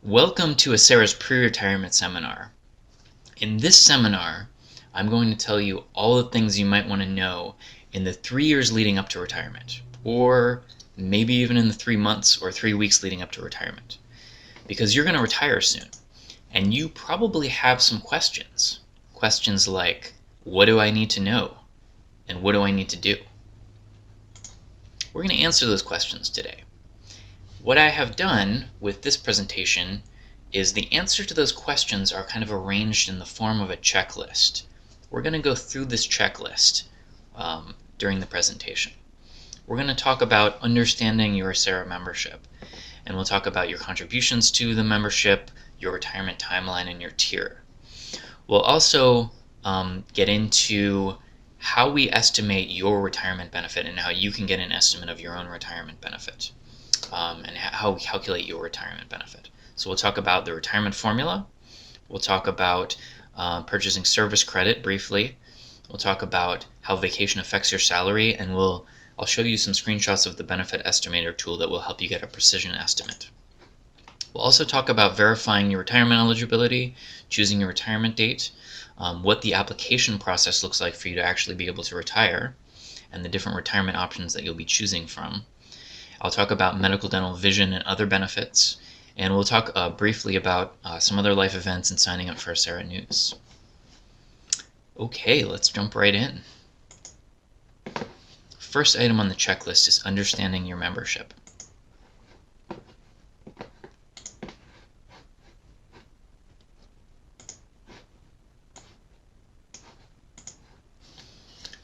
Welcome to Acera's pre-retirement seminar. In this seminar, I'm going to tell you all the things you might want to know in the 3 years leading up to retirement, or maybe even in the 3 months or 3 weeks leading up to retirement. Because you're going to retire soon, and you probably have some questions. Questions like, what do I need to know? And what do I need to do? We're going to answer those questions today. What I have done with this presentation is the answer to those questions are kind of arranged in the form of a checklist. We're going to go through this checklist during the presentation. We're going to talk about understanding your Acera membership, and we'll talk about your contributions to the membership, your retirement timeline, and your tier. We'll also get into how we estimate your retirement benefit and how you can get an estimate of your own retirement benefit. And how we calculate your retirement benefit. So we'll talk about the retirement formula. We'll talk about purchasing service credit briefly. We'll talk about how vacation affects your salary, and I'll show you some screenshots of the benefit estimator tool that will help you get a precision estimate. We'll also talk about verifying your retirement eligibility, choosing your retirement date, what the application process looks like for you to actually be able to retire, and the different retirement options that you'll be choosing from. I'll talk about medical, dental, vision, and other benefits, and we'll talk briefly about some other life events and signing up for Acera News. Okay, let's jump right in. First item on the checklist is understanding your membership.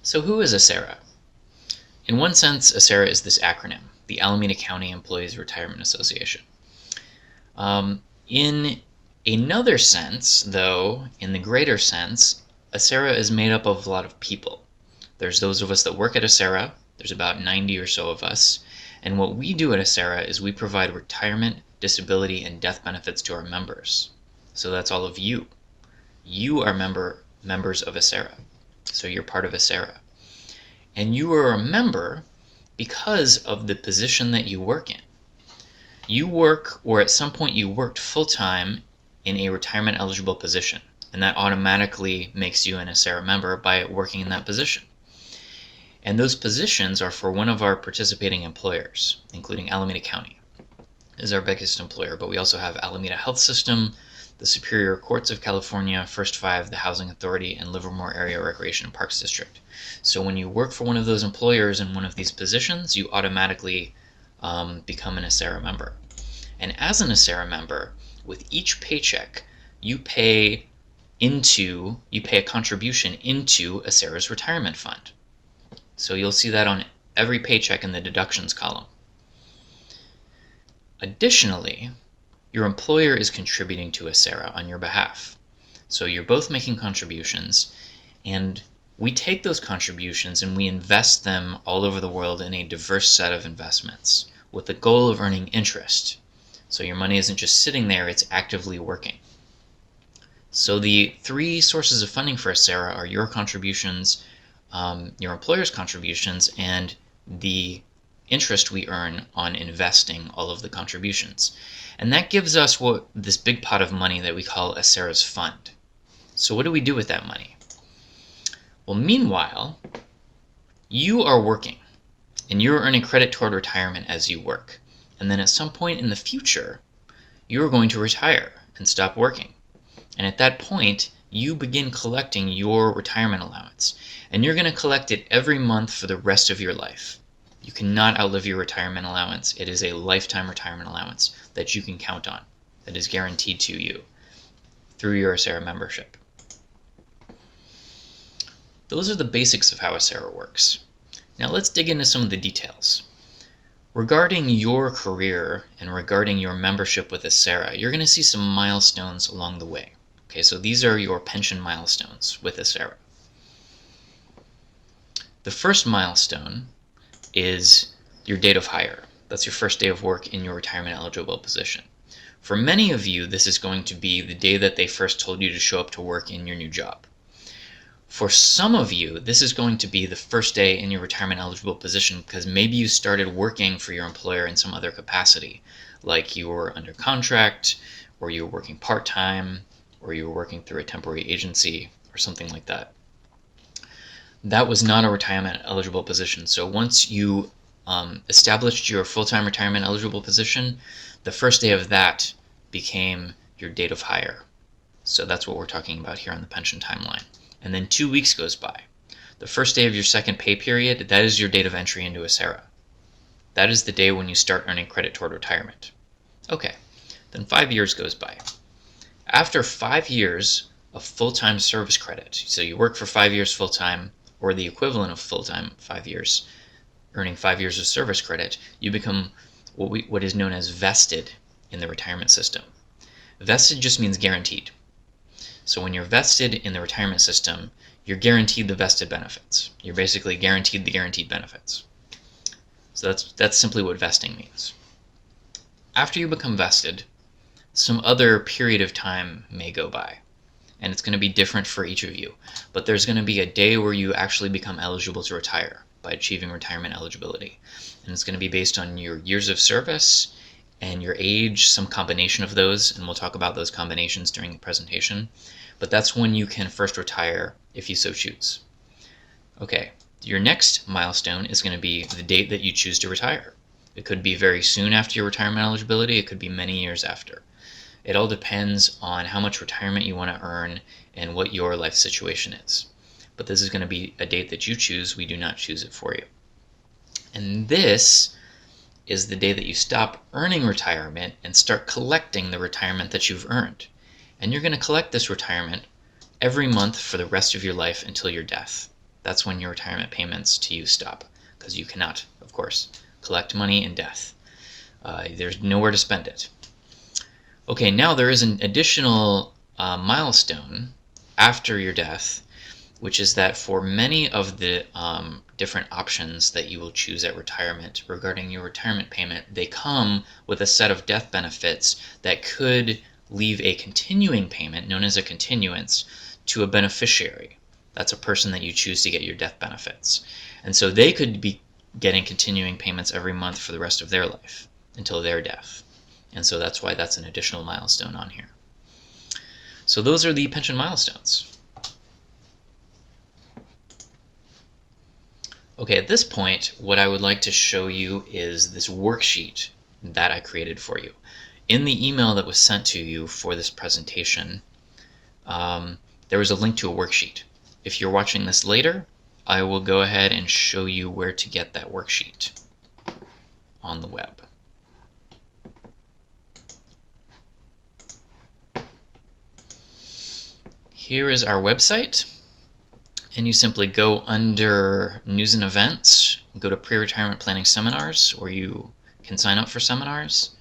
So who is Acera? In one sense, Acera is this acronym, the Alameda County Employees Retirement Association. In another sense, though, in the greater sense, Acera is made up of a lot of people. There's those of us that work at Acera, there's about 90 or so of us, and what we do at Acera is we provide retirement, disability, and death benefits to our members. So that's all of you. You are members of Acera, so you're part of Acera. And you are a member because of the position that you work in. You work, or at some point you worked full-time in a retirement eligible position, and that automatically makes you an Acera member by working in that position. And those positions are for one of our participating employers, including Alameda County is our biggest employer, but we also have Alameda Health System, the Superior Courts of California, First Five, the Housing Authority, and Livermore Area Recreation and Parks District. So when you work for one of those employers in one of these positions, you automatically become an Acera member. And as an Acera member, with each paycheck, you pay a contribution into Acera's retirement fund. So you'll see that on every paycheck in the deductions column. Additionally, your employer is contributing to Acera on your behalf. So you're both making contributions, and we take those contributions and we invest them all over the world in a diverse set of investments with the goal of earning interest. So your money isn't just sitting there, it's actively working. So the three sources of funding for Acera are your contributions, your employer's contributions, and the interest we earn on investing all of the contributions. And that gives us this big pot of money that we call Acera's fund. So what do we do with that money? Well, meanwhile, you are working, and you're earning credit toward retirement as you work. And then at some point in the future, you're going to retire and stop working. And at that point, you begin collecting your retirement allowance. And you're going to collect it every month for the rest of your life. You cannot outlive your retirement allowance. It is a lifetime retirement allowance that you can count on, that is guaranteed to you through your Acera membership. Those are the basics of how Acera works. Now let's dig into some of the details. Regarding your career and regarding your membership with Acera, you're going to see some milestones along the way. Okay, so these are your pension milestones with Acera. The first milestone is your date of hire. That's your first day of work in your retirement eligible position. For many of you, this is going to be the day that they first told you to show up to work in your new job. For some of you, this is going to be the first day in your retirement eligible position because maybe you started working for your employer in some other capacity, like you were under contract, or you were working part-time, or you were working through a temporary agency, or something like that. That was not a retirement eligible position. So once you established your full-time retirement eligible position, the first day of that became your date of hire. So that's what we're talking about here on the pension timeline. And then 2 weeks goes by. The first day of your second pay period, that is your date of entry into ACERA. That is the day when you start earning credit toward retirement. Okay, then 5 years goes by. After 5 years of full-time service credit, so you work for 5 years full-time, or the equivalent of full-time 5 years, earning 5 years of service credit, you become what is known as vested in the retirement system. Vested just means guaranteed. So when you're vested in the retirement system, you're guaranteed the vested benefits. You're basically guaranteed the guaranteed benefits. So that's simply what vesting means. After you become vested, some other period of time may go by, and it's going to be different for each of you. But there's going to be a day where you actually become eligible to retire by achieving retirement eligibility. And it's going to be based on your years of service and your age, some combination of those, and we'll talk about those combinations during the presentation. But that's when you can first retire if you so choose. Okay, your next milestone is going to be the date that you choose to retire. It could be very soon after your retirement eligibility, it could be many years after. It all depends on how much retirement you want to earn and what your life situation is. But this is going to be a date that you choose. We do not choose it for you. And this is the day that you stop earning retirement and start collecting the retirement that you've earned. And you're going to collect this retirement every month for the rest of your life until your death. That's when your retirement payments to you stop, because you cannot, of course, collect money in death. There's nowhere to spend it. Okay, now there is an additional milestone after your death, which is that for many of the different options that you will choose at retirement regarding your retirement payment, they come with a set of death benefits that could leave a continuing payment, known as a continuance, to a beneficiary. That's a person that you choose to get your death benefits. And so they could be getting continuing payments every month for the rest of their life until their death. And so that's why that's an additional milestone on here. So those are the pension milestones. Okay, at this point, what I would like to show you is this worksheet that I created for you. In the email that was sent to you for this presentation, there was a link to a worksheet. If you're watching this later, I will go ahead and show you where to get that worksheet on the web. Here is our website, and you simply go under News and Events, go to Pre-Retirement Planning Seminars, or you can sign up for seminars,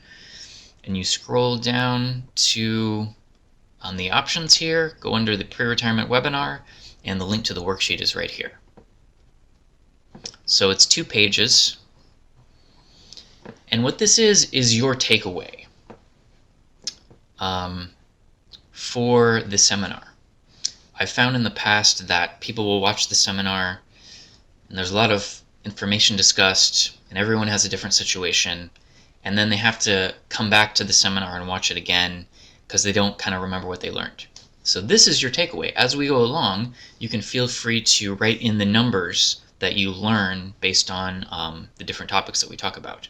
and you scroll down to, on the options here, go under the Pre-Retirement Webinar, and the link to the worksheet is right here. So it's 2 pages, and what this is your takeaway for the seminar. I found in the past that people will watch the seminar and there's a lot of information discussed and everyone has a different situation, and then they have to come back to the seminar and watch it again because they don't kind of remember what they learned. So this is your takeaway. As we go along, you can feel free to write in the numbers that you learn based on the different topics that we talk about.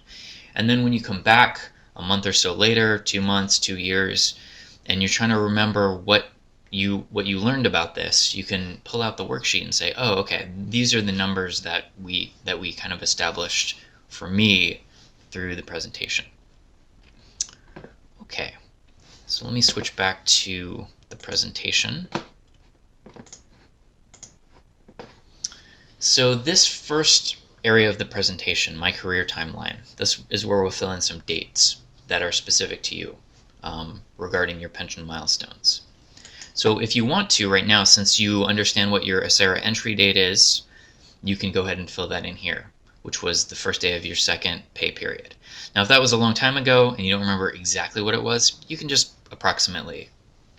And then when you come back a month or so later, 2 months, 2 years, and you're trying to remember what you learned about this, you can pull out the worksheet and say, oh, okay, these are the numbers that we kind of established for me through the presentation. Okay, so let me switch back to the presentation. So this first area of the presentation, my career timeline, this is where we'll fill in some dates that are specific to you regarding your pension milestones. So if you want to right now, since you understand what your ACERA entry date is, you can go ahead and fill that in here, which was the first day of your second pay period. Now if that was a long time ago and you don't remember exactly what it was, you can just approximately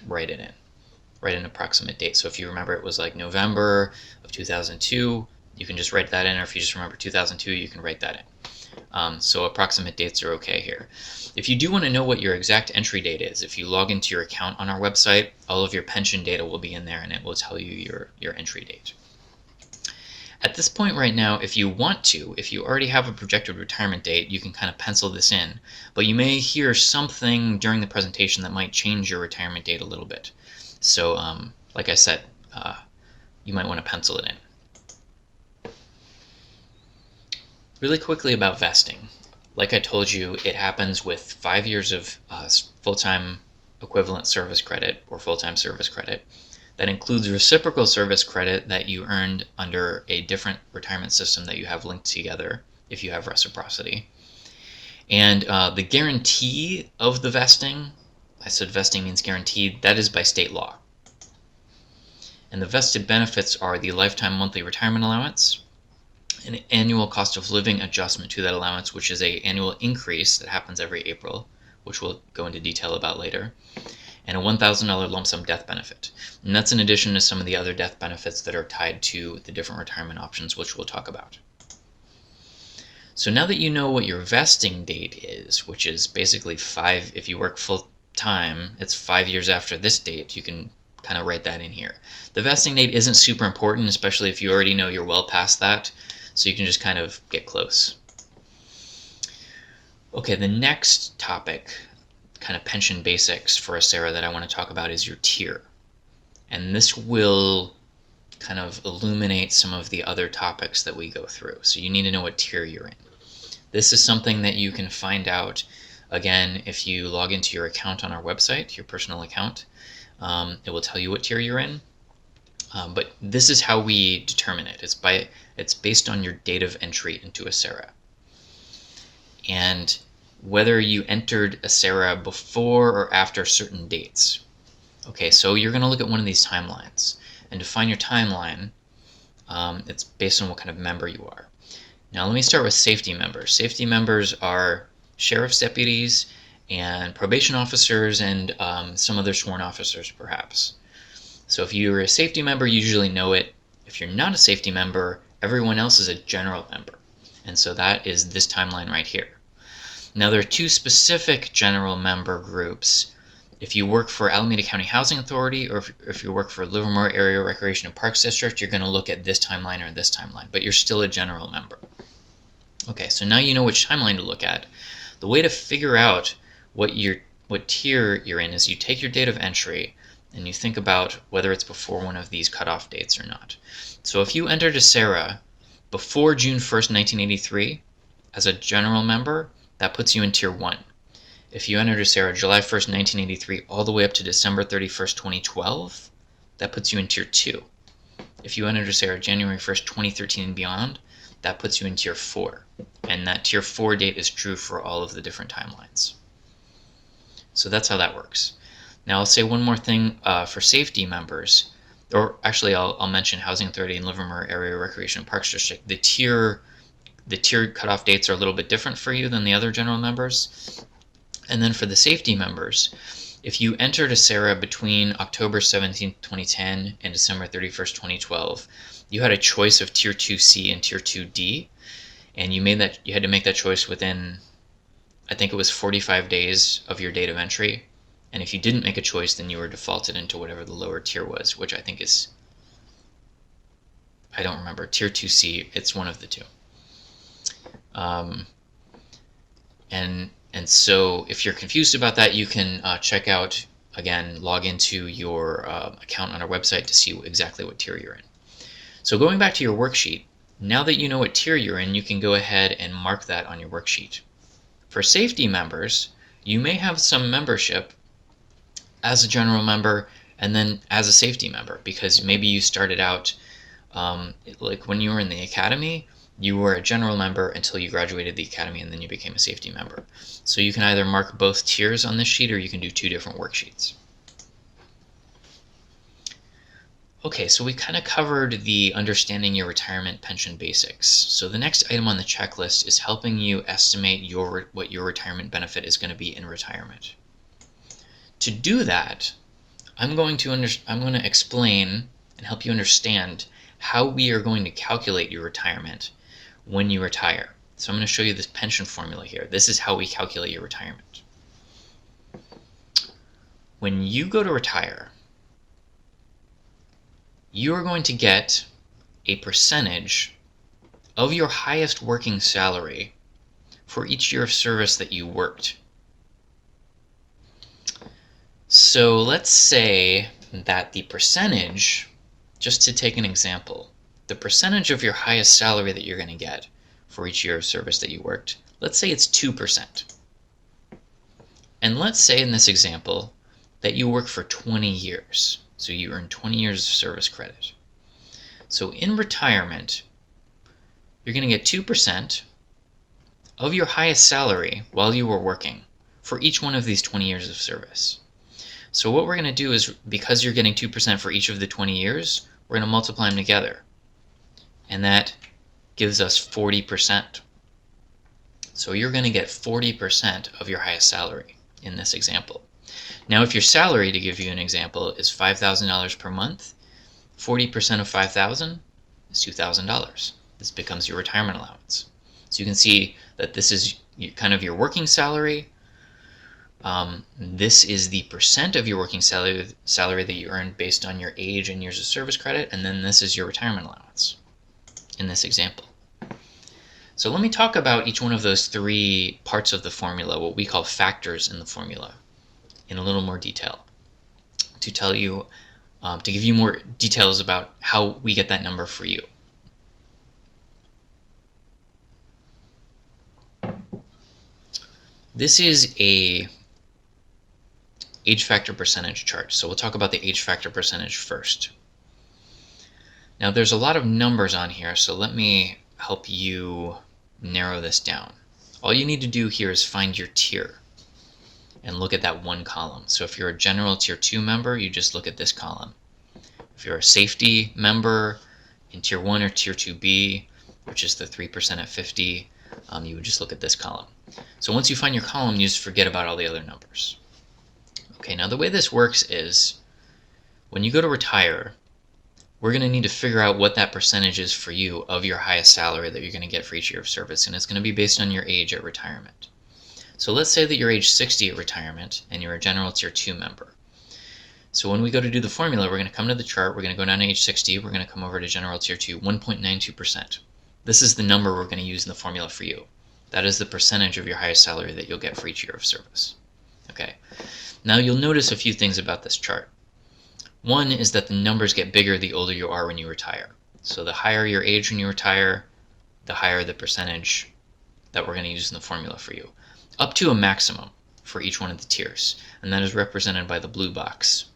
write it in. Write an approximate date. So if you remember it was like November of 2002, you can just write that in, or if you just remember 2002, you can write that in. So approximate dates are okay here. If you do want to know what your exact entry date is, if you log into your account on our website, all of your pension data will be in there and it will tell you your entry date. At this point right now, if you want to, if you already have a projected retirement date, you can kind of pencil this in. But you may hear something during the presentation that might change your retirement date a little bit. So like I said, you might want to pencil it in. Really quickly about vesting. Like I told you, it happens with 5 years of full-time equivalent service credit or full-time service credit. That includes reciprocal service credit that you earned under a different retirement system that you have linked together if you have reciprocity. And the guarantee of the vesting, I said vesting means guaranteed, that is by state law. And the vested benefits are the lifetime monthly retirement allowance, an annual cost of living adjustment to that allowance, which is an annual increase that happens every April, which we'll go into detail about later, and a $1,000 lump sum death benefit. And that's in addition to some of the other death benefits that are tied to the different retirement options, which we'll talk about. So now that you know what your vesting date is, which is basically if you work full time, it's 5 years after this date, you can kind of write that in here. The vesting date isn't super important, especially if you already know you're well past that. So you can just kind of get close. Okay, the next topic, kind of pension basics for a SARA that I want to talk about is your tier. And this will kind of illuminate some of the other topics that we go through. So you need to know what tier you're in. This is something that you can find out, again, if you log into your account on our website, your personal account. It will tell you what tier you're in. But this is how we determine it. It's based on your date of entry into a SARA. And whether you entered a SARA before or after certain dates. Okay, so you're going to look at one of these timelines. And to find your timeline, it's based on what kind of member you are. Now let me start with safety members. Safety members are sheriff's deputies and probation officers and some other sworn officers perhaps. So if you're a safety member, you usually know it. If you're not a safety member, everyone else is a general member. And so that is this timeline right here. Now there are two specific general member groups. If you work for Alameda County Housing Authority or if you work for Livermore Area Recreation and Parks District, you're going to look at this timeline or this timeline, but you're still a general member. Okay, so now you know which timeline to look at. The way to figure out what tier you're in is you take your date of entry and you think about whether it's before one of these cutoff dates or not. So if you entered a SARA before June 1st, 1983 as a general member, that puts you in Tier 1. If you entered a SARA July 1st, 1983 all the way up to December 31st, 2012, that puts you in Tier 2. If you entered a SARA January 1st, 2013 and beyond, that puts you in Tier 4. And that Tier 4 date is true for all of the different timelines. So that's how that works. Now I'll say one more thing for safety members, or actually I'll mention Housing Authority and Livermore Area Recreation and Parks District. The tier cutoff dates are a little bit different for you than the other general members. And then for the safety members, if you entered a SARA between October 17, 2010 and December 31st, 2012, you had a choice of Tier 2C and Tier 2D, and you had to make that choice within, I think it was 45 days of your date of entry. And if you didn't make a choice, then you were defaulted into whatever the lower tier was, which I think is, I don't remember, Tier 2C. It's one of the two. And so if you're confused about that, you can check out, again, log into your account on our website to see exactly what tier you're in. So going back to your worksheet, now that you know what tier you're in, you can go ahead and mark that on your worksheet. For safety members, you may have some membership as a general member and then as a safety member, because maybe you started out like when you were in the academy, you were a general member until you graduated the academy and then you became a safety member. So you can either mark both tiers on this sheet or you can do two different worksheets. Okay, so we kind of covered the understanding your retirement pension basics. So the next item on the checklist is helping you estimate what your retirement benefit is going to be in retirement. To do that, I'm going to explain and help you understand how we are going to calculate your retirement when you retire. So I'm going to show you this pension formula here. This is how we calculate your retirement. When you go to retire, you are going to get a percentage of your highest working salary for each year of service that you worked. So let's say that the percentage, just to take an example, the percentage of your highest salary that you're going to get for each year of service that you worked, let's say it's 2%. And let's say in this example that you work for 20 years. So you earn 20 years of service credit. So in retirement, you're going to get 2% of your highest salary while you were working for each one of these 20 years of service. So what we're going to do is, because you're getting 2% for each of the 20 years, we're going to multiply them together. And that gives us 40%. So you're going to get 40% of your highest salary in this example. Now if your salary, to give you an example, is $5,000 per month, 40% of $5,000 is $2,000. This becomes your retirement allowance. So you can see that this is kind of your working salary. This is the percent of your working salary that you earned based on your age and years of service credit, and then this is your retirement allowance in this example. So let me talk about each one of those three parts of the formula, what we call factors in the formula, in a little more detail, to tell you, to give you more details about how we get that number for you. This is a age factor percentage chart. So we'll talk about the age factor percentage first. Now there's a lot of numbers on here, so let me help you narrow this down. All you need to do here is find your tier and look at that one column. So if you're a general tier 2 member, you just look at this column. If you're a safety member in tier 1 or tier 2B, which is the 3% at 50, you would just look at this column. So once you find your column, you just forget about all the other numbers. Okay, now the way this works is, when you go to retire, we're going to need to figure out what that percentage is for you of your highest salary that you're going to get for each year of service, and it's going to be based on your age at retirement. So let's say that you're age 60 at retirement and you're a general tier 2 member. So when we go to do the formula, we're going to come to the chart, we're going to go down to age 60, we're going to come over to general tier 2, 1.92%. This is the number we're going to use in the formula for you. That is the percentage of your highest salary that you'll get for each year of service. Okay. Now you'll notice a few things about this chart. One is that the numbers get bigger the older you are when you retire. So the higher your age when you retire, the higher the percentage that we're going to use in the formula for you, up to a maximum for each one of the tiers, and that is represented by the blue box.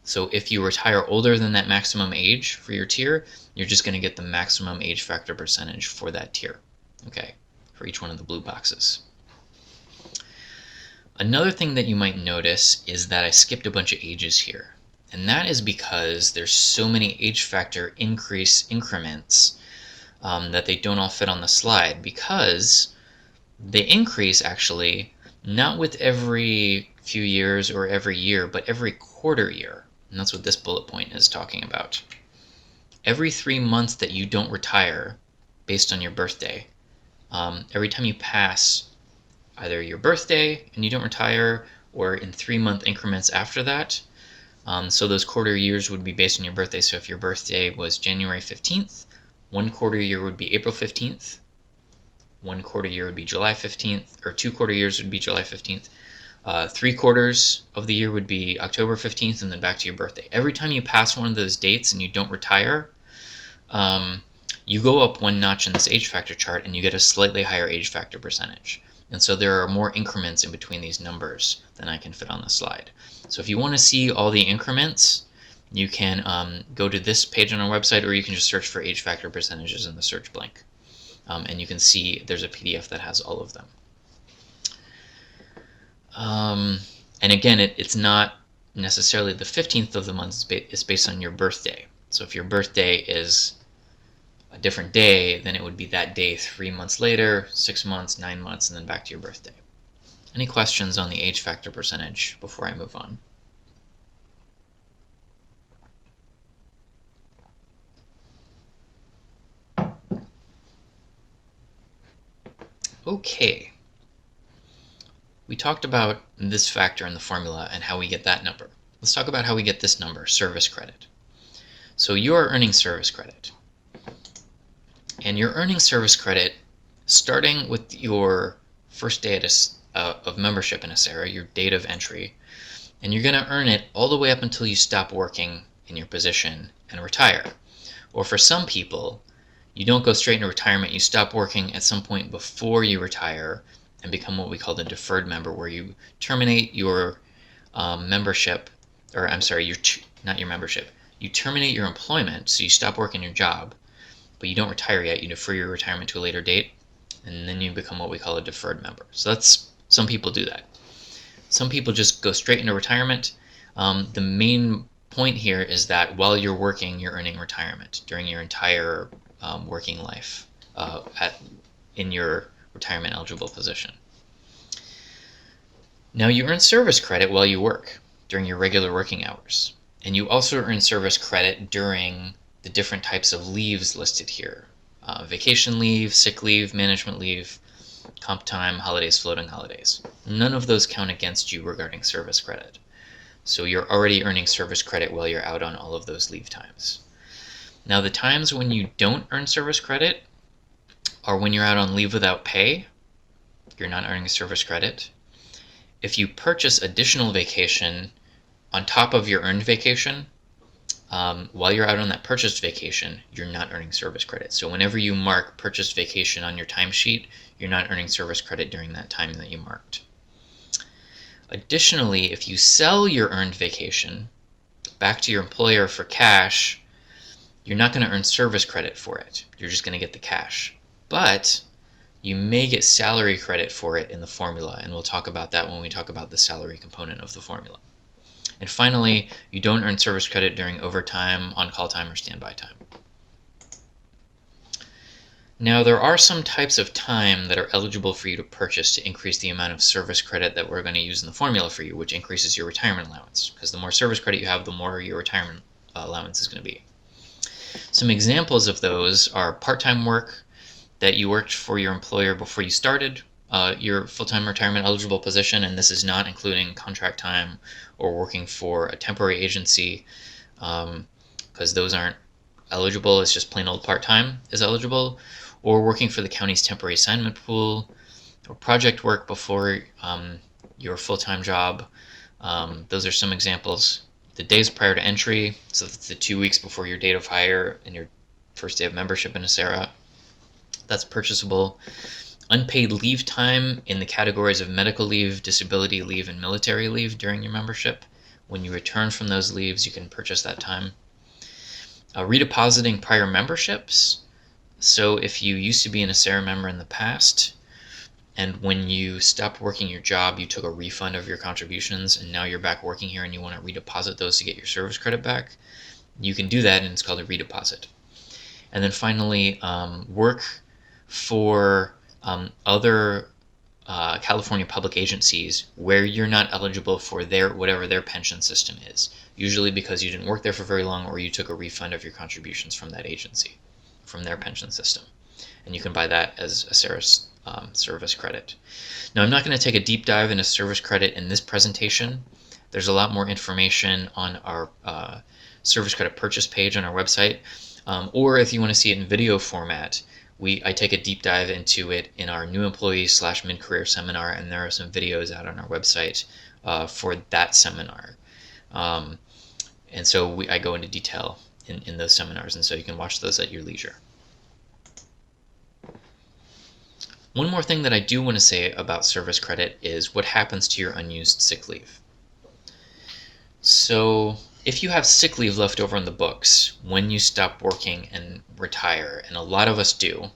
So if you retire older than that maximum age for your tier, you're just going to get the maximum age factor percentage for that tier, okay, for each one of the blue boxes. Another thing that you might notice is that I skipped a bunch of ages here. And that is because there's so many age factor increase increments that they don't all fit on the slide, because they increase actually not with every few years or every year, but every quarter year. And that's what this bullet point is talking about. Every 3 months that you don't retire based on your birthday, every time you pass either your birthday and you don't retire, or in 3-month increments after that. So those quarter years would be based on your birthday. So if your birthday was January 15th, 1 quarter year would be April 15th, 1 quarter year would be July 15th, or 2 quarter years would be July 15th. 3 quarters of the year would be October 15th, and then back to your birthday. Every time you pass one of those dates and you don't retire, you go up 1 notch in this age factor chart and you get a slightly higher age factor percentage. And so there are more increments in between these numbers than I can fit on the slide. So if you want to see all the increments, you can go to this page on our website, or you can just search for age factor percentages in the search blank. And you can see there's a PDF that has all of them. And again, it's not necessarily the 15th of the month, it's based on your birthday. So if your birthday is a different day, then it would be that day 3 months later, 6 months, 9 months, and then back to your birthday. Any questions on the age factor percentage before I move on? Okay, we talked about this factor in the formula and how we get that number. Let's talk about how we get this number, service credit. So you are earning service credit. And you're earning service credit starting with your first day of membership in ACERA, your date of entry. And you're going to earn it all the way up until you stop working in your position and retire. Or for some people, you don't go straight into retirement. You stop working at some point before you retire and become what we call the deferred member, where you terminate your membership, or I'm sorry, not your membership. You terminate your employment, so you stop working your job, but you don't retire yet. You defer your retirement to a later date, and then you become what we call a deferred member. So some people do that. Some people just go straight into retirement. The main point here is that while you're working, you're earning retirement during your entire working life in your retirement eligible position. Now you earn service credit while you work during your regular working hours. And you also earn service credit during the different types of leaves listed here. Vacation leave, sick leave, management leave, comp time, holidays, floating holidays. None of those count against you regarding service credit. So you're already earning service credit while you're out on all of those leave times. Now the times when you don't earn service credit are when you're out on leave without pay. You're not earning service credit. If you purchase additional vacation on top of your earned vacation, while you're out on that purchased vacation, you're not earning service credit. So whenever you mark purchased vacation on your timesheet, you're not earning service credit during that time that you marked. Additionally, if you sell your earned vacation back to your employer for cash, you're not going to earn service credit for it. You're just going to get the cash. But you may get salary credit for it in the formula, and we'll talk about that when we talk about the salary component of the formula. And finally, you don't earn service credit during overtime, on-call time, or standby time. Now, there are some types of time that are eligible for you to purchase to increase the amount of service credit that we're going to use in the formula for you, which increases your retirement allowance. Because the more service credit you have, the more your retirement allowance is going to be. Some examples of those are part-time work that you worked for your employer before you started your full-time retirement eligible position, and this is not including contract time or working for a temporary agency, because those aren't eligible. It's just plain old part-time is eligible, or working for the county's temporary assignment pool, or project work before your full-time job. Those are some examples. The days prior to entry, so that's the 2 weeks before your date of hire and your first day of membership in ACERA, that's purchasable. Unpaid leave time in the categories of medical leave, disability leave, and military leave during your membership. When you return from those leaves, you can purchase that time. Redepositing prior memberships. So if you used to be an ACERA member in the past, and when you stopped working your job, you took a refund of your contributions, and now you're back working here and you want to redeposit those to get your service credit back, you can do that, and it's called a redeposit. And then finally, work for other California public agencies where you're not eligible for whatever their pension system is, usually because you didn't work there for very long or you took a refund of your contributions from that agency, from their pension system. And you can buy that as a service credit. Now, I'm not going to take a deep dive into service credit in this presentation. There's a lot more information on our service credit purchase page on our website, or if you want to see it in video format, I take a deep dive into it in our new employee / mid-career seminar, and there are some videos out on our website for that seminar. And so I go into detail in those seminars, and so you can watch those at your leisure. One more thing that I do want to say about service credit is what happens to your unused sick leave. So if you have sick leave left over in the books when you stop working and retire, and a lot of us do,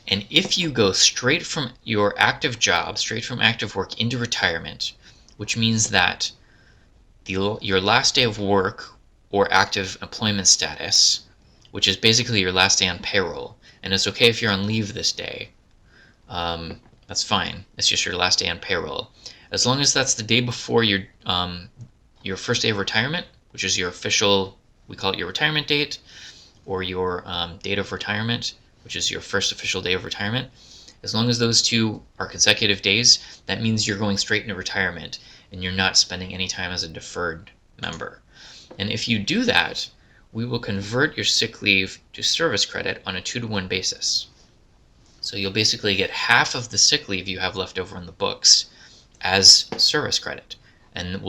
and if you go straight from your active job, straight from active work into retirement, which means that your last day of work or active employment status, which is basically your last day on payroll, and it's okay if you're on leave this day, that's fine. It's just your last day on payroll. As long as that's the day before your first day of retirement, which is your official, we call it your retirement date, or your date of retirement, which is your first official day of retirement, As long as those two are consecutive days, that means you're going straight into retirement and you're not spending any time as a deferred member. And if you do that, we will convert your sick leave to service credit on a 2-to-1 basis. So you'll basically get half of the sick leave you have left over in the books as service credit, and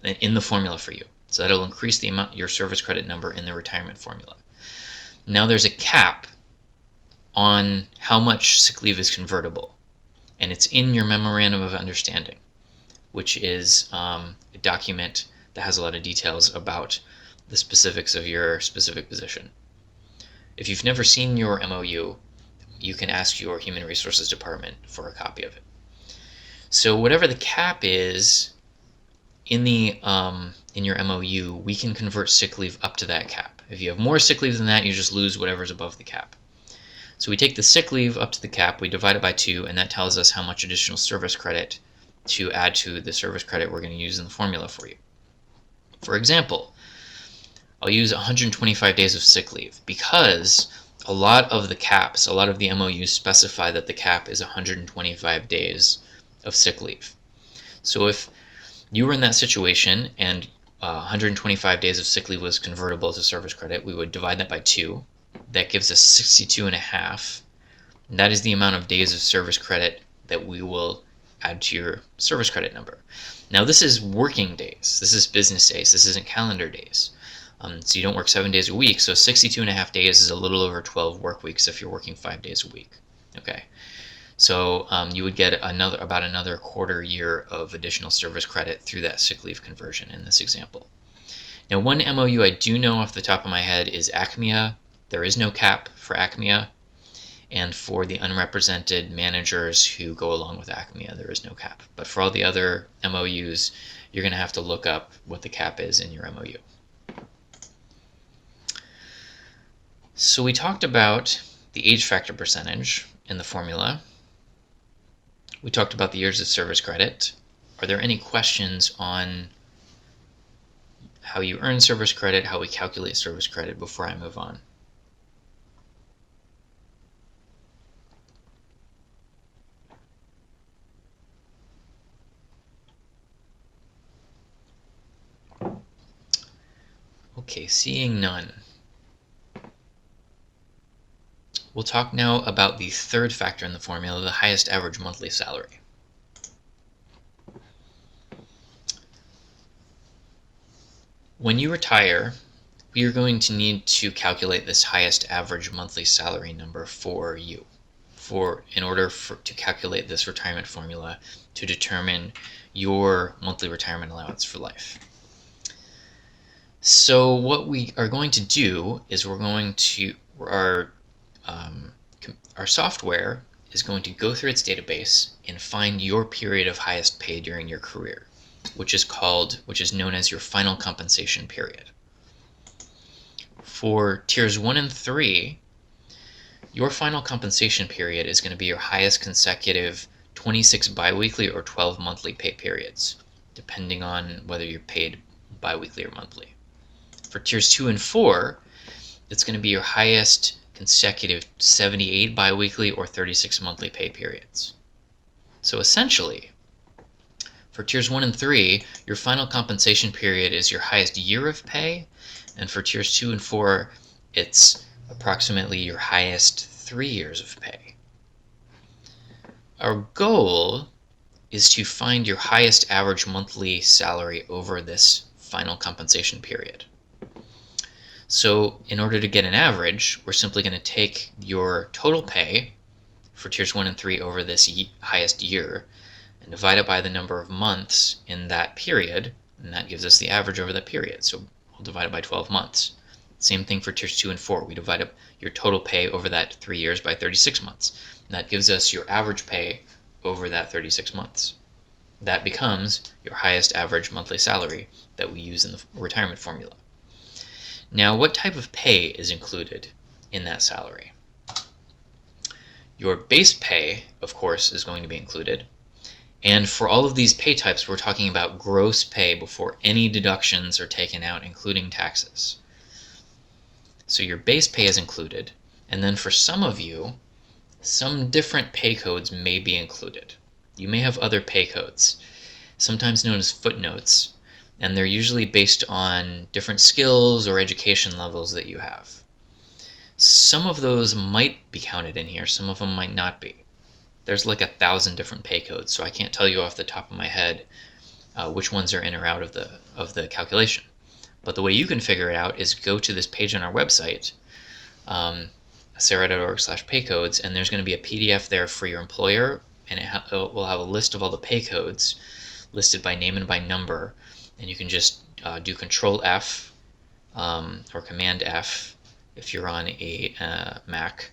in the formula for you. So that'll increase the amount, your service credit number in the retirement formula. Now there's a cap on how much sick leave is convertible, and it's in your memorandum of understanding, which is a document that has a lot of details about the specifics of your specific position. If you've never seen your MOU, you can ask your Human Resources Department for a copy of it. So whatever the cap is in your MOU, we can convert sick leave up to that cap. If you have more sick leave than that, you just lose whatever's above the cap. So we take the sick leave up to the cap, we divide it by 2, and that tells us how much additional service credit to add to the service credit we're going to use in the formula for you. For example, I'll use 125 days of sick leave because a lot of the MOUs specify that the cap is 125 days of sick leave. So if you were in that situation and 125 days of sick leave was convertible to service credit, we would divide that by 2. That gives us 62.5. That is the amount of days of service credit that we will add to your service credit number. Now this is working days. This is business days. This isn't calendar days. So you don't work 7 days a week. So 62.5 days is a little over 12 work weeks if you're working 5 days a week. Okay. So you would get about another quarter year of additional service credit through that sick leave conversion in this example. Now one MOU I do know off the top of my head is ACMEA. There is no cap for ACMEA, and for the unrepresented managers who go along with ACMEA, there is no cap. But for all the other MOUs, you're going to have to look up what the cap is in your MOU. So we talked about the age factor percentage in the formula. We talked about the years of service credit. Are there any questions on how you earn service credit, how we calculate service credit before I move on? Okay, seeing none. We'll talk now about the third factor in the formula, the highest average monthly salary. When you retire, you're going to need to calculate this highest average monthly salary number for you, in order to calculate this retirement formula to determine your monthly retirement allowance for life. So what we are going to do is our software is going to go through its database and find your period of highest pay during your career, which is known as your final compensation period. For tiers 1 and 3, your final compensation period is going to be your highest consecutive 26 biweekly or 12 monthly pay periods, depending on whether you're paid biweekly or monthly. For tiers 2 and 4, it's going to be your highest consecutive 78 biweekly or 36 monthly pay periods. So essentially, for tiers 1 and 3, your final compensation period is your highest year of pay, and for tiers 2 and 4, it's approximately your highest 3 years of pay. Our goal is to find your highest average monthly salary over this final compensation period. So in order to get an average, we're simply going to take your total pay for tiers 1 and 3 over this highest year and divide it by the number of months in that period, and that gives us the average over that period. So we'll divide it by 12 months. Same thing for tiers 2 and 4. We divide up your total pay over that 3 years by 36 months. And that gives us your average pay over that 36 months. That becomes your highest average monthly salary that we use in the retirement formula. Now, what type of pay is included in that salary? Your base pay, of course, is going to be included. And for all of these pay types, we're talking about gross pay before any deductions are taken out, including taxes. So your base pay is included. And then for some of you, some different pay codes may be included. You may have other pay codes, sometimes known as footnotes, and they're usually based on different skills or education levels that you have. Some of those might be counted in here, some of them might not be. There's like 1,000 different pay codes, so I can't tell you off the top of my head which ones are in or out of the calculation. But the way you can figure it out is go to this page on our website, sarah.org/paycodes, and there's going to be a PDF there for your employer, and it will have a list of all the pay codes listed by name and by number, and you can just do Control F or Command F if you're on a Mac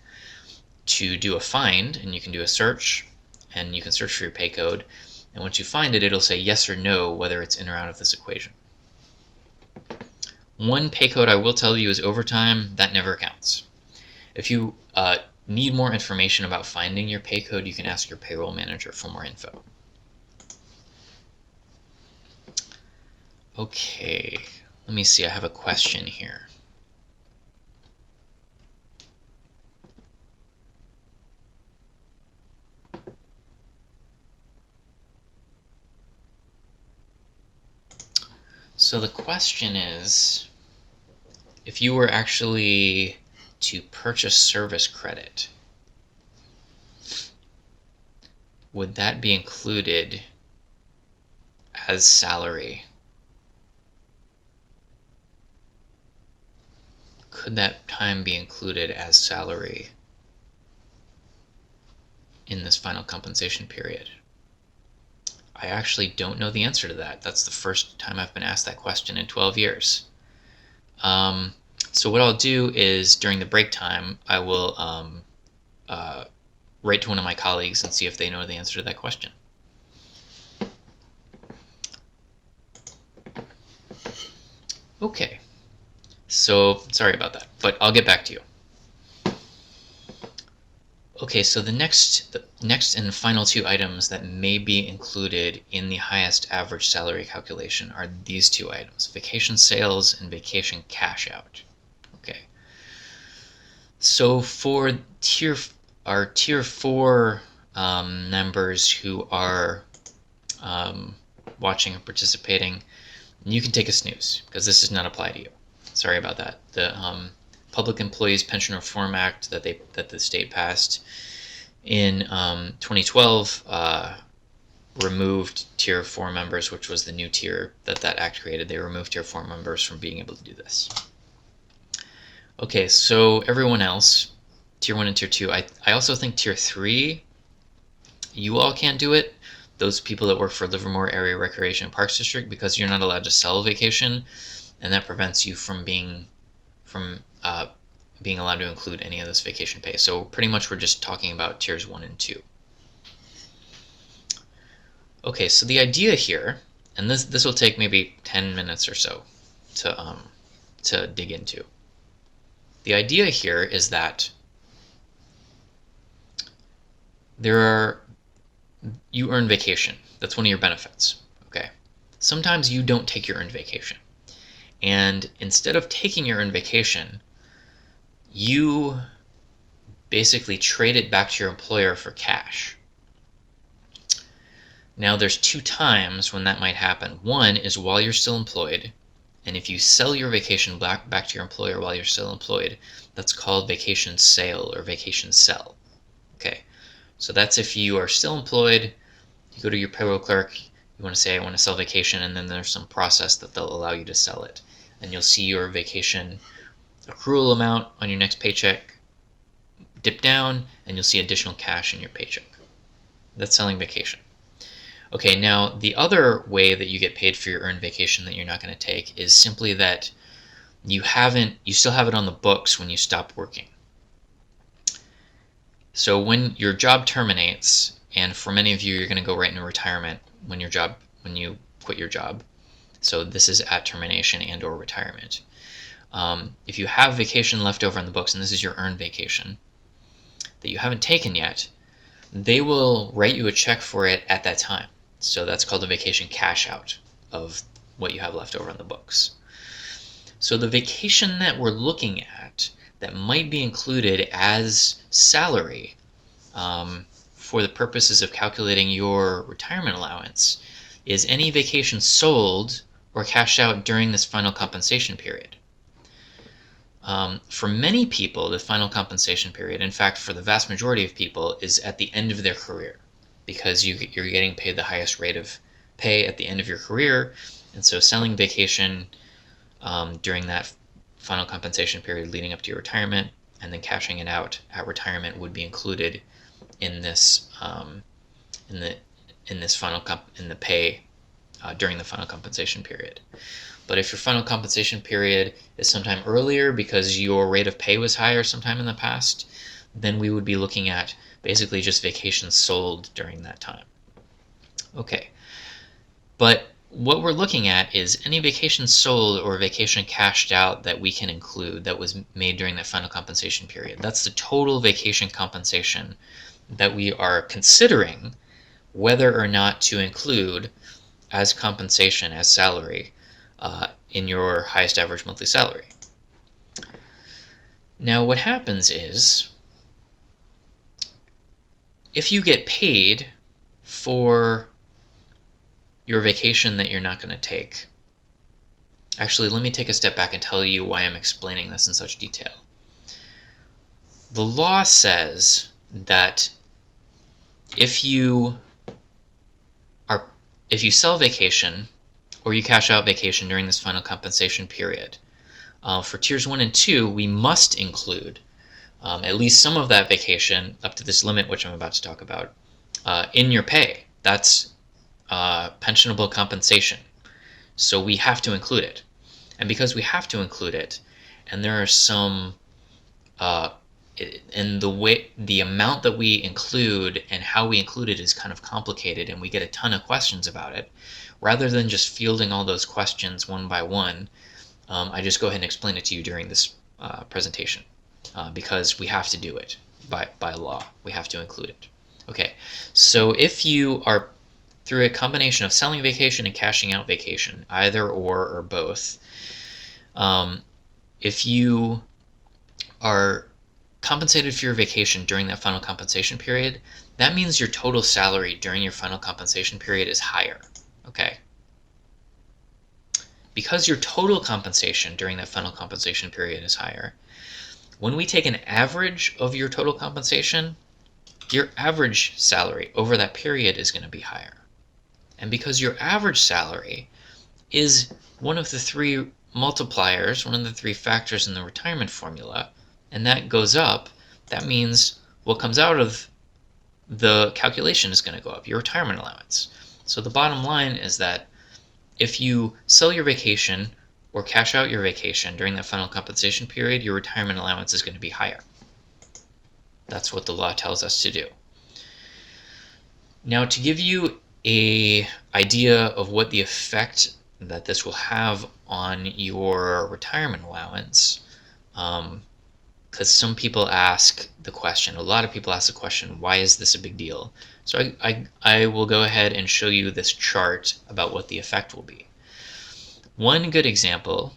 to do a find, and you can do a search, and you can search for your pay code, and once you find it, it'll say yes or no whether it's in or out of this equation. One pay code I will tell you is overtime. That never counts. If you need more information about finding your pay code, you can ask your payroll manager for more info. Okay, let me see, I have a question here. So the question is, if you were actually to purchase service credit, would that be included as salary? Could that time be included as salary in this final compensation period? I actually don't know the answer to that. That's the first time I've been asked that question in 12 years. So what I'll do is during the break time, I will write to one of my colleagues and see if they know the answer to that question. Okay, so sorry about that, but I'll get back to you. Okay, so the next and final two items that may be included in the highest average salary calculation are these two items: vacation sales and vacation cash out. Okay, so for our tier 4 members who are watching and participating, you can take a snooze because this does not apply to you. Sorry about that. The Public Employees Pension Reform Act that the state passed in 2012 removed tier 4 members, which was the new tier that act created. They removed tier 4 members from being able to do this. Okay, so everyone else, tier 1 and tier 2, I also think tier 3, you all can't do it. Those people that work for Livermore Area Recreation and Parks District, because you're not allowed to sell vacation, and that prevents you from being allowed to include any of this vacation pay. So pretty much we're just talking about tiers 1 and 2. Okay, so the idea here, and this will take maybe 10 minutes or so to dig into. The idea here is that you earn vacation. That's one of your benefits. Okay. Sometimes you don't take your earned vacation. And instead of taking your earned vacation, you basically trade it back to your employer for cash. Now there's 2 times when that might happen. One is while you're still employed, and if you sell your vacation back to your employer while you're still employed, that's called vacation sale or vacation sell. Okay, so that's if you are still employed, you go to your payroll clerk, you want to say I want to sell vacation, and then there's some process that they'll allow you to sell it. And you'll see your vacation accrual amount on your next paycheck dip down, and you'll see additional cash in your paycheck. That's selling vacation. Okay, now the other way that you get paid for your earned vacation that you're not going to take is simply that you still have it on the books when you stop working. So when your job terminates, and for many of you, you're going to go right into retirement when you quit your job. So this is at termination and or retirement. If you have vacation left over on the books, and this is your earned vacation that you haven't taken yet, they will write you a check for it at that time. So that's called a vacation cash out of what you have left over on the books. So the vacation that we're looking at that might be included as salary for the purposes of calculating your retirement allowance is any vacation sold or cashed out during this final compensation period. For many people, the final compensation period, in fact, for the vast majority of people, is at the end of their career, because you're getting paid the highest rate of pay at the end of your career, and so selling vacation during that final compensation period leading up to your retirement and then cashing it out at retirement would be included in this in the pay during the final compensation period. But if your final compensation period is sometime earlier because your rate of pay was higher sometime in the past, then we would be looking at basically just vacations sold during that time. Okay, but what we're looking at is any vacation sold or vacation cashed out that we can include that was made during that final compensation period. That's the total vacation compensation that we are considering whether or not to include as compensation, as salary, in your highest average monthly salary. Now what happens is, if you get paid for your vacation that you're not going to take, actually let me take a step back and tell you why I'm explaining this in such detail. The law says that if you sell vacation or you cash out vacation during this final compensation period, for tiers 1 and 2, we must include at least some of that vacation up to this limit, which I'm about to talk about, in your pay. That's pensionable compensation. So we have to include it. And because we have to include it, and there are some, and the amount that we include and how we include it is kind of complicated, and we get a ton of questions about it. Rather than just fielding all those questions one by one, I just go ahead and explain it to you during this presentation, because we have to do it by law. We have to include it. Okay, so if you are through a combination of selling vacation and cashing out vacation, either or both, if you are compensated for your vacation during that final compensation period, that means your total salary during your final compensation period is higher. Okay. Because your total compensation during that final compensation period is higher, when we take an average of your total compensation, your average salary over that period is going to be higher. And because your average salary is one of the three multipliers, one of the three factors in the retirement formula, and that goes up, that means what comes out of the calculation is going to go up, your retirement allowance. So the bottom line is that if you sell your vacation or cash out your vacation during that final compensation period, your retirement allowance is going to be higher. That's what the law tells us to do. Now, to give you an idea of what the effect that this will have on your retirement allowance, because some people ask the question, a lot of people ask the question, why is this a big deal? So I will go ahead and show you this chart about what the effect will be. One good example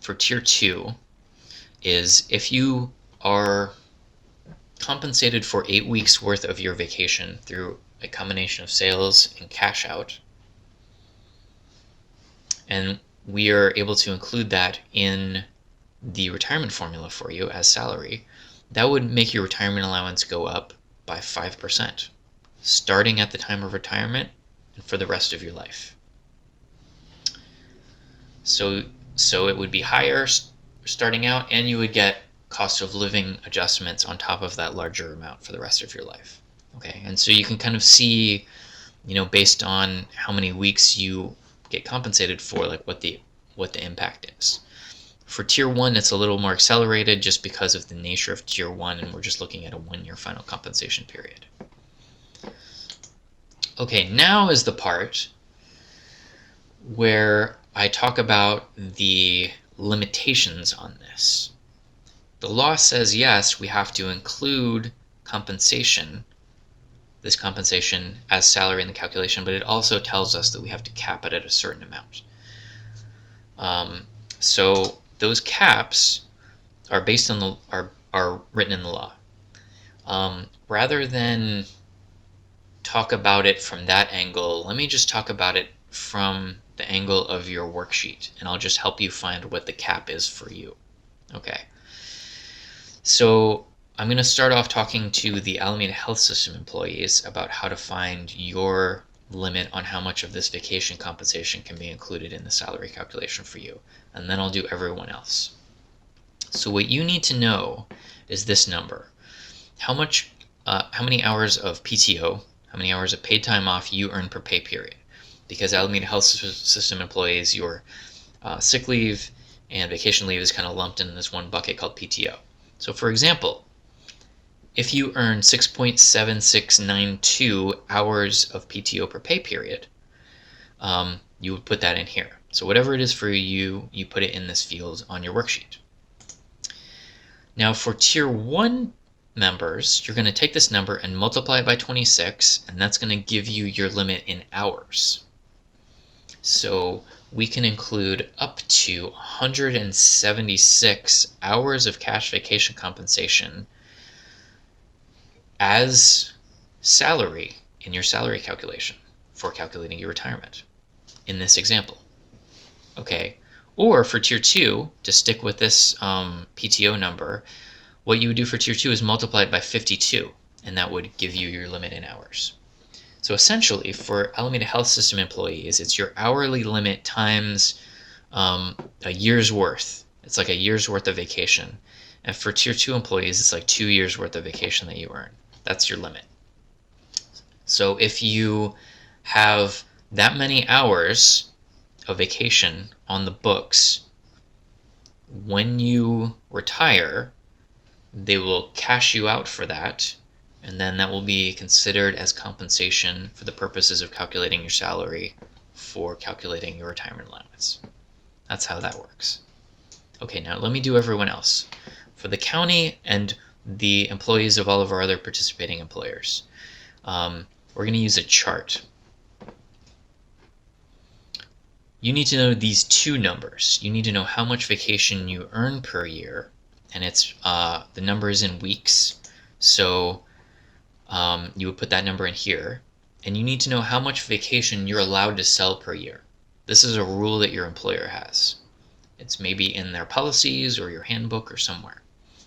for tier 2 is if you are compensated for 8 weeks worth of your vacation through a combination of sales and cash out, and we are able to include that in the retirement formula for you as salary, that would make your retirement allowance go up by 5%, starting at the time of retirement and for the rest of your life. So it would be higher starting out, and you would get cost of living adjustments on top of that larger amount for the rest of your life. Okay, and so you can kind of see, based on how many weeks you get compensated for, like what the impact is. For tier 1, it's a little more accelerated just because of the nature of tier 1, and we're just looking at a 1-year final compensation period. Okay, now is the part where I talk about the limitations on this. The law says, yes, we have to include compensation, this compensation as salary in the calculation, but it also tells us that we have to cap it at a certain amount. So those caps are based on are written in the law. Rather than talk about it from that angle, let me just talk about it from the angle of your worksheet, and I'll just help you find what the cap is for you. Okay, so I'm going to start off talking to the Alameda Health System employees about how to find your limit on how much of this vacation compensation can be included in the salary calculation for you, and then I'll do everyone else. So what you need to know is this number. How many hours of PTO, how many hours of paid time off you earn per pay period. Because Alameda Health System employees, your sick leave and vacation leave is kind of lumped in this one bucket called PTO. So for example, if you earn 6.7692 hours of PTO per pay period, you would put that in here. So whatever it is for you, you put it in this field on your worksheet. Now for Tier 1 members, you're going to take this number and multiply it by 26, and that's going to give you your limit in hours. So we can include up to 176 hours of cash vacation compensation as salary in your salary calculation for calculating your retirement in this example. Okay, or for Tier 2, to stick with this PTO number, what you would do for Tier 2 is multiply it by 52, and that would give you your limit in hours. So essentially, for Alameda Health System employees, it's your hourly limit times a year's worth. It's like a year's worth of vacation. And for Tier 2 employees, it's like 2 years worth of vacation that you earn. That's your limit. So if you have that many hours of vacation on the books, when you retire, they will cash you out for that, and then that will be considered as compensation for the purposes of calculating your salary for calculating your retirement allowance. That's how that works. Okay, now let me do everyone else. For the county and the employees of all of our other participating employers, we're going to use a chart. You need to know these two numbers. You need to know how much vacation you earn per year, and it's the number is in weeks, so you would put that number in here, and you need to know how much vacation you're allowed to sell per year. This is a rule that your employer has. It's maybe in their policies or your handbook or somewhere.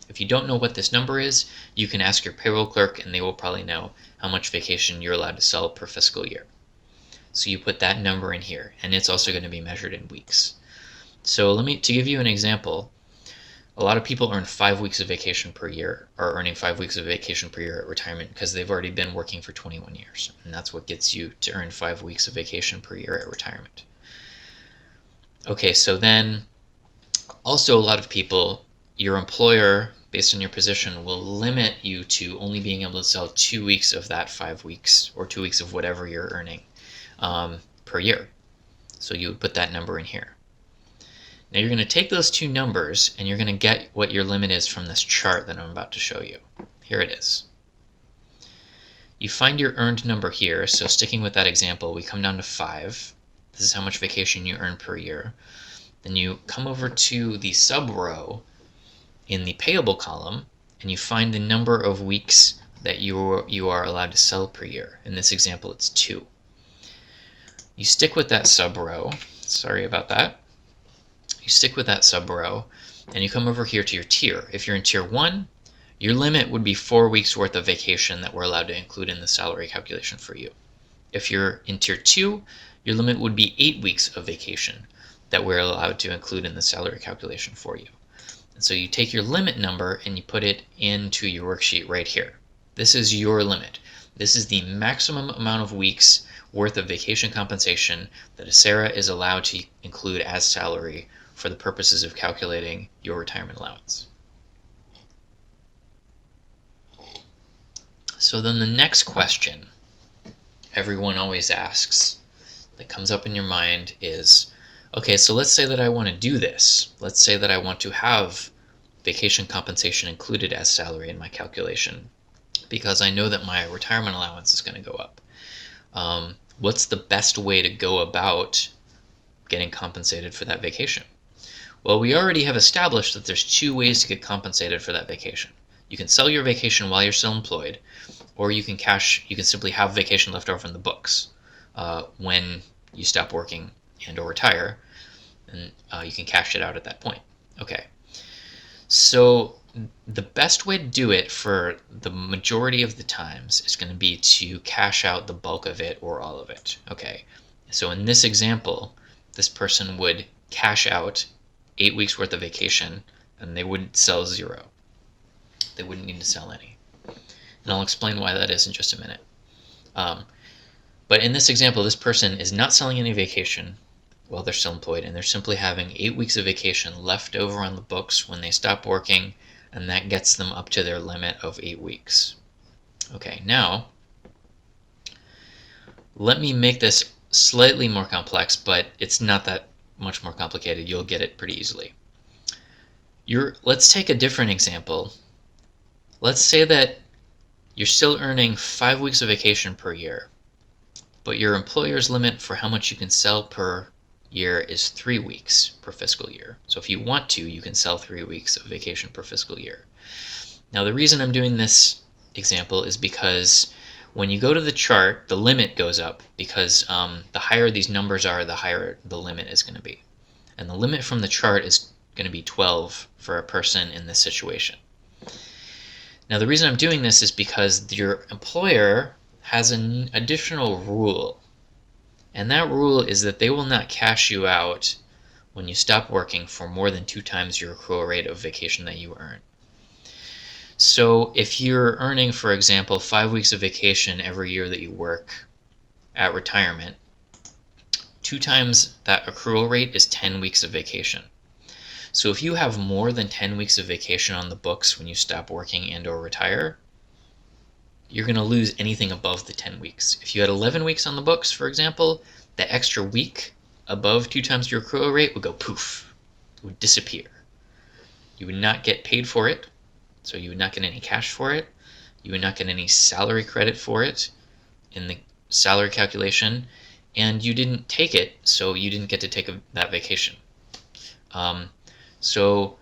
If you don't know what this number is, you can ask your payroll clerk, and they will probably know how much vacation you're allowed to sell per fiscal year. So you put that number in here, and it's also going to be measured in weeks. So to give you an example, a lot of people earn 5 weeks of vacation per year, or earning 5 weeks of vacation per year at retirement because they've already been working for 21 years. And that's what gets you to earn 5 weeks of vacation per year at retirement. Okay, so then also a lot of people, your employer, based on your position, will limit you to only being able to sell 2 weeks of that 5 weeks, or 2 weeks of whatever you're earning per year. So you would put that number in here. Now you're going to take those two numbers and you're going to get what your limit is from this chart that I'm about to show you. Here it is. You find your earned number here, so sticking with that example, we come down to 5. This is how much vacation you earn per year. Then you come over to the sub row in the payable column, and you find the number of weeks that you are allowed to sell per year. In this example, it's 2. You stick with that sub row. Sorry about that. You stick with that sub row, and you come over here to your tier. If you're in Tier 1, your limit would be 4 weeks worth of vacation that we're allowed to include in the salary calculation for you. If you're in Tier 2, your limit would be 8 weeks of vacation that we're allowed to include in the salary calculation for you. And so you take your limit number and you put it into your worksheet right here. This is your limit. This is the maximum amount of weeks worth of vacation compensation that a SARA is allowed to include as salary for the purposes of calculating your retirement allowance. So then the next question everyone always asks that comes up in your mind is, okay, so let's say that I want to do this. Let's say that I want to have vacation compensation included as salary in my calculation because I know that my retirement allowance is going to go up. What's the best way to go about getting compensated for that vacation? Well, we already have established that there's 2 ways to get compensated for that vacation. You can sell your vacation while you're still employed, or you can simply have vacation left over in the books when you stop working and or retire, and you can cash it out at that point. Okay, so the best way to do it for the majority of the times is going to be to cash out the bulk of it or all of it. Okay, so in this example, this person would cash out 8 weeks worth of vacation and they wouldn't sell 0. They wouldn't need to sell any. And I'll explain why that is in just a minute. But in this example, this person is not selling any vacation while they're still employed, and they're simply having 8 weeks of vacation left over on the books when they stop working, and that gets them up to their limit of 8 weeks. Okay, now let me make this slightly more complex, but it's not that much more complicated. You'll get it pretty easily. Let's take a different example. Let's say that you're still earning 5 weeks of vacation per year, but your employer's limit for how much you can sell per year is 3 weeks per fiscal year. So if you want to, you can sell 3 weeks of vacation per fiscal year. Now the reason I'm doing this example is because when you go to the chart, the limit goes up because the higher these numbers are, the higher the limit is going to be. And the limit from the chart is going to be 12 for a person in this situation. Now the reason I'm doing this is because your employer has an additional rule. And that rule is that they will not cash you out when you stop working for more than 2 times your accrual rate of vacation that you earn. So if you're earning, for example, 5 weeks of vacation every year that you work at retirement, 2 times that accrual rate is 10 weeks of vacation. So if you have more than 10 weeks of vacation on the books when you stop working and or retire, you're going to lose anything above the 10 weeks. If you had 11 weeks on the books, for example, the extra week above 2 times your accrual rate would go poof. It would disappear. You would not get paid for it, so you would not get any cash for it. You would not get any salary credit for it in the salary calculation, and you didn't take it, so you didn't get to take that vacation. So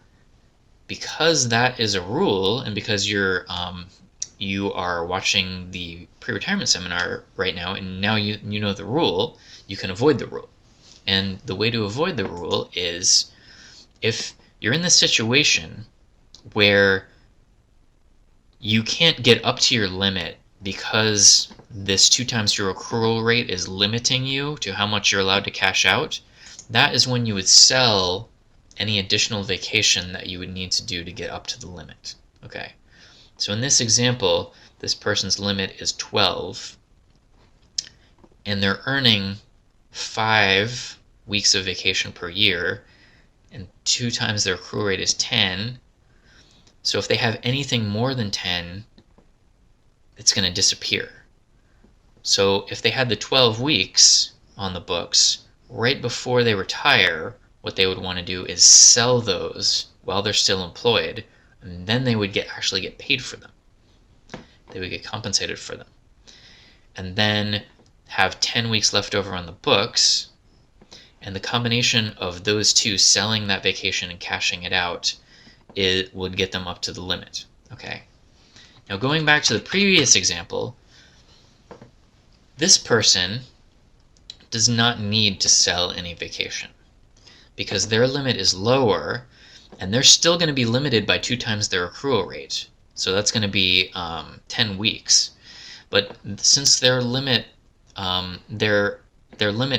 because that is a rule, and because you are watching the pre-retirement seminar right now, and now you know the rule, you can avoid the rule. And the way to avoid the rule is if you're in this situation where you can't get up to your limit because this 2 times your accrual rate is limiting you to how much you're allowed to cash out, that is when you would sell any additional vacation that you would need to do to get up to the limit. Okay. So in this example, this person's limit is 12, and they're earning 5 weeks of vacation per year, and 2 times their accrual rate is 10. So if they have anything more than 10, it's going to disappear. So if they had the 12 weeks on the books, right before they retire, what they would want to do is sell those while they're still employed, and then they would actually get paid for them. They would get compensated for them. And then have 10 weeks left over on the books, and the combination of those two, selling that vacation and cashing it out, it would get them up to the limit. Okay. Now going back to the previous example, this person does not need to sell any vacation because their limit is lower, and they're still going to be limited by 2 times their accrual rate. So that's going to be 10 weeks. But since their limit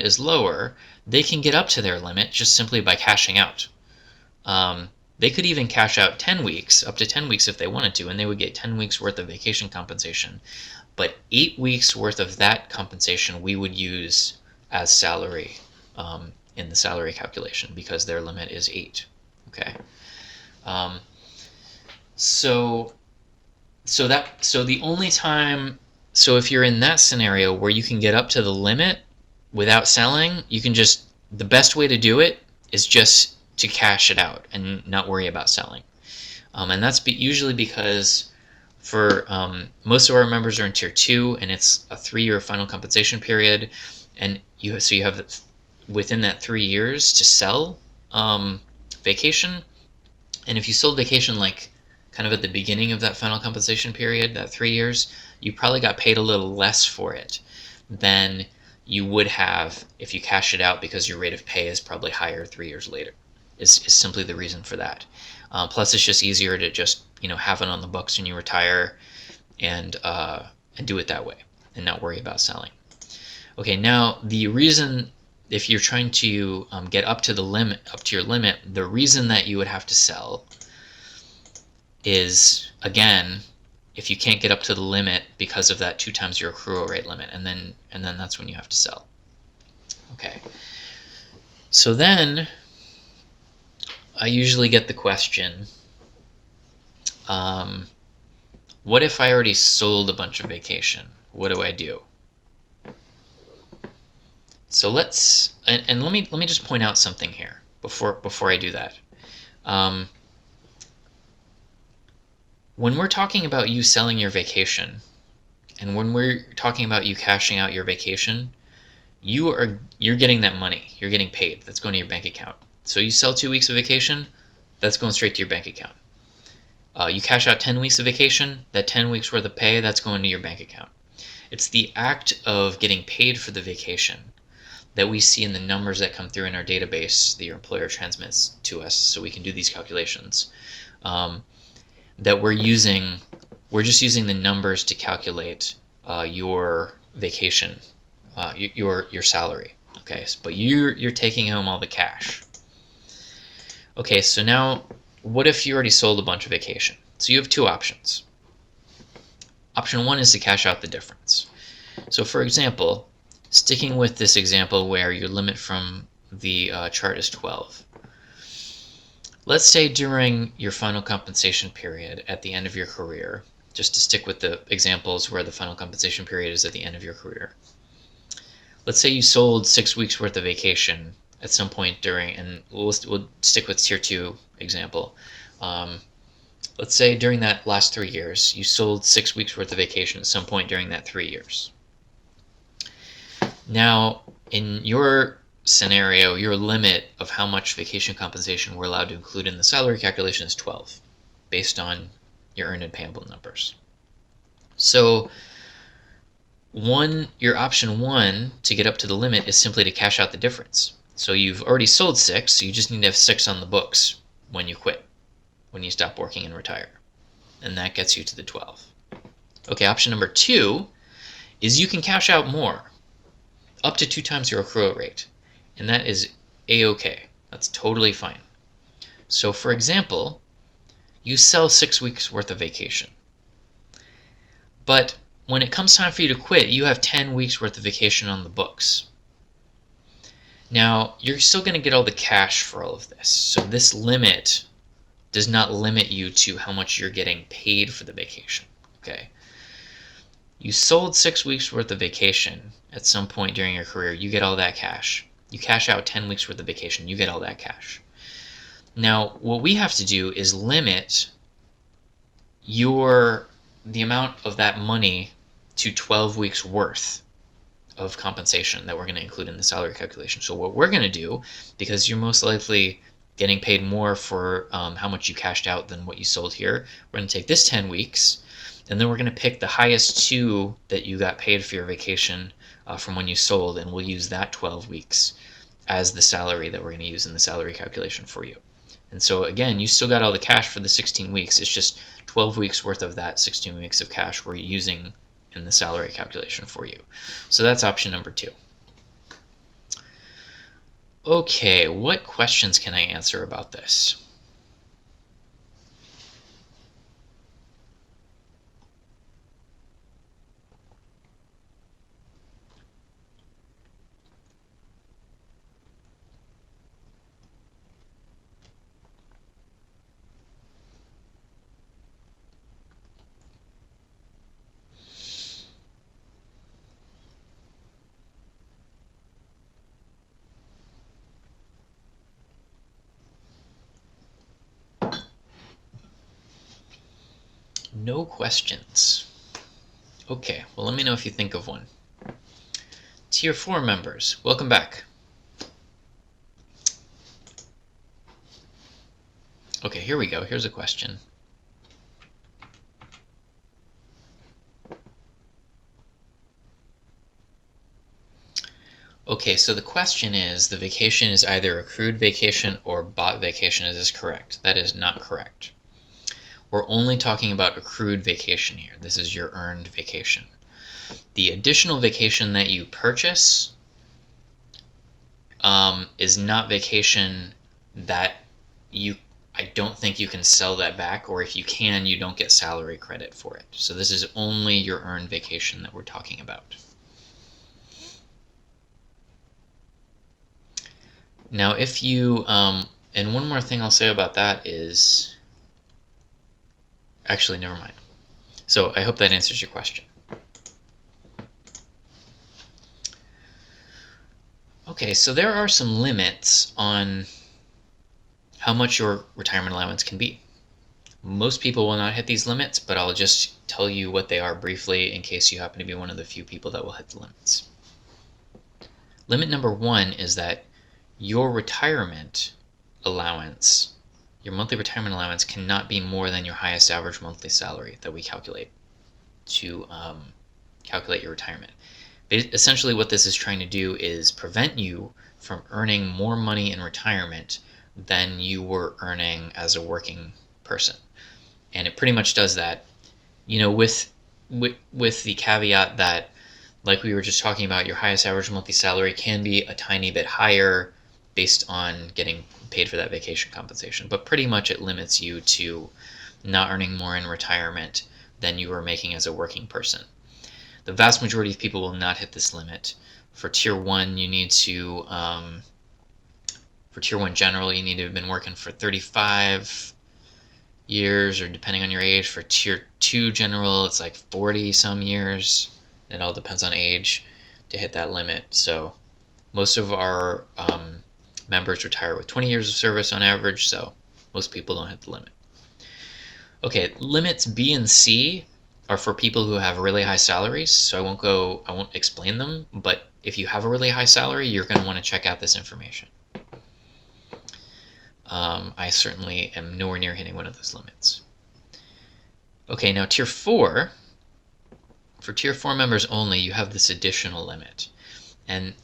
is lower, they can get up to their limit just simply by cashing out. They could even cash out 10 weeks, up to 10 weeks if they wanted to, and they would get 10 weeks worth of vacation compensation. But 8 weeks worth of that compensation we would use as salary in the salary calculation because their limit is 8. Okay. So the only time, so if you're in that scenario where you can get up to the limit without selling, the best way to do it is just to cash it out and not worry about selling. And that's usually because for most of our members are in Tier 2, and it's a 3-year final compensation period, and you have within that 3 years to sell vacation. And if you sold vacation like kind of at the beginning of that final compensation period, that 3 years, you probably got paid a little less for it than you would have if you cash it out, because your rate of pay is probably higher 3 years later. Is simply the reason for that. Plus, it's just easier to just have it on the books when you retire and do it that way and not worry about selling. Okay, now the reason, if you're trying to get up to your limit, the reason that you would have to sell is, again, if you can't get up to the limit because of that 2 times your accrual rate limit, and then that's when you have to sell. Okay, so then I usually get the question, what if I already sold a bunch of vacation? What do I do? So let's let me just point out something here before I do that. When we're talking about you selling your vacation, and when we're talking about you cashing out your vacation, you're getting that money. You're getting paid. That's going to your bank account. So you sell 2 weeks of vacation, that's going straight to your bank account. You cash out 10 weeks of vacation, that 10 weeks worth of pay, that's going to your bank account. It's the act of getting paid for the vacation that we see in the numbers that come through in our database that your employer transmits to us so we can do these calculations, that we're just using the numbers to calculate your vacation, your salary. Okay, but you're taking home all the cash. Okay, so now what if you already sold a bunch of vacation? So you have 2 options. Option 1 is to cash out the difference. So for example, sticking with this example where your limit from the chart is 12. Let's say during your final compensation period at the end of your career, just to stick with the examples where the final compensation period is at the end of your career. Let's say you sold 6 weeks worth of vacation at some point during, and we'll stick with tier 2 example. Let's say during that last 3 years, you sold 6 weeks worth of vacation at some point during that 3 years. Now, in your scenario, your limit of how much vacation compensation we're allowed to include in the salary calculation is 12, based on your earned and payable numbers. So your option 1 to get up to the limit is simply to cash out the difference. So you've already sold 6, so you just need to have 6 on the books when you quit, when you stop working and retire. And that gets you to the 12. Okay, option number 2 is you can cash out more, up to 2 times your accrual rate. And that is A-okay. That's totally fine. So for example, you sell 6 weeks worth of vacation. But when it comes time for you to quit, you have 10 weeks worth of vacation on the books. Now, you're still going to get all the cash for all of this. So this limit does not limit you to how much you're getting paid for the vacation. Okay. You sold 6 weeks worth of vacation at some point during your career, you get all that cash. You cash out 10 weeks worth of vacation, you get all that cash. Now, what we have to do is limit the amount of that money to 12 weeks worth of compensation that we're going to include in the salary calculation. So what we're going to do, because you're most likely getting paid more for how much you cashed out than what you sold here, we're going to take this 10 weeks, and then we're going to pick the highest 2 that you got paid for your vacation from when you sold, and we'll use that 12 weeks as the salary that we're going to use in the salary calculation for you. And so again, you still got all the cash for the 16 weeks. It's just 12 weeks worth of that 16 weeks of cash we're using in the salary calculation for you. So that's option number 2. Okay, what questions can I answer about this? No questions. Okay, well, let me know if you think of one. Tier 4 members, welcome back. Okay, here we go. Here's a question. Okay, so the question is, the vacation is either accrued vacation or bought vacation. Is this correct? That is not correct. We're only talking about accrued vacation here. This is your earned vacation. The additional vacation that you purchase is not vacation that I don't think you can sell that back, or if you can, you don't get salary credit for it. So this is only your earned vacation that we're talking about. Now, if you, and one more thing I'll say about that is, actually, never mind. So I hope that answers your question. Okay, so there are some limits on how much your retirement allowance can be. Most people will not hit these limits, but I'll just tell you what they are briefly in case you happen to be one of the few people that will hit the limits. Limit number 1 is that your retirement allowance, your monthly retirement allowance, cannot be more than your highest average monthly salary that we calculate to calculate your retirement. Essentially what this is trying to do is prevent you from earning more money in retirement than you were earning as a working person. And it pretty much does that, with the caveat that, like we were just talking about, your highest average monthly salary can be a tiny bit higher based on getting paid for that vacation compensation. But pretty much it limits you to not earning more in retirement than you were making as a working person. The vast majority of people will not hit this limit. For Tier 1, you need to, for Tier 1 General, you need to have been working for 35 years, or depending on your age. For Tier 2 General, it's like 40 some years. It all depends on age to hit that limit. So most of our members retire with 20 years of service on average, so most people don't hit the limit. Okay, limits B and C are for people who have really high salaries, so I won't explain them, but if you have a really high salary, you're going to want to check out this information. I certainly am nowhere near hitting one of those limits. Okay, now Tier 4, for Tier 4 members only, you have this additional limit. And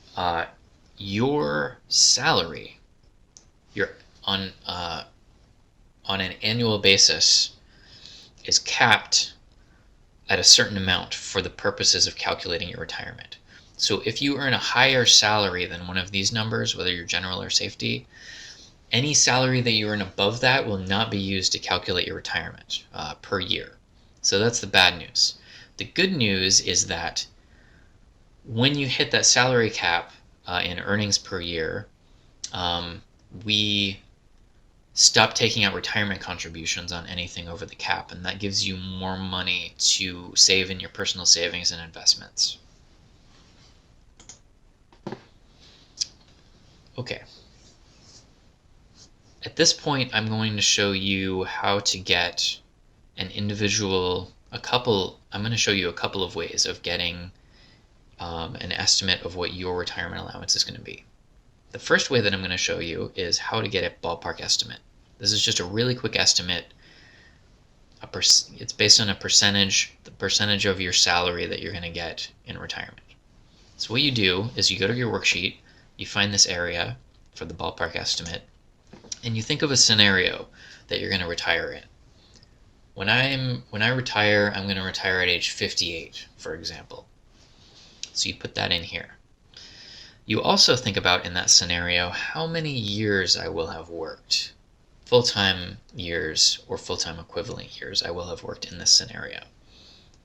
your salary, on an annual basis, is capped at a certain amount for the purposes of calculating your retirement. So if you earn a higher salary than one of these numbers, whether you're general or safety, any salary that you earn above that will not be used to calculate your retirement per year. So that's the bad news. The good news is that when you hit that salary cap in earnings per year, we stop taking out retirement contributions on anything over the cap, and that gives you more money to save in your personal savings and investments. Okay. At this point, I'm going to show you how to get I'm going to show you a couple of ways of getting an estimate of what your retirement allowance is going to be. The first way that I'm going to show you is how to get a ballpark estimate. This is just a really quick estimate. It's based on the percentage of your salary that you're going to get in retirement. So what you do is you go to your worksheet, you find this area for the ballpark estimate, and you think of a scenario that you're going to retire in. When I retire, I'm going to retire at age 58, for example. So you put that in here. You also think about, in that scenario, how many years I will have worked. Full-time years or full-time equivalent years I will have worked in this scenario.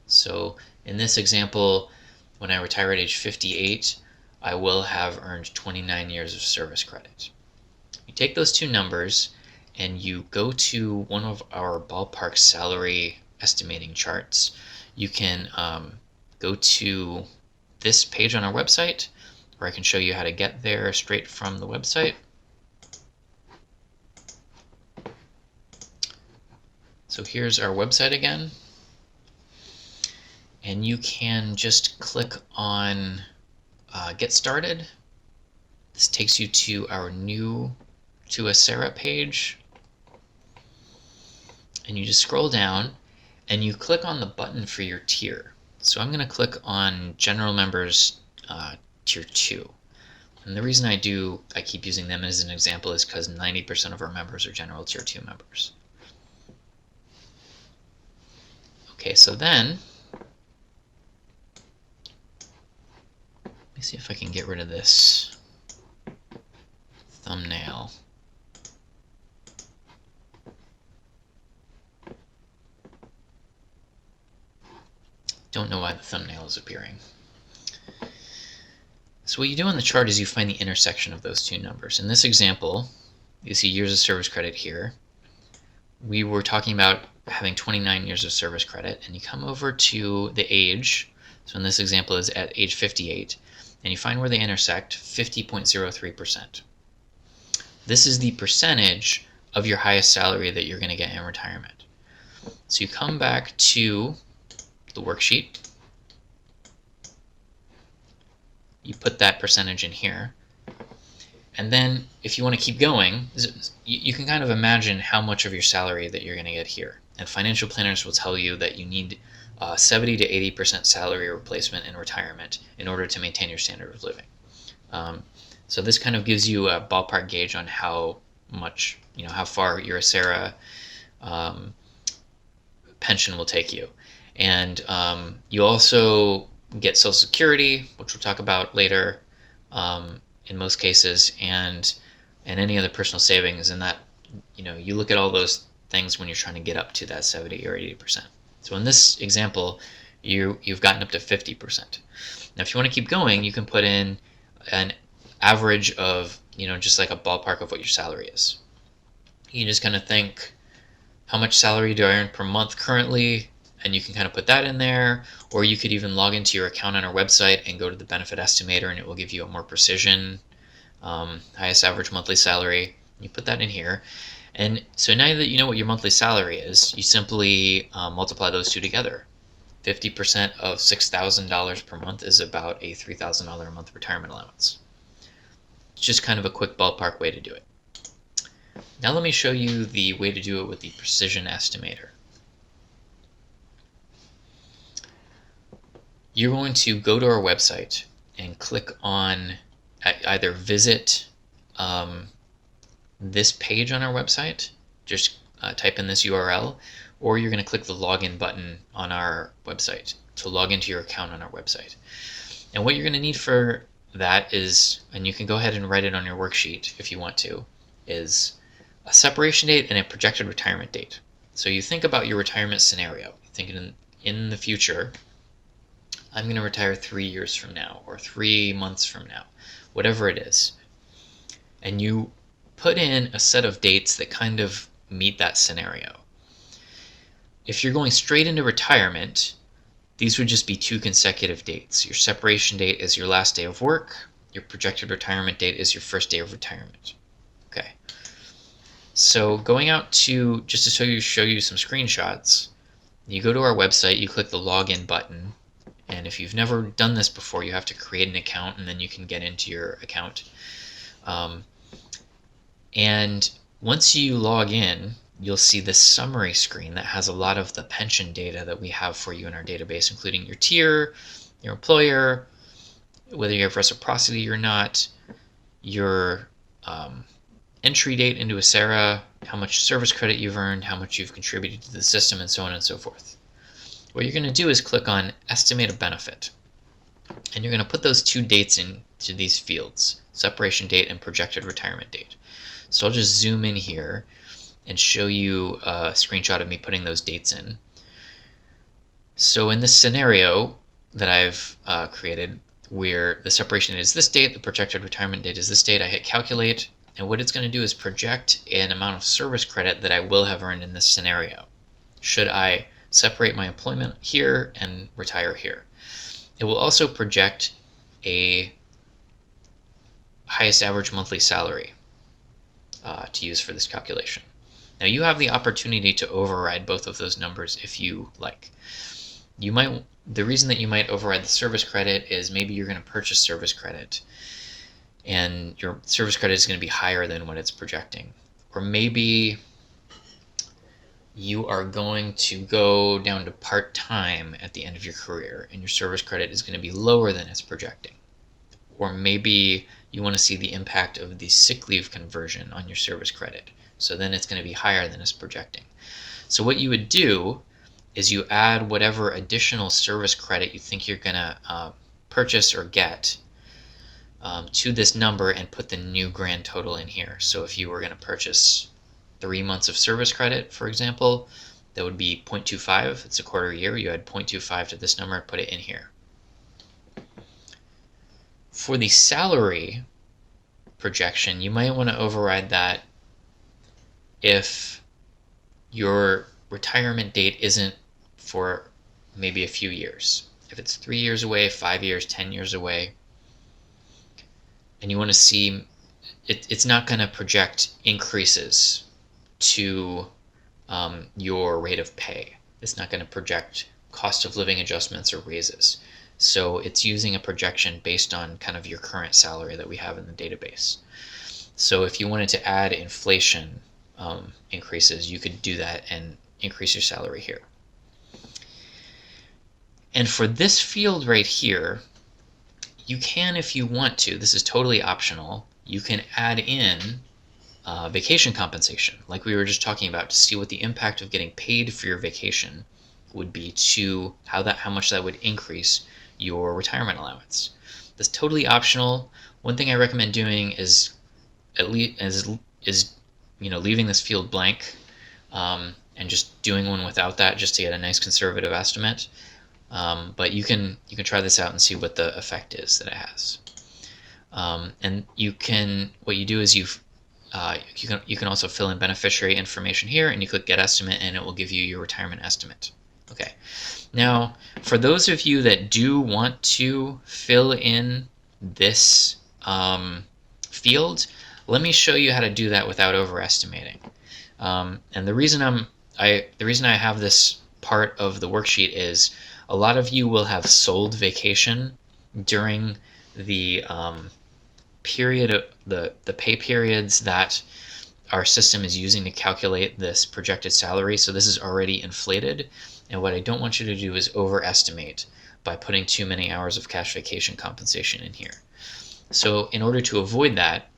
So in this example, when I retire at age 58, I will have earned 29 years of service credit. You take those two numbers and you go to one of our ballpark salary estimating charts. You can go to this page on our website, where I can show you how to get there straight from the website. So here's our website again, and you can just click on Get Started. This takes you to our new To a Sarah page, and you just scroll down and you click on the button for your tier. So I'm going to click on General Members Tier 2. And the reason I keep using them as an example is because 90% of our members are General Tier 2 members. Okay, so then, let me see if I can get rid of this thumbnail. Don't know why the thumbnail is appearing. So what you do on the chart is you find the intersection of those two numbers. In this example, you see years of service credit here. We were talking about having 29 years of service credit, and you come over to the age. So in this example is at age 58, and you find where they intersect, 50.03%. This is the percentage of your highest salary that you're going to get in retirement. So you come back to the worksheet, you put that percentage in here, and then if you want to keep going, you can kind of imagine how much of your salary that you're going to get here. And financial planners will tell you that you need 70 to 80% salary replacement in retirement in order to maintain your standard of living. So this kind of gives you a ballpark gauge on how much, how far your ACERA pension will take you. And you also get Social Security, which we'll talk about later in most cases, and any other personal savings. And that, you look at all those things when you're trying to get up to that 70 or 80%. So in this example, you've gotten up to 50%. Now, if you want to keep going, you can put in an average of, just like a ballpark of what your salary is. You just kind of think, how much salary do I earn per month currently? And you can kind of put that in there, or you could even log into your account on our website and go to the benefit estimator, and it will give you a more precision highest average monthly salary. You put that in here, and so now that you know what your monthly salary is, you simply multiply those two together. 50% of $6,000 per month is about a $3,000 a month retirement allowance. It's just kind of a quick ballpark way to do it. Now let me show you the way to do it with the precision estimator. You're going to go to our website and click on either visit this page on our website, just type in this URL, or you're going to click the login button on our website to log into your account on our website. And what you're going to need for that is, and you can go ahead and write it on your worksheet if you want to, is a separation date and a projected retirement date. So you think about your retirement scenario. You think in the future, I'm going to retire 3 years from now or 3 months from now, whatever it is. And you put in a set of dates that kind of meet that scenario. If you're going straight into retirement, these would just be 2 consecutive dates. Your separation date is your last day of work. Your projected retirement date is your first day of retirement. Okay. So going out to, just to show you some screenshots, you go to our website, you click the login button, and if you've never done this before, you have to create an account, and then you can get into your account. And once you log in, you'll see this summary screen that has a lot of the pension data that we have for you in our database, including your tier, your employer, whether you have reciprocity or not, your entry date into ACERA, how much service credit you've earned, how much you've contributed to the system, and so on and so forth. What you're going to do is click on Estimate a Benefit, and you're going to put those 2 dates into these fields, separation date and projected retirement date. So I'll just zoom in here and show you a screenshot of me putting those dates in. So in this scenario that I've created, where the separation date is this date, the projected retirement date is this date, I hit calculate, and what it's going to do is project an amount of service credit that I will have earned in this scenario, should I separate my employment here and retire here. It will also project a highest average monthly salary to use for this calculation. Now you have the opportunity to override both of those numbers if you like. The reason that you might override the service credit is maybe you're going to purchase service credit and your service credit is going to be higher than what it's projecting. Or maybe you are going to go down to part-time at the end of your career and your service credit is going to be lower than it's projecting. or maybe you want to see the impact of the sick leave conversion on your service credit. So then it's going to be higher than it's projecting. So what you would do is you add whatever additional service credit you think you're going to purchase or get to this number and put the new grand total in here. So if you were going to purchase 3 months of service credit, for example, that would be 0.25. It's a quarter year. You add 0.25 to this number and put it in here. For the salary projection, you might want to override that if your retirement date isn't for maybe a few years. If it's 3 years away, 5 years, 10 years away, and you want to see, it's not going to project increases to your rate of pay. It's not going to project cost of living adjustments or raises. So it's using a projection based on kind of your current salary that we have in the database. So if you wanted to add inflation increases, you could do that and increase your salary here. And for this field right here, you can, if you want to, this is totally optional, you can add in vacation compensation, like we were just talking about, to see what the impact of getting paid for your vacation would be to how much that would increase your retirement allowance. That's totally optional. One thing I recommend doing is leaving this field blank and just doing one without that, just to get a nice conservative estimate. But you can try this out and see what the effect is that it has. And what you do is you can also fill in beneficiary information here, and you click Get Estimate, and it will give you your retirement estimate. Okay. Now, for those of you that do want to fill in this field, let me show you how to do that without overestimating. And the reason I have this part of the worksheet is a lot of you will have sold vacation during the the pay periods that our system is using to calculate this projected salary. So this is already inflated, and what I don't want you to do is overestimate by putting too many hours of cash vacation compensation in here. So in order to avoid that,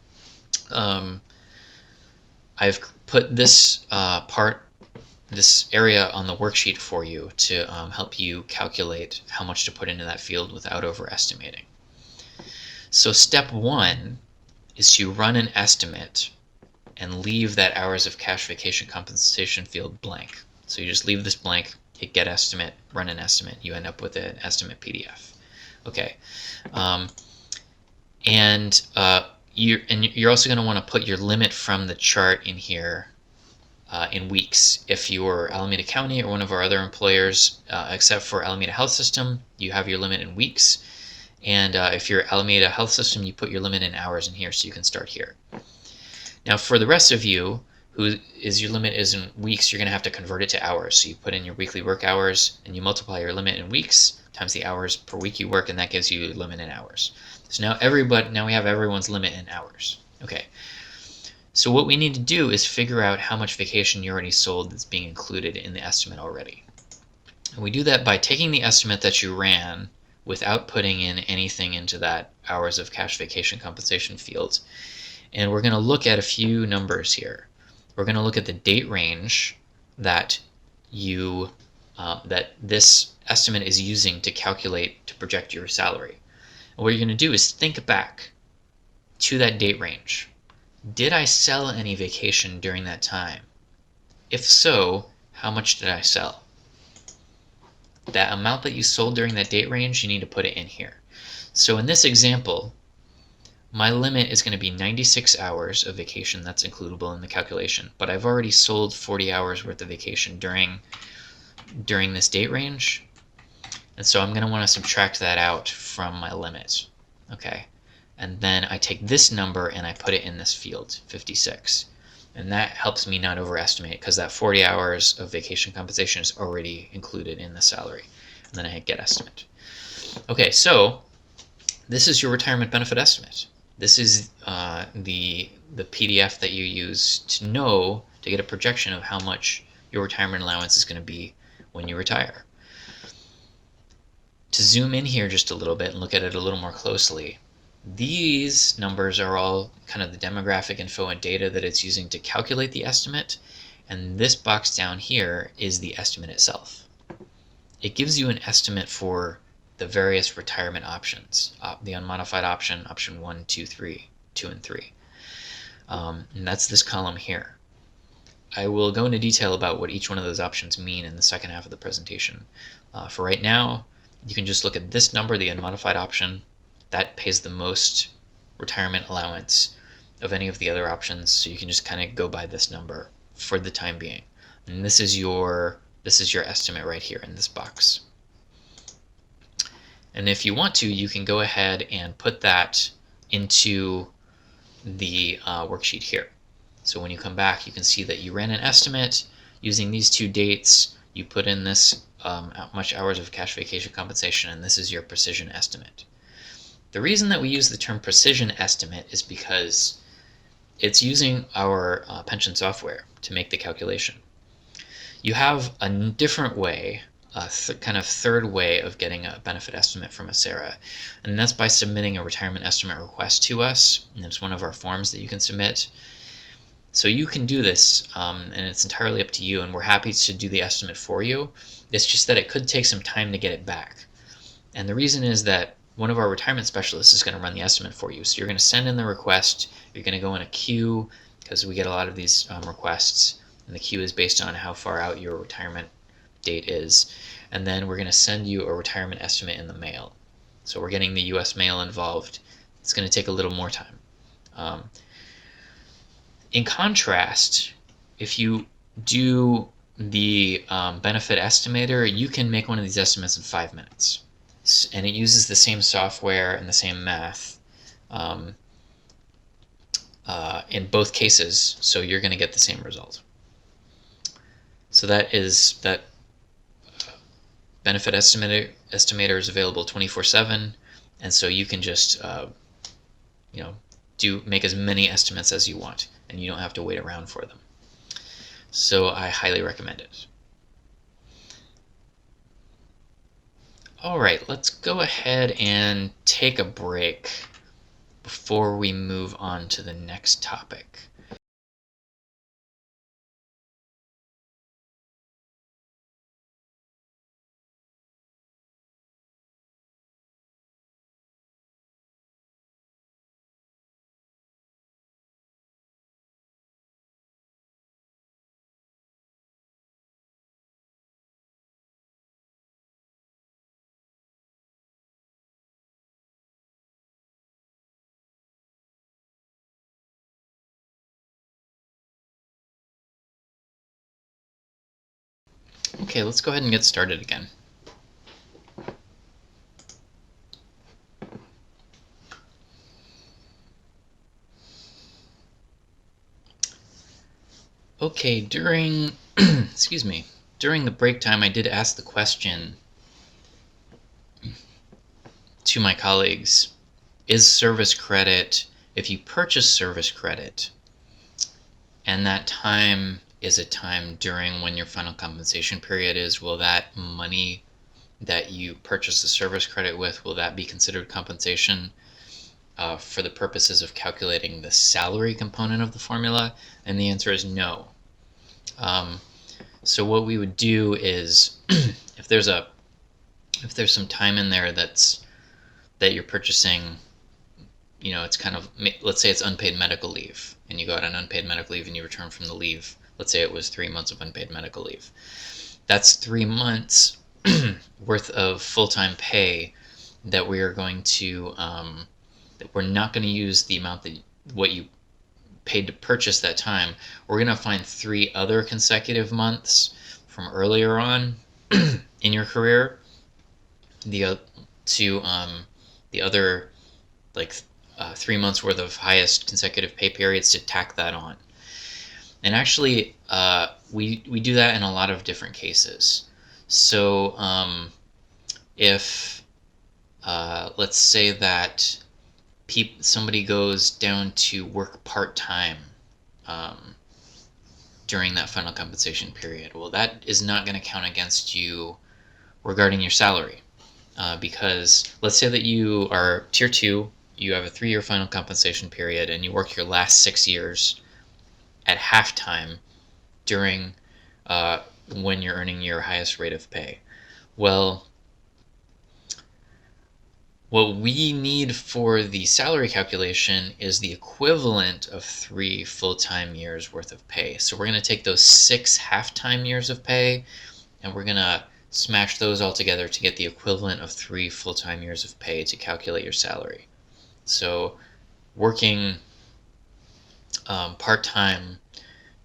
I've put this this area on the worksheet for you to help you calculate how much to put into that field without overestimating. So step 1 is to run an estimate and leave that hours of cash vacation compensation field blank. So you just leave this blank, hit Get Estimate, run an estimate. You end up with an estimate PDF. Okay. You're also going to want to put your limit from the chart in here in weeks. If you're Alameda County or one of our other employers, except for Alameda Health System, you have your limit in weeks. And if you're Alameda Health System, you put your limit in hours in here, so you can start here. Now for the rest of you, your limit is in weeks, you're going to have to convert it to hours. So you put in your weekly work hours, and you multiply your limit in weeks times the hours per week you work, and that gives you your limit in hours. So now we have everyone's limit in hours. Okay. So what we need to do is figure out how much vacation you already sold that's being included in the estimate already. And we do that by taking the estimate that you ran without putting in anything into that hours of cash vacation compensation field. And we're going to look at a few numbers here. We're going to look at the date range that that this estimate is using to project your salary. And what you're going to do is think back to that date range. Did I sell any vacation during that time? If so, how much did I sell? That amount that you sold during that date range, you need to put it in here. So in this example, my limit is going to be 96 hours of vacation. That's includable in the calculation. But I've already sold 40 hours worth of vacation during this date range. And so I'm going to want to subtract that out from my limit. Okay. And then I take this number and I put it in this field, 56. And that helps me not overestimate, because that 40 hours of vacation compensation is already included in the salary. And then I hit Get Estimate. Okay, so this is your retirement benefit estimate. This is the PDF that you use to get a projection of how much your retirement allowance is going to be when you retire. To zoom in here just a little bit and look at it a little more closely, These numbers are all kind of the demographic info and data that it's using to calculate the estimate, and this box down here is the estimate itself. It gives you an estimate for the various retirement options, the unmodified option, option 1, 2, 3, 2 and 3. And that's this column here. I will go into detail about what each one of those options mean in the second half of the presentation. For right now, you can just look at this number, the unmodified option. That pays the most retirement allowance of any of the other options, so you can just kind of go by this number for the time being. And this is your estimate right here in this box. And if you want to, you can go ahead and put that into the worksheet here. So when you come back, you can see that you ran an estimate using these two dates. You put in this much hours of cash vacation compensation, and this is your precision estimate. The reason that we use the term precision estimate is because it's using our pension software to make the calculation. You have a different way, a kind of third way of getting a benefit estimate from ACERA, and that's by submitting a retirement estimate request to us, and it's one of our forms that you can submit. So you can do this, and it's entirely up to you, and we're happy to do the estimate for you. It's just that it could take some time to get it back. And the reason is that one of our retirement specialists is going to run the estimate for you. So you're going to send in the request, you're going to go in a queue, because we get a lot of these requests, and the queue is based on how far out your retirement date is. And then we're going to send you a retirement estimate in the mail. So we're getting the US mail involved. It's going to take a little more time. In contrast, if you do the benefit estimator, you can make one of these estimates in 5 minutes. And it uses the same software and the same math in both cases, so you're going to get the same result. So that benefit estimator is available 24/7, and so you can just make as many estimates as you want, and you don't have to wait around for them. So I highly recommend it. Alright, let's go ahead and take a break before we move on to the next topic. Okay, let's go ahead and get started again. Okay, during during the break time, I did ask the question to my colleagues, is service credit, if you purchase service credit, and that time is a time during when your final compensation period is, will that money that you purchase the service credit with, will that be considered compensation for the purposes of calculating the salary component of the formula? And the answer is no. So what we would do is if there's some time in there that you're purchasing, it's kind of, let's say it's unpaid medical leave, and you go out on unpaid medical leave and you return from the leave. Let's say it was 3 months of unpaid medical leave. That's 3 months worth of full-time pay that we are going to, that we're not going to use the amount that what you paid to purchase that time. We're going to find 3 other consecutive months from earlier on in your career, the other 3 months worth of highest consecutive pay periods to tack that on. And actually, we do that in a lot of different cases. So if let's say that somebody goes down to work part-time during that final compensation period, well, that is not going to count against you regarding your salary, because let's say that you are tier 2, you have a 3-year final compensation period and you work your last 6 years at halftime during when you're earning your highest rate of pay. Well, what we need for the salary calculation is the equivalent of 3 full-time years worth of pay. So we're going to take those 6 half-time years of pay and we're going to smash those all together to get the equivalent of 3 full-time years of pay to calculate your salary. So working part-time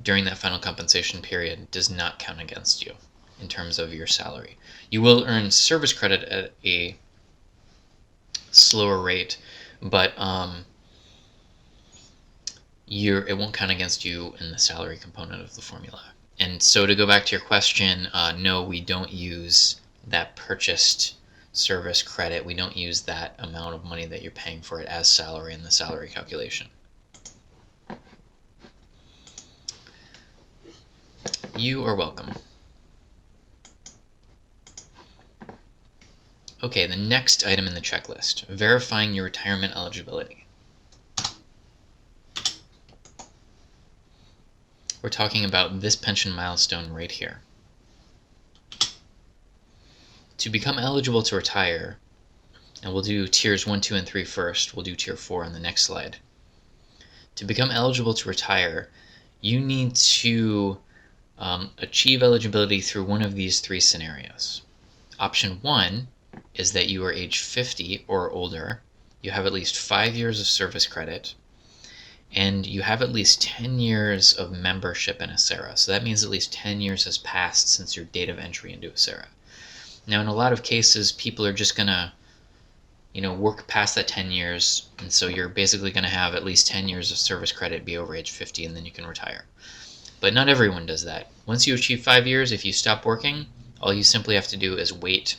during that final compensation period does not count against you in terms of your salary. You will earn service credit at a slower rate, but it won't count against you in the salary component of the formula. And so to go back to your question, no, we don't use that purchased service credit. We don't use that amount of money that you're paying for it as salary in the salary calculation. You are welcome. Okay, the next item in the checklist, verifying your retirement eligibility. We're talking about this pension milestone right here. To become eligible to retire, and we'll do tiers 1, 2, and 3 first. We'll do tier 4 on the next slide. To become eligible to retire, you need to achieve eligibility through one of these 3 scenarios. Option 1 is that you are age 50 or older, you have at least 5 years of service credit, and you have at least 10 years of membership in ACERA. So that means at least 10 years has passed since your date of entry into ACERA. Now, in a lot of cases, people are just going to work past that 10 years, and so you're basically going to have at least 10 years of service credit, be over age 50, and then you can retire. But not everyone does that. Once you achieve 5 years, if you stop working, all you simply have to do is wait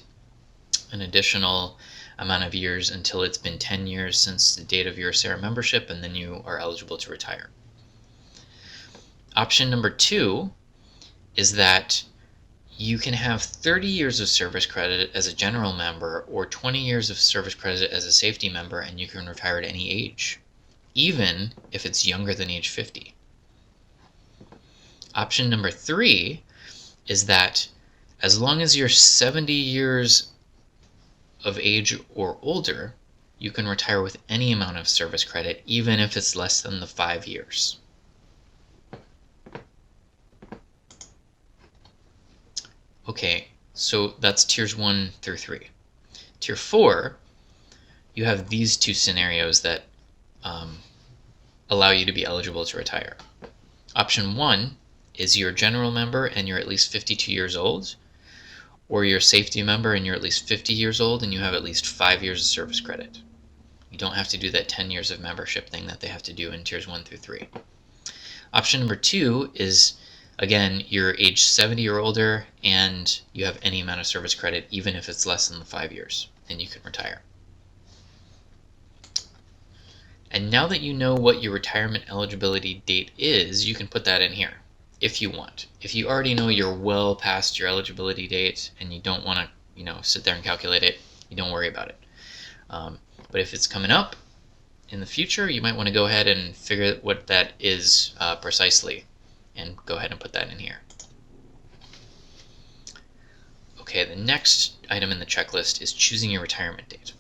an additional amount of years until it's been 10 years since the date of your ACERA membership, and then you are eligible to retire. Option number 2 is that you can have 30 years of service credit as a general member or 20 years of service credit as a safety member, and you can retire at any age, even if it's younger than age 50. Option number 3 is that as long as you're 70 years of age or older, you can retire with any amount of service credit, even if it's less than the 5 years. Okay, so that's tiers 1 through 3. Tier 4, you have these 2 scenarios that allow you to be eligible to retire. Option 1 is you're a general member and you're at least 52 years old, or you're a safety member and you're at least 50 years old and you have at least 5 years of service credit. You don't have to do that 10 years of membership thing that they have to do in tiers 1 through 3. Option number 2 is, again, you're age 70 or older and you have any amount of service credit, even if it's less than the 5 years, and you can retire. And now that you know what your retirement eligibility date is, you can put that in here if you want. If you already know you're well past your eligibility date and you don't want to sit there and calculate it, you don't worry about it. But if it's coming up in the future, you might want to go ahead and figure what that is precisely and go ahead and put that in here. Okay, the next item in the checklist is choosing your retirement date.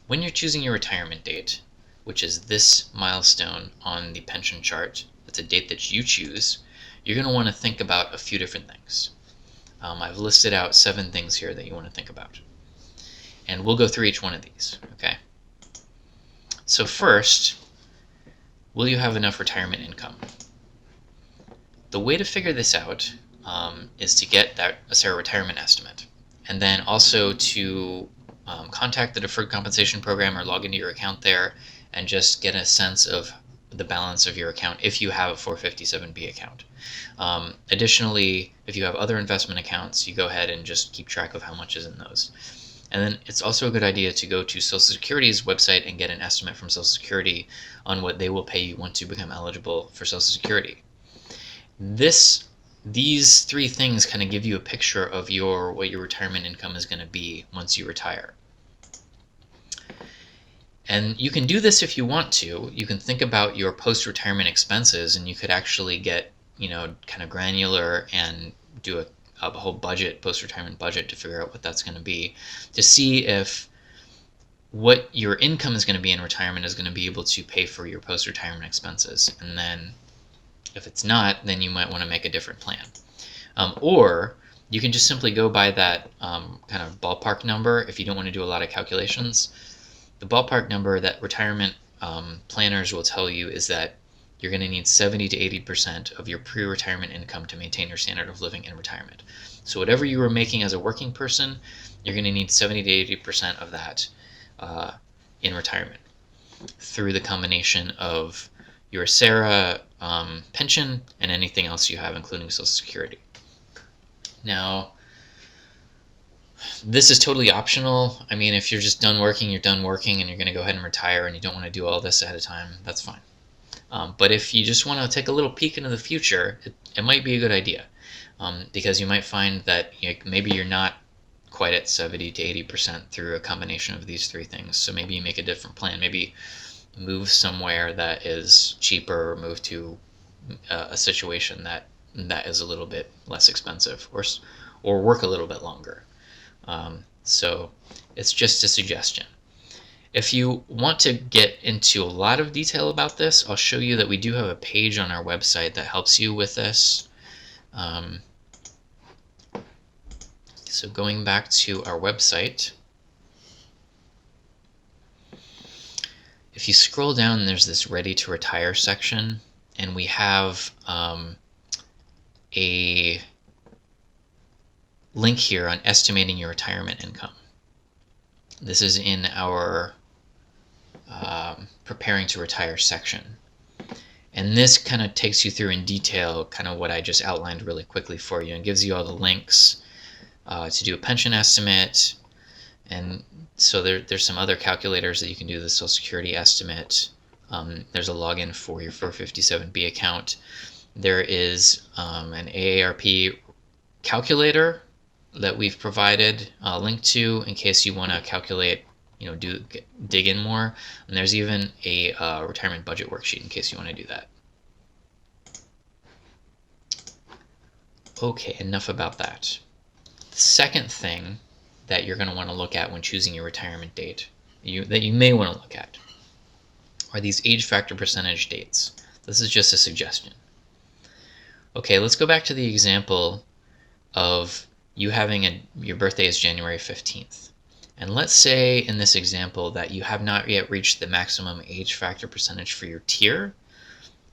When you're choosing your retirement date, which is this milestone on the pension chart, it's a date that you choose, you're going to want to think about a few different things. I've listed out 7 things here that you want to think about. And we'll go through each one of these, okay? So first, will you have enough retirement income? The way to figure this out is to get that ACERA retirement estimate, and then also to contact the deferred compensation program or log into your account there and just get a sense of the balance of your account if you have a 457B account. Additionally, if you have other investment accounts, you go ahead and just keep track of how much is in those. And then it's also a good idea to go to Social Security's website and get an estimate from Social Security on what they will pay you once you become eligible for Social Security. These 3 things kind of give you a picture of what your retirement income is going to be once you retire. And you can do this if you want to. You can think about your post-retirement expenses, and you could actually get, kind of granular and do a whole budget, post-retirement budget, to figure out what that's going to be, to see if what your income is going to be in retirement is going to be able to pay for your post-retirement expenses. And then if it's not, then you might want to make a different plan. Or you can just simply go by that kind of ballpark number if you don't want to do a lot of calculations. The ballpark number that retirement planners will tell you is that you're going to need 70 to 80% of your pre-retirement income to maintain your standard of living in retirement. So whatever you were making as a working person, you're going to need 70 to 80% of that in retirement through the combination of your SARA pension and anything else you have, including Social Security. Now, this is totally optional. I mean, if you're just done working, you're done working, and you're going to go ahead and retire, and you don't want to do all this ahead of time, that's fine. But if you just want to take a little peek into the future, it might be a good idea, because you might find that maybe you're not quite at 70 to 80% through a combination of these three things. So maybe you make a different plan. Maybe move somewhere that is cheaper, or move to a situation that is a little bit less expensive, or work a little bit longer. So it's just a suggestion. If you want to get into a lot of detail about this, I'll show you that we do have a page on our website that helps you with this. So going back to our website, if you scroll down, there's this Ready to Retire section, and we have a link here on estimating your retirement income. This is in our Preparing to Retire section. And this kind of takes you through in detail kind of what I just outlined really quickly for you, and gives you all the links to do a pension estimate. And so there's some other calculators that you can do the Social Security estimate. There's a login for your 457B account. There is an AARP calculator that we've provided a link to in case you want to calculate, dig in more. And there's even a retirement budget worksheet in case you want to do that. Okay, enough about that. The second thing that you're going to want to look at when choosing your retirement date, that you may want to look at, are these age factor percentage dates. This is just a suggestion. Okay, let's go back to the example of you having your birthday is January 15th. And let's say in this example that you have not yet reached the maximum age factor percentage for your tier.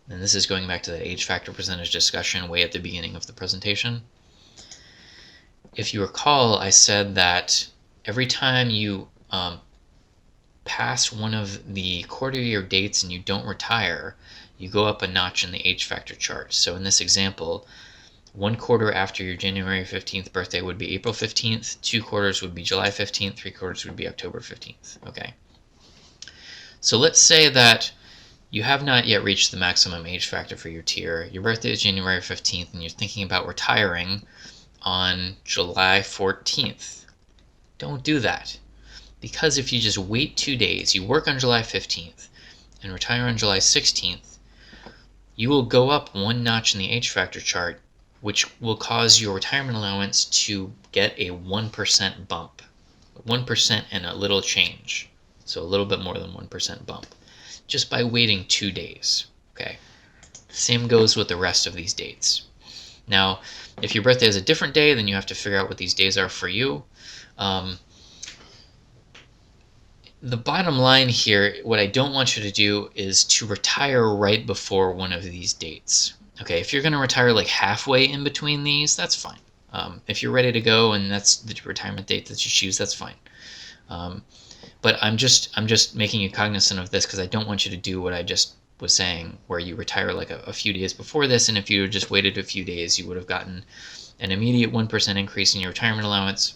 And this is going back to the age factor percentage discussion way at the beginning of the presentation. If you recall, I said that every time you pass one of the quarter year dates and you don't retire, you go up a notch in the age factor chart. So in this example, 1 quarter after your January 15th birthday would be April 15th, 2 quarters would be July 15th, 3 quarters would be October 15th. Okay. So let's say that you have not yet reached the maximum age factor for your tier. Your birthday is January 15th, and you're thinking about retiring on July 14th. Don't do that. Because if you just wait 2 days, you work on July 15th and retire on July 16th, you will go up 1 notch in the age factor chart, which will cause your retirement allowance to get a 1% bump. 1% and a little change. So a little bit more than 1% bump. Just by waiting 2 days. Okay. Same goes with the rest of these dates. Now, if your birthday is a different day, then you have to figure out what these days are for you. The bottom line here, what I don't want you to do is to retire right before one of these dates. Okay, if you're going to retire like halfway in between these, that's fine. If you're ready to go and that's the retirement date that you choose, that's fine. But I'm just making you cognizant of this because I don't want you to do what I just was saying, where you retire like a few days before this, and if you just waited a few days, you would have gotten an immediate 1% increase in your retirement allowance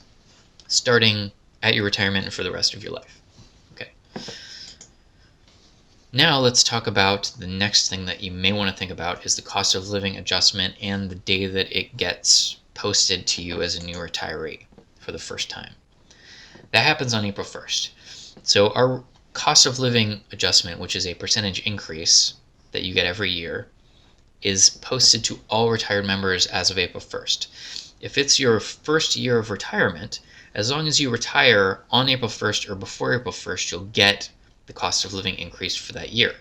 starting at your retirement and for the rest of your life. Okay. Now let's talk about the next thing that you may want to think about is the cost of living adjustment and the day that it gets posted to you as a new retiree for the first time. That happens on April 1st. So our cost of living adjustment, which is a percentage increase that you get every year, is posted to all retired members as of April 1st. If it's your first year of retirement, as long as you retire on April 1st or before April 1st, you'll get the cost of living increase for that year,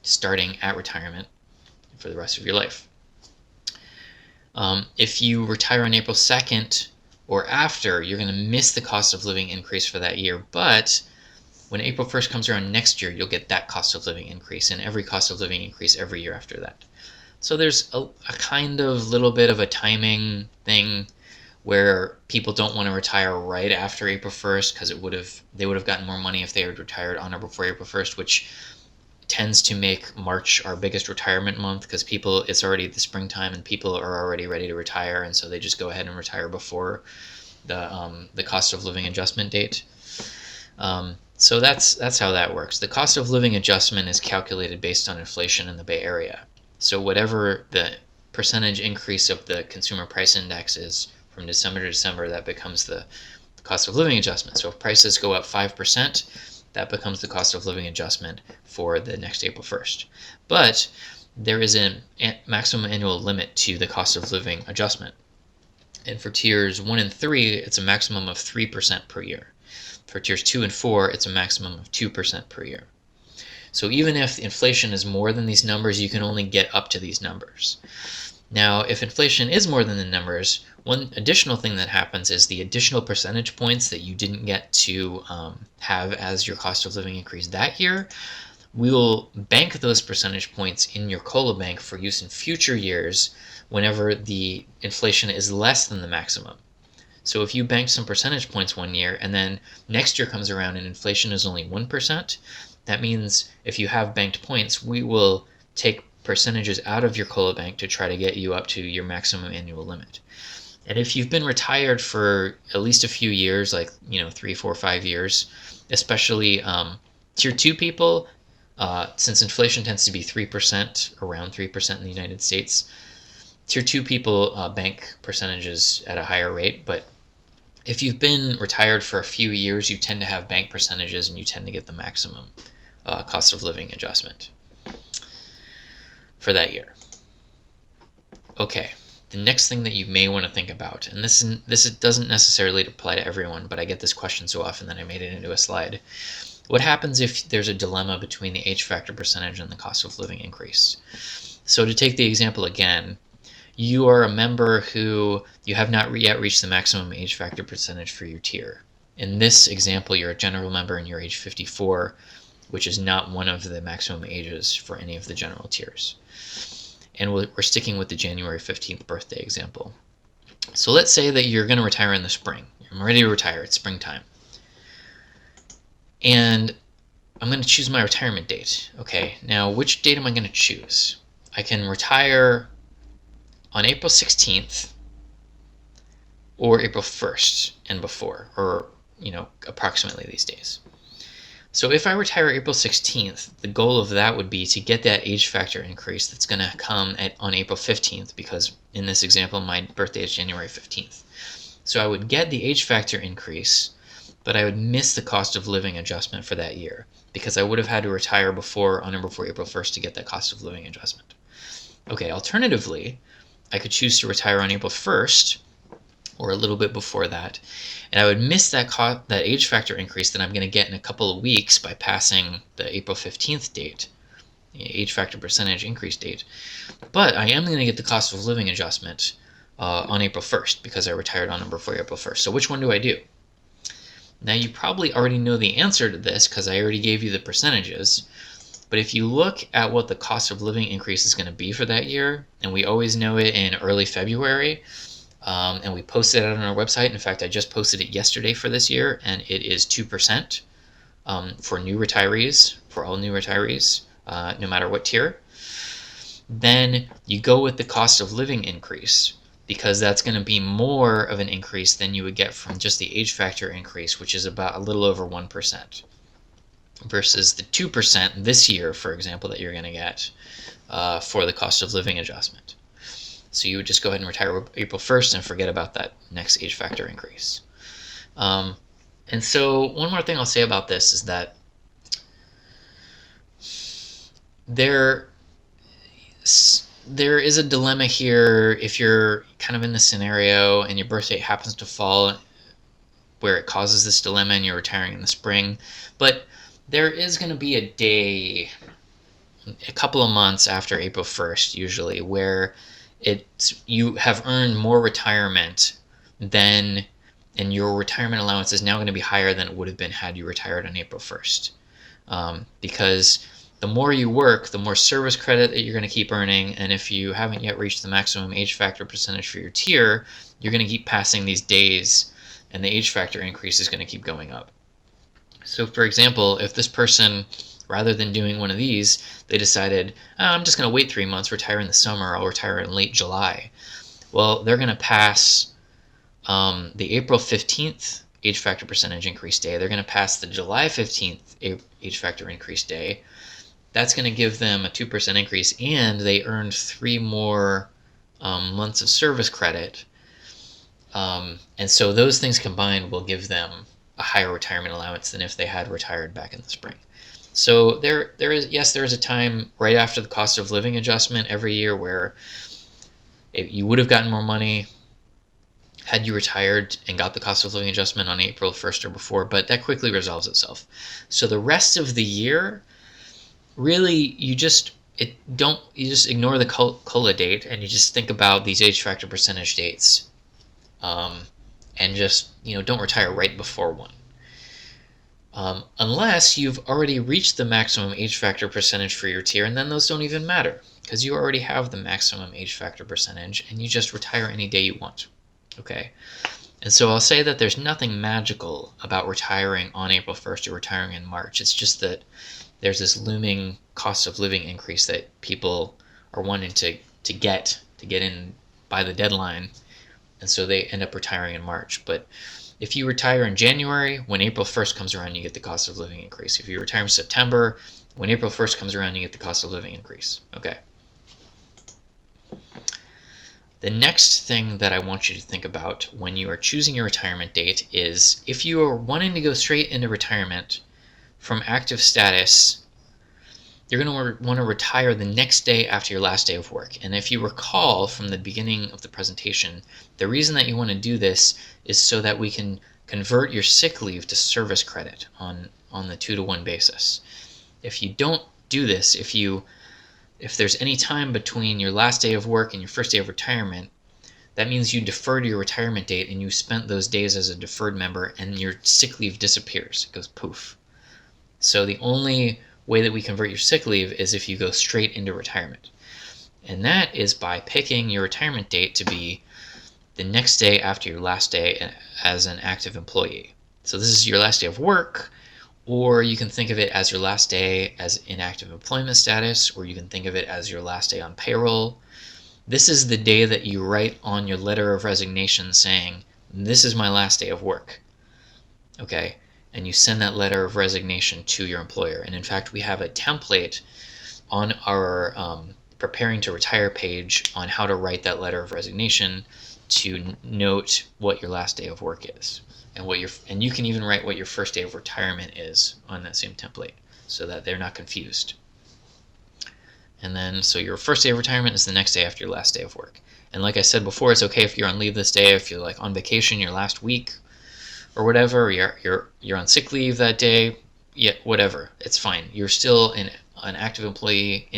starting at retirement for the rest of your life. If you retire on April 2nd or after, you're going to miss the cost of living increase for that year, but when April 1st comes around next year, you'll get that cost of living increase and every cost of living increase every year after that. So there's a kind of little bit of a timing thing where people don't want to retire right after April 1st because they would have gotten more money if they had retired on or before April 1st, which tends to make March our biggest retirement month because it's already the springtime and people are already ready to retire, and so they just go ahead and retire before the cost of living adjustment date. So that's how that works. The cost of living adjustment is calculated based on inflation in the Bay Area. So whatever the percentage increase of the consumer price index is from December to December, that becomes the cost of living adjustment. So if prices go up 5%, that becomes the cost of living adjustment for the next April 1st. But there is a maximum annual limit to the cost of living adjustment. And for tiers 1 and 3, it's a maximum of 3% per year. For tiers 2 and 4, it's a maximum of 2% per year. So even if inflation is more than these numbers, you can only get up to these numbers. Now, if inflation is more than the numbers, one additional thing that happens is the additional percentage points that you didn't get to have as your cost of living increase that year, we will bank those percentage points in your COLA bank for use in future years whenever the inflation is less than the maximum. So if you bank some percentage points one year and then next year comes around and inflation is only 1%, that means if you have banked points, we will take percentages out of your COLA bank to try to get you up to your maximum annual limit. And if you've been retired for at least a few years, like 3, 4, 5 years, especially tier 2 people, since inflation tends to be 3%, around 3% in the United States, tier 2 people bank percentages at a higher rate, but if you've been retired for a few years, you tend to have bank percentages and you tend to get the maximum cost of living adjustment for that year. Okay, the next thing that you may want to think about, and this doesn't necessarily apply to everyone, but I get this question so often that I made it into a slide. What happens if there's a dilemma between the age factor percentage and the cost of living increase? So to take the example again, you are a member who you have not yet reached the maximum age factor percentage for your tier. In this example, you're a general member and you're age 54, which is not one of the maximum ages for any of the general tiers. And we're sticking with the January 15th birthday example. So let's say that you're going to retire in the spring. I'm ready to retire. It's springtime. And I'm going to choose my retirement date. Okay, now which date am I going to choose? I can retire on April 16th or April 1st and before, or approximately these days. So if I retire April 16th, the goal of that would be to get that age factor increase that's going to come on April 15th, because in this example my birthday is January 15th. So I would get the age factor increase, but I would miss the cost of living adjustment for that year because I would have had to retire on or before April 1st to get that cost of living adjustment. Okay, alternatively, I could choose to retire on April 1st or a little bit before that, and I would miss that age factor increase that I'm going to get in a couple of weeks by passing the April 15th date, the age factor percentage increase date. But I am going to get the cost of living adjustment on April 1st because I retired on or before April 1st. So which one do I do? Now you probably already know the answer to this because I already gave you the percentages. But if you look at what the cost of living increase is going to be for that year, and we always know it in early February, and we posted it on our website. In fact, I just posted it yesterday for this year, and it is 2% for new retirees, for all new retirees, no matter what tier. Then you go with the cost of living increase, because that's going to be more of an increase than you would get from just the age factor increase, which is about a little over 1%, versus the 2% this year, for example, that you're going to get for the cost of living adjustment. So you would just go ahead and retire April 1st and forget about that next age factor increase. And so one more thing I'll say about this is that there is a dilemma here if you're kind of in the scenario and your birth date happens to fall where it causes this dilemma and you're retiring in the spring. But there is going to be a day, a couple of months after April 1st usually, where you have earned more retirement than, and your retirement allowance is now going to be higher than it would have been had you retired on April 1st. Because the more you work, the more service credit that you're going to keep earning, and if you haven't yet reached the maximum age factor percentage for your tier, you're going to keep passing these days, and the age factor increase is going to keep going up. So for example, if this person, rather than doing one of these, they decided, I'm just going to wait 3 months, retire in the summer, I'll retire in late July. Well, they're going to pass the April 15th age factor percentage increase day. They're going to pass the July 15th age factor increase day. That's going to give them a 2% increase, and they earned 3 more months of service credit. And so those things combined will give them a higher retirement allowance than if they had retired back in the spring. So there is a time right after the cost of living adjustment every year where you would have gotten more money had you retired and got the cost of living adjustment on April 1st or before, but that quickly resolves itself. So the rest of the year, really, you just ignore the COLA date and you just think about these age factor percentage dates, and just don't retire right before one. Unless you've already reached the maximum age factor percentage for your tier, and then those don't even matter because you already have the maximum age factor percentage and you just retire any day you want. Okay, and so I'll say that there's nothing magical about retiring on April 1st or retiring in March. It's just that there's this looming cost of living increase that people are wanting to get in by the deadline, and so they end up retiring in March. But if you retire in January, when April 1st comes around, you get the cost of living increase. If you retire in September, when April 1st comes around, you get the cost of living increase. Okay. The next thing that I want you to think about when you are choosing your retirement date is if you are wanting to go straight into retirement from active status, you're going to want to retire the next day after your last day of work. And if you recall from the beginning of the presentation, the reason that you want to do this is so that we can convert your sick leave to service credit on the 2-to-1 basis. If you don't do this, if there's any time between your last day of work and your first day of retirement, that means you deferred your retirement date and you spent those days as a deferred member, and your sick leave disappears. It goes poof. So the only way that we convert your sick leave is if you go straight into retirement. And that is by picking your retirement date to be the next day after your last day as an active employee. So this is your last day of work, or you can think of it as your last day as inactive employment status, or you can think of it as your last day on payroll. This is the day that you write on your letter of resignation saying, this is my last day of work. Okay, and you send that letter of resignation to your employer. And in fact, we have a template on our preparing to retire page on how to write that letter of resignation to note what your last day of work is. And you can even write what your first day of retirement is on that same template so that they're not confused. And then, so your first day of retirement is the next day after your last day of work. And like I said before, it's okay if you're on leave this day, if you're like on vacation your last week or whatever, you're on sick leave that day, whatever, it's fine. You're still an active employee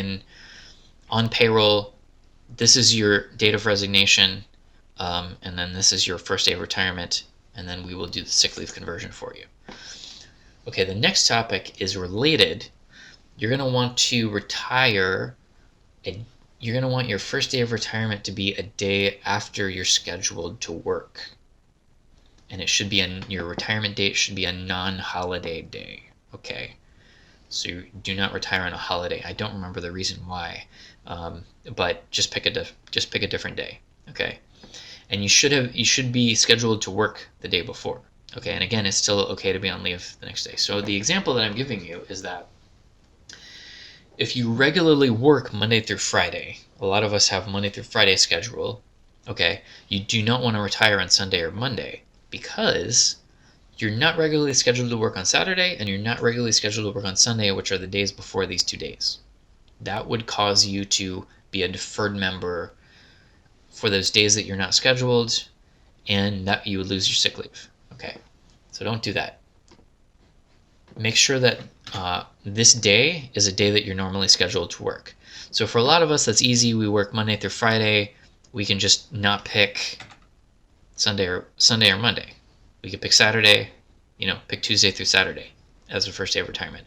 on payroll. This is your date of resignation, and then this is your first day of retirement, and then we will do the sick leave conversion for you. Okay, the next topic is related. You're going to want to retire, you're going to want your first day of retirement to be a day after you're scheduled to work. And it should be your retirement date should be a non-holiday day. Okay, so you do not retire on a holiday. I don't remember the reason why, but just pick a different day. Okay, and you should be scheduled to work the day before. Okay, and again, it's still okay to be on leave the next day. So the example that I'm giving you is that if you regularly work Monday through Friday, a lot of us have Monday through Friday schedule. Okay, you do not want to retire on Sunday or Monday, because you're not regularly scheduled to work on Saturday and you're not regularly scheduled to work on Sunday, which are the days before these 2 days. that would cause you to be a deferred member for those days that you're not scheduled, and that you would lose your sick leave. Okay, so don't do that. Make sure that this day is a day that you're normally scheduled to work. So for a lot of us, that's easy. We work Monday through Friday. We can just not pick Sunday or Monday. We could pick Saturday, pick Tuesday through Saturday as the first day of retirement.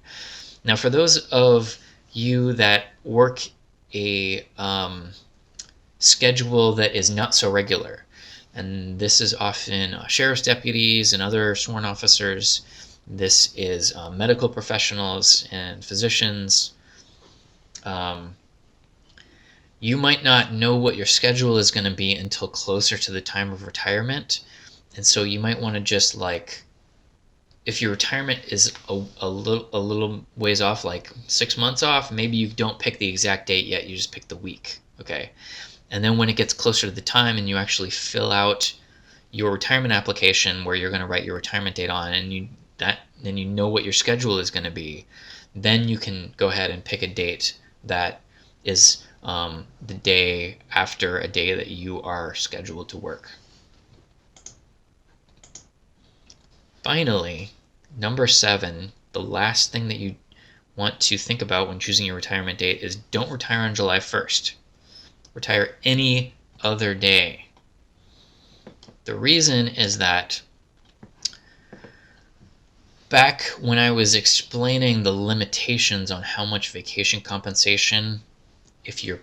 Now, for those of you that work a schedule that is not so regular, and this is often sheriff's deputies and other sworn officers, this is medical professionals and physicians. You might not know what your schedule is going to be until closer to the time of retirement, and so you might want to just if your retirement is a little ways off, like 6 months off, maybe you don't pick the exact date yet, you just pick the week, okay? And then when it gets closer to the time and you actually fill out your retirement application where you're going to write your retirement date on, and then you know what your schedule is going to be, then you can go ahead and pick a date that is the day after a day that you are scheduled to work. Finally, number 7, the last thing that you want to think about when choosing your retirement date is don't retire on July 1st. Retire any other day. The reason is that back when I was explaining the limitations on how much vacation compensation, if you're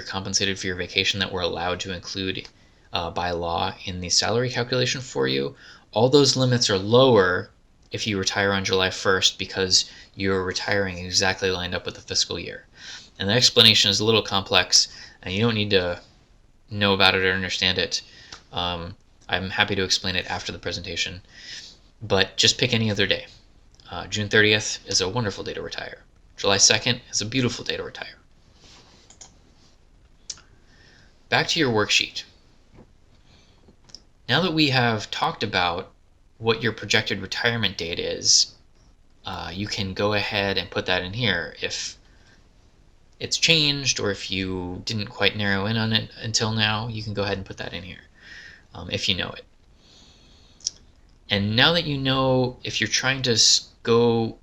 compensated for your vacation, that we're allowed to include by law in the salary calculation for you, all those limits are lower if you retire on July 1st because you're retiring exactly lined up with the fiscal year. And the explanation is a little complex, and you don't need to know about it or understand it. I'm happy to explain it after the presentation, but just pick any other day. June 30th is a wonderful day to retire. July 2nd is a beautiful day to retire. Back to your worksheet. Now that we have talked about what your projected retirement date is, you can go ahead and put that in here. If it's changed or if you didn't quite narrow in on it until now, you can go ahead and put that in here if you know it. And now that you know, if you're trying to go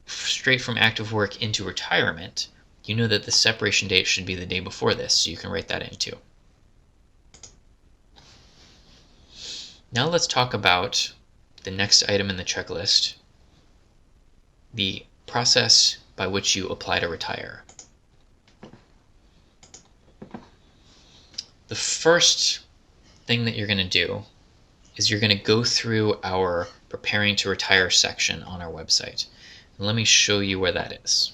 straight from active work into retirement, you know that the separation date should be the day before this, so you can write that in too. Now let's talk about the next item in the checklist, the process by which you apply to retire. The first thing that you're going to do is you're going to go through our Preparing to Retire section on our website. And let me show you where that is.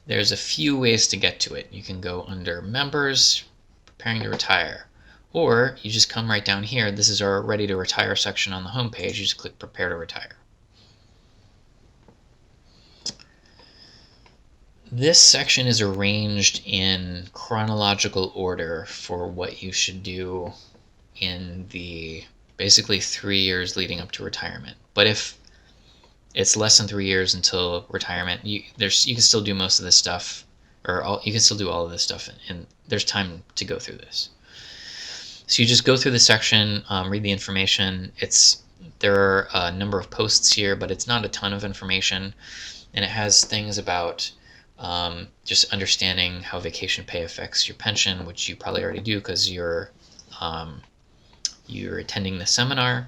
There's a few ways to get to it. You can go under Members, Preparing to Retire, or you just come right down here. This is our Ready to Retire section on the home page. You just click Prepare to Retire. This section is arranged in chronological order for what you should do in the basically 3 years leading up to retirement. But if it's less than 3 years until retirement, you can still do most of this stuff, you can still do all of this stuff, and there's time to go through this. So you just go through the section, read the information. There are a number of posts here, but it's not a ton of information, and it has things about just understanding how vacation pay affects your pension, which you probably already do because you're attending the seminar,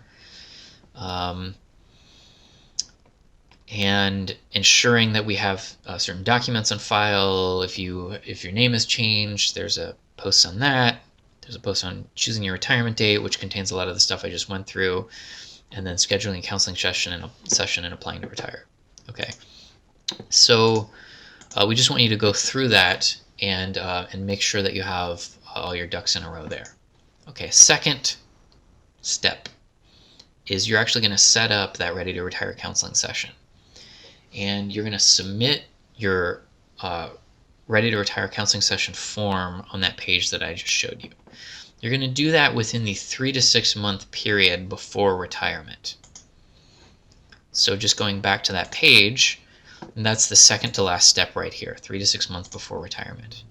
and ensuring that we have certain documents on file. If your name has changed, there's a post on that. There's a post on choosing your retirement date, which contains a lot of the stuff I just went through, and then scheduling a counseling session and applying to retire. Okay, so we just want you to go through that and make sure that you have all your ducks in a row there. Okay, second step is you're actually going to set up that Ready to Retire counseling session. And you're going to submit your Ready to Retire counseling session form on that page that I just showed you. You're going to do that within the 3 to 6 month period before retirement. So just going back to that page, and that's the second to last step right here, 3 to 6 months before retirement.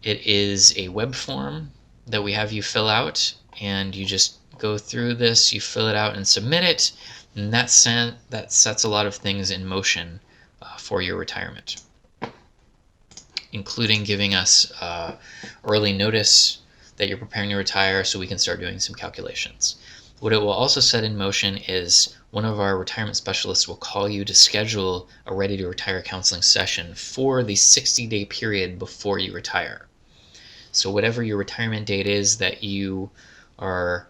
It is a web form that we have you fill out, and you just go through this, you fill it out and submit it, and that sets a lot of things in motion for your retirement, including giving us early notice that you're preparing to retire so we can start doing some calculations. What it will also set in motion is one of our retirement specialists will call you to schedule a ready to retire counseling session for the 60-day period before you retire. So whatever your retirement date is that you are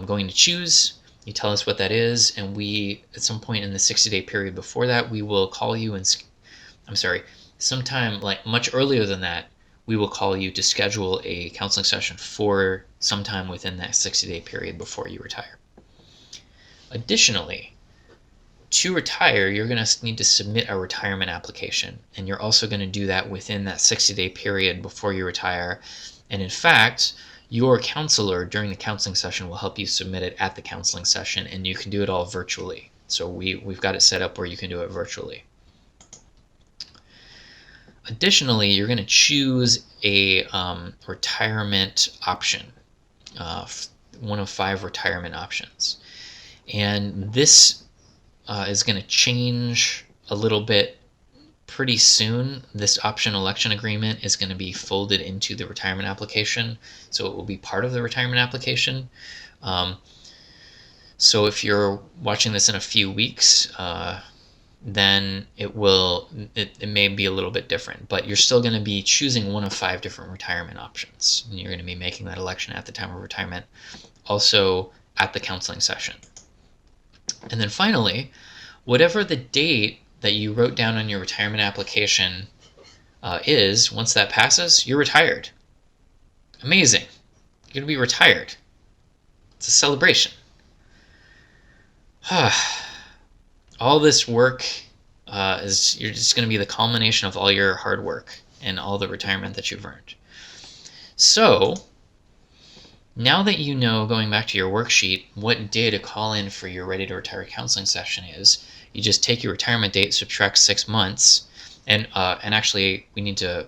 going to choose, you tell us what that is, and we, at some point in the 60-day period before that, we will call you and, sometime like much earlier than that, we will call you to schedule a counseling session for sometime within that 60-day period before you retire. Additionally, to retire, you're going to need to submit a retirement application, and you're also going to do that within that 60-day period before you retire. And in fact, your counselor during the counseling session will help you submit it at the counseling session, and you can do it all virtually. So we've got it set up where you can do it virtually. Additionally, you're going to choose a retirement option, one of 5 retirement options. And this is going to change a little bit pretty soon. This option election agreement is going to be folded into the retirement application, so it will be part of the retirement application. So if you're watching this in a few weeks, then it may be a little bit different, but you're still going to be choosing one of 5 different retirement options, and you're going to be making that election at the time of retirement, also at the counseling session. And then finally, whatever the date that you wrote down on your retirement application is, once that passes, you're retired. Amazing. You're going to be retired. It's a celebration. All this work you're just going to be the culmination of all your hard work and all the retirement that you've earned. So now that you know, going back to your worksheet, what day to call in for your Ready to Retire counseling session is, you just take your retirement date, subtract 6 months, and actually we need to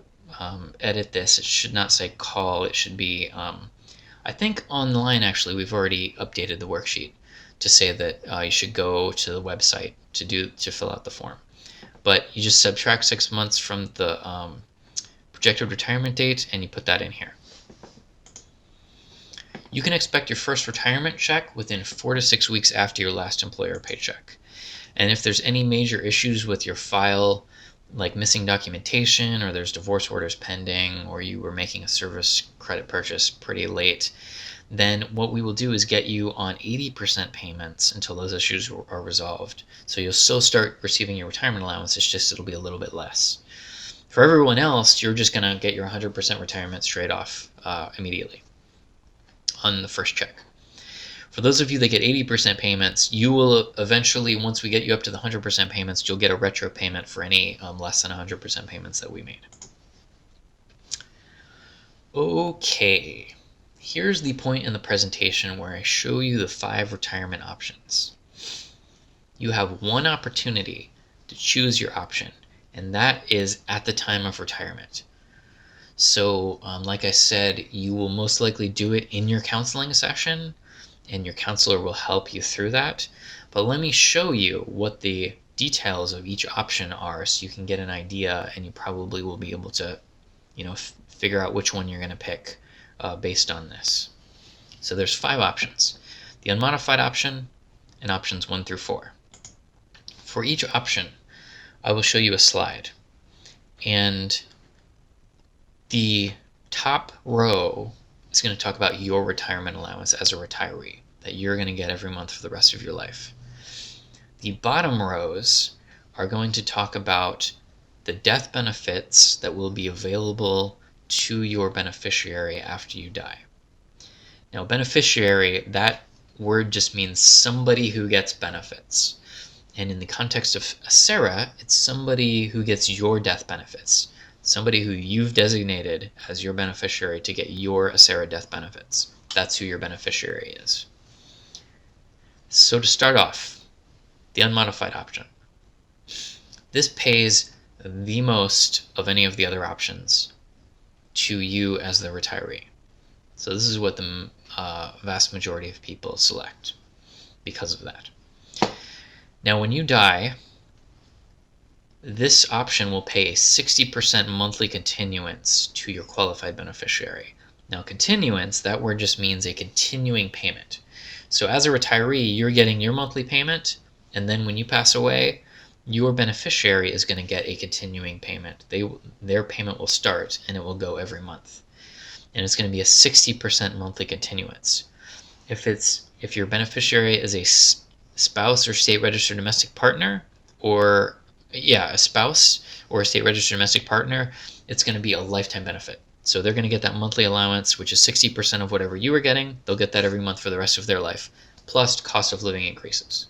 edit this. It should not say call. It should be, I think online actually we've already updated the worksheet to say that you should go to the website to fill out the form. But you just subtract 6 months from the projected retirement date, and you put that in here. You can expect your first retirement check within 4 to 6 weeks after your last employer paycheck. And if there's any major issues with your file, like missing documentation, or there's divorce orders pending, or you were making a service credit purchase pretty late, then what we will do is get you on 80% payments until those issues are resolved. So you'll still start receiving your retirement allowance, it's just it'll be a little bit less. For everyone else, you're just going to get your 100% retirement straight off immediately on the first check. For those of you that get 80% payments, you will eventually, once we get you up to the 100% payments, you'll get a retro payment for any less than 100% payments that we made. Okay, here's the point in the presentation where I show you the 5 retirement options. You have one opportunity to choose your option, and that is at the time of retirement. So like I said, you will most likely do it in your counseling session, and your counselor will help you through that. But let me show you what the details of each option are so you can get an idea, and you probably will be able to figure out which one you're going to pick based on this. So there's 5 options: the unmodified option and options 1 through 4. For each option, I will show you a slide, and the top row is going to talk about your retirement allowance as a retiree that you're going to get every month for the rest of your life. The bottom rows are going to talk about the death benefits that will be available to your beneficiary after you die. Now, beneficiary, that word just means somebody who gets benefits. And in the context of Sarah, it's somebody who gets your death benefits. somebody who you've designated as your beneficiary to get your ACERA death benefits. That's who your beneficiary is. So to start off, the unmodified option. This pays the most of any of the other options to you as the retiree. So this is what the vast majority of people select because of that. Now when you die, this option will pay a 60% monthly continuance to your qualified beneficiary. Now continuance, that word just means a continuing payment. So as a retiree, you're getting your monthly payment, and then when you pass away, your beneficiary is going to get a continuing payment. Their payment will start, and it will go every month. And it's going to be a 60% monthly continuance. If your beneficiary is a spouse or state registered domestic partner, or a spouse or a state registered domestic partner, it's going to be a lifetime benefit. So they're going to get that monthly allowance, which is 60% of whatever you were getting. They'll get that every month for the rest of their life, plus cost of living increases.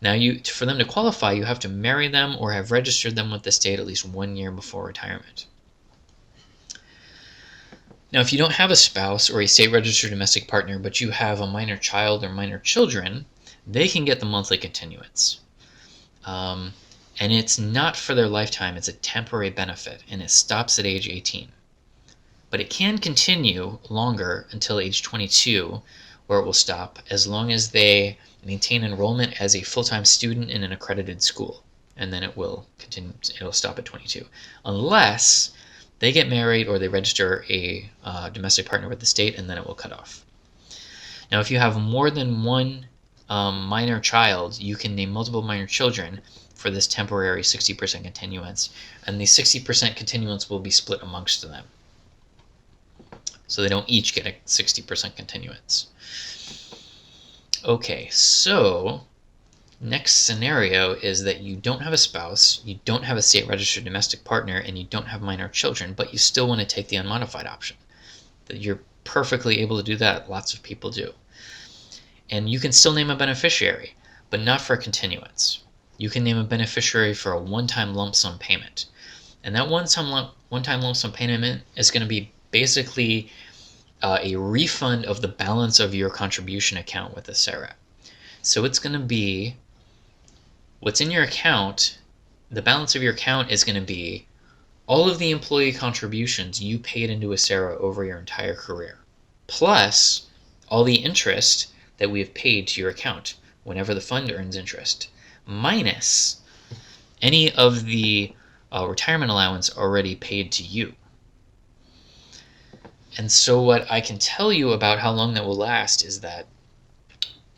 Now, for them to qualify, you have to marry them or have registered them with the state at least 1 year before retirement. Now, if you don't have a spouse or a state registered domestic partner, but you have a minor child or minor children, they can get the monthly continuance. And it's not for their lifetime, it's a temporary benefit, and it stops at age 18. But it can continue longer until age 22, where it will stop, as long as they maintain enrollment as a full-time student in an accredited school. And then it will continue, it'll stop at 22. Unless they get married or they register a domestic partner with the state, and then it will cut off. Now, if you have more than one minor child, you can name multiple minor children for this temporary 60% continuance, and the 60% continuance will be split amongst them. So they don't each get a 60% continuance. Okay, so next scenario is that you don't have a spouse, you don't have a state registered domestic partner, and you don't have minor children, but you still want to take the unmodified option. That you're perfectly able to do that. Lots of people do. And you can still name a beneficiary, but not for a continuance. You can name a beneficiary for a one-time lump sum payment. And that one-time lump sum payment is going to be basically a refund of the balance of your contribution account with ACERA. So it's going to be what's in your account. The balance of your account is going to be all of the employee contributions you paid into ACERA over your entire career, plus all the interest that we have paid to your account whenever the fund earns interest, minus any of the retirement allowance already paid to you. And so what I can tell you about how long that will last is that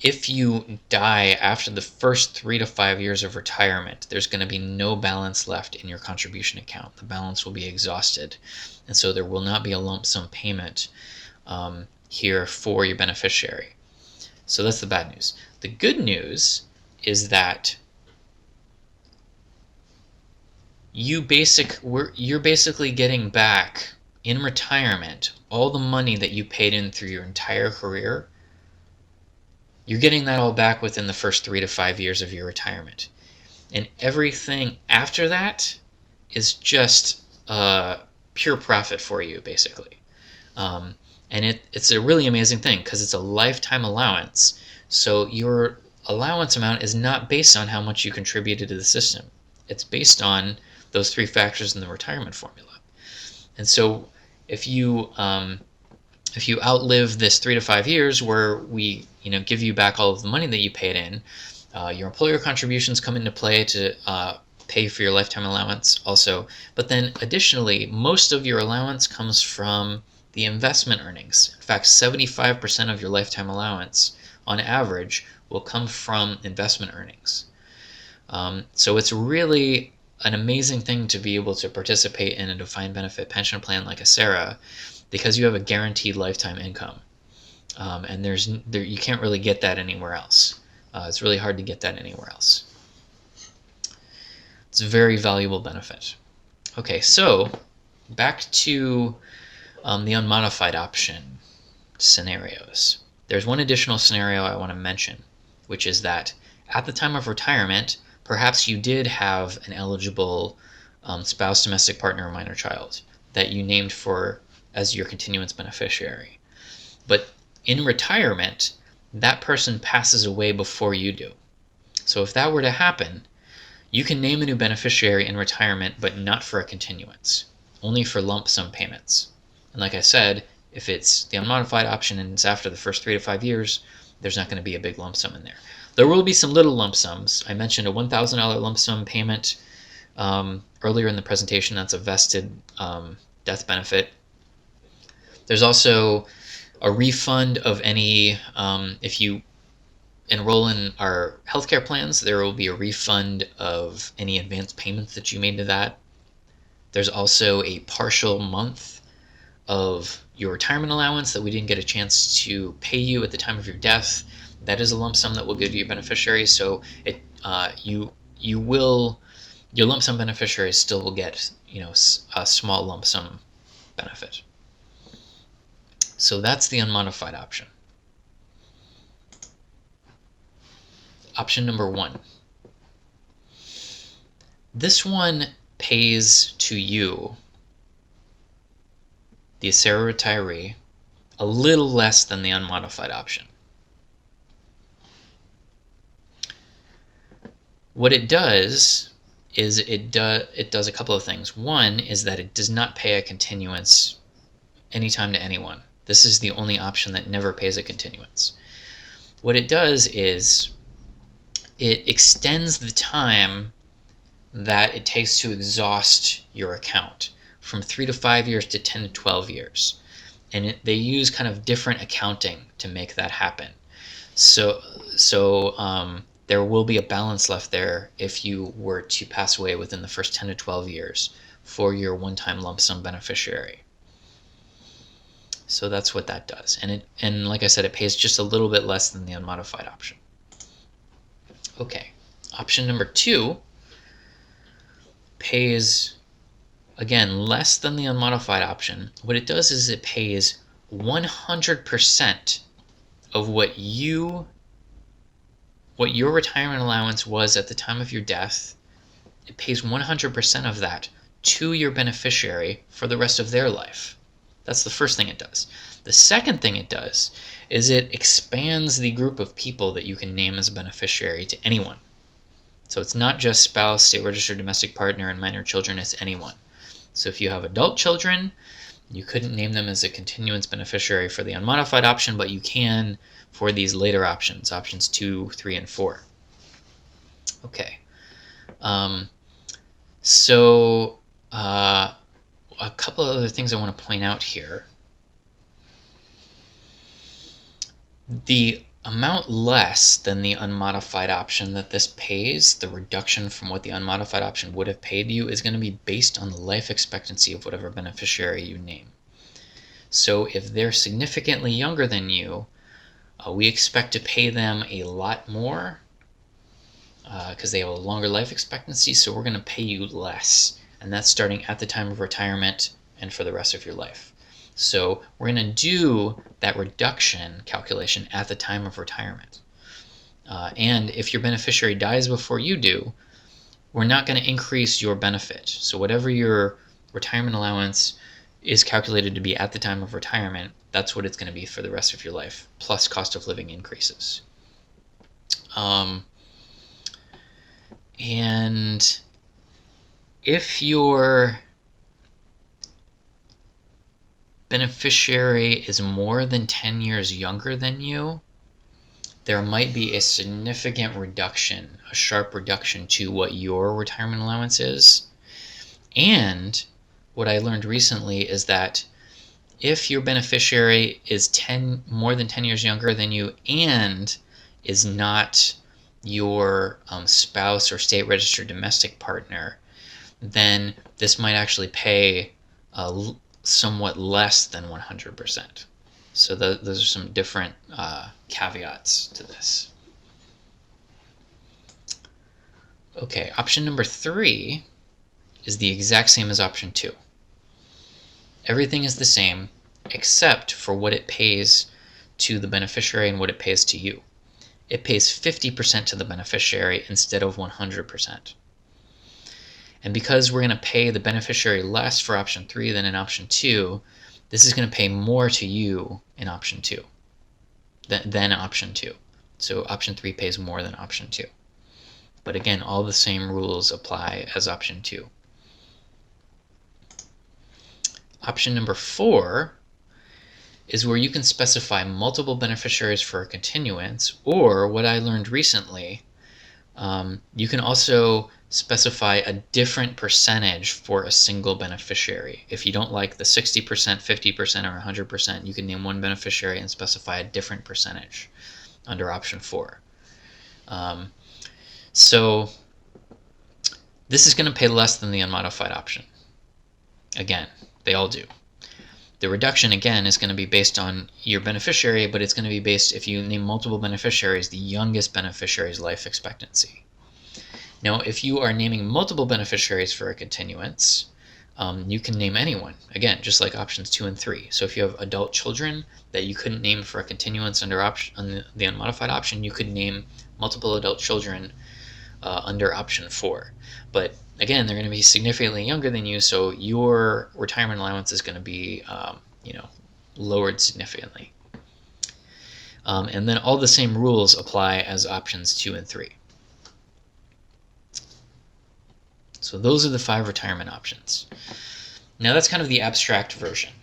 if you die after the first 3 to 5 years of retirement, there's going to be no balance left in your contribution account. The balance will be exhausted, and so there will not be a lump sum payment here for your beneficiary. So that's the bad news. The good news is that you're basically getting back in retirement all the money that you paid in through your entire career. You're getting that all back within the first 3 to 5 years of your retirement. And everything after that is just pure profit for you, basically. And it's a really amazing thing because it's a lifetime allowance. So your allowance amount is not based on how much you contributed to the system. It's based on those 3 factors in the retirement formula. And so if you outlive this 3 to 5 years where we give you back all of the money that you paid in, your employer contributions come into play to pay for your lifetime allowance also. But then additionally, most of your allowance comes from the investment earnings. In fact, 75% of your lifetime allowance on average will come from investment earnings. So it's really an amazing thing to be able to participate in a defined benefit pension plan like ACERA, because you have a guaranteed lifetime income, and you can't really get that anywhere else. It's really hard to get that anywhere else. It's a very valuable benefit. Okay, so back to the unmodified option scenarios. There's one additional scenario I want to mention, which is that at the time of retirement, perhaps you did have an eligible spouse, domestic partner, or minor child that you named for as your continuance beneficiary. But in retirement, that person passes away before you do. So if that were to happen, you can name a new beneficiary in retirement, but not for a continuance, only for lump sum payments. And like I said, if it's the unmodified option and it's after the first 3 to 5 years, there's not going to be a big lump sum in there. There will be some little lump sums. I mentioned a $1,000 lump sum payment earlier in the presentation. That's a vested death benefit. There's also a refund of any, if you enroll in our healthcare plans, there will be a refund of any advance payments that you made to that. There's also a partial month of your retirement allowance that we didn't get a chance to pay you at the time of your death. That is a lump sum that we'll give to your beneficiaries. So your lump sum beneficiaries still will get a small lump sum benefit. So that's the unmodified option. Option number 1. This one pays to you, the ACERA retiree, a little less than the unmodified option. What it does is it does a couple of things. One is that it does not pay a continuance anytime to anyone. This is the only option that never pays a continuance. What it does is it extends the time that it takes to exhaust your account from 3 to 5 years to 10 to 12 years. And they use kind of different accounting to make that happen. So there will be a balance left there if you were to pass away within the first 10 to 12 years for your one-time lump sum beneficiary. So that's what that does. And like I said, it pays just a little bit less than the unmodified option. Okay, option number 2 pays, again, less than the unmodified option. What it does is it pays 100% of what your retirement allowance was at the time of your death. It pays 100% of that to your beneficiary for the rest of their life. That's the first thing it does. The second thing it does is it expands the group of people that you can name as a beneficiary to anyone. So it's not just spouse, state registered domestic partner, and minor children, it's anyone. So if you have adult children, you couldn't name them as a continuance beneficiary for the unmodified option, but you can for these later options, options 2, 3, and 4. Okay. A couple of other things I want to point out here. The amount less than the unmodified option that this pays, the reduction from what the unmodified option would have paid you, is going to be based on the life expectancy of whatever beneficiary you name. So if they're significantly younger than you, we expect to pay them a lot more because they have a longer life expectancy, so we're going to pay you less. And that's starting at the time of retirement and for the rest of your life. So we're going to do that reduction calculation at the time of retirement. And if your beneficiary dies before you do, we're not going to increase your benefit. So whatever your retirement allowance is calculated to be at the time of retirement, that's what it's going to be for the rest of your life, plus cost of living increases. And if your beneficiary is more than 10 years younger than you, there might be a significant reduction, a sharp reduction to what your retirement allowance is. And what I learned recently is that if your beneficiary is more than 10 years younger than you and is not your spouse or state registered domestic partner, then this might actually pay somewhat less than 100%. So those are some different caveats to this. Okay, option number 3 is the exact same as option 2. Everything is the same except for what it pays to the beneficiary and what it pays to you. It pays 50% to the beneficiary instead of 100%. And because we're going to pay the beneficiary less for option 3 than in option 2, this is going to pay more to you in option 2 than option 2. So option 3 pays more than option 2. But again, all the same rules apply as option 2. Option number 4 is where you can specify multiple beneficiaries for a continuance, or what I learned recently, you can also specify a different percentage for a single beneficiary. If you don't like the 60%, 50%, or 100%, you can name one beneficiary and specify a different percentage under option 4. So this is going to pay less than the unmodified option. Again, they all do. The reduction, again, is going to be based on your beneficiary, but it's going to be based, if you name multiple beneficiaries, the youngest beneficiary's life expectancy. Now, if you are naming multiple beneficiaries for a continuance, you can name anyone, again, just like options 2 and 3. So if you have adult children that you couldn't name for a continuance under the unmodified option, you could name multiple adult children under option 4. But again, they're going to be significantly younger than you, so your retirement allowance is going to be lowered significantly. And then all the same rules apply as options 2 and 3. So those are the 5 retirement options. Now that's kind of the abstract version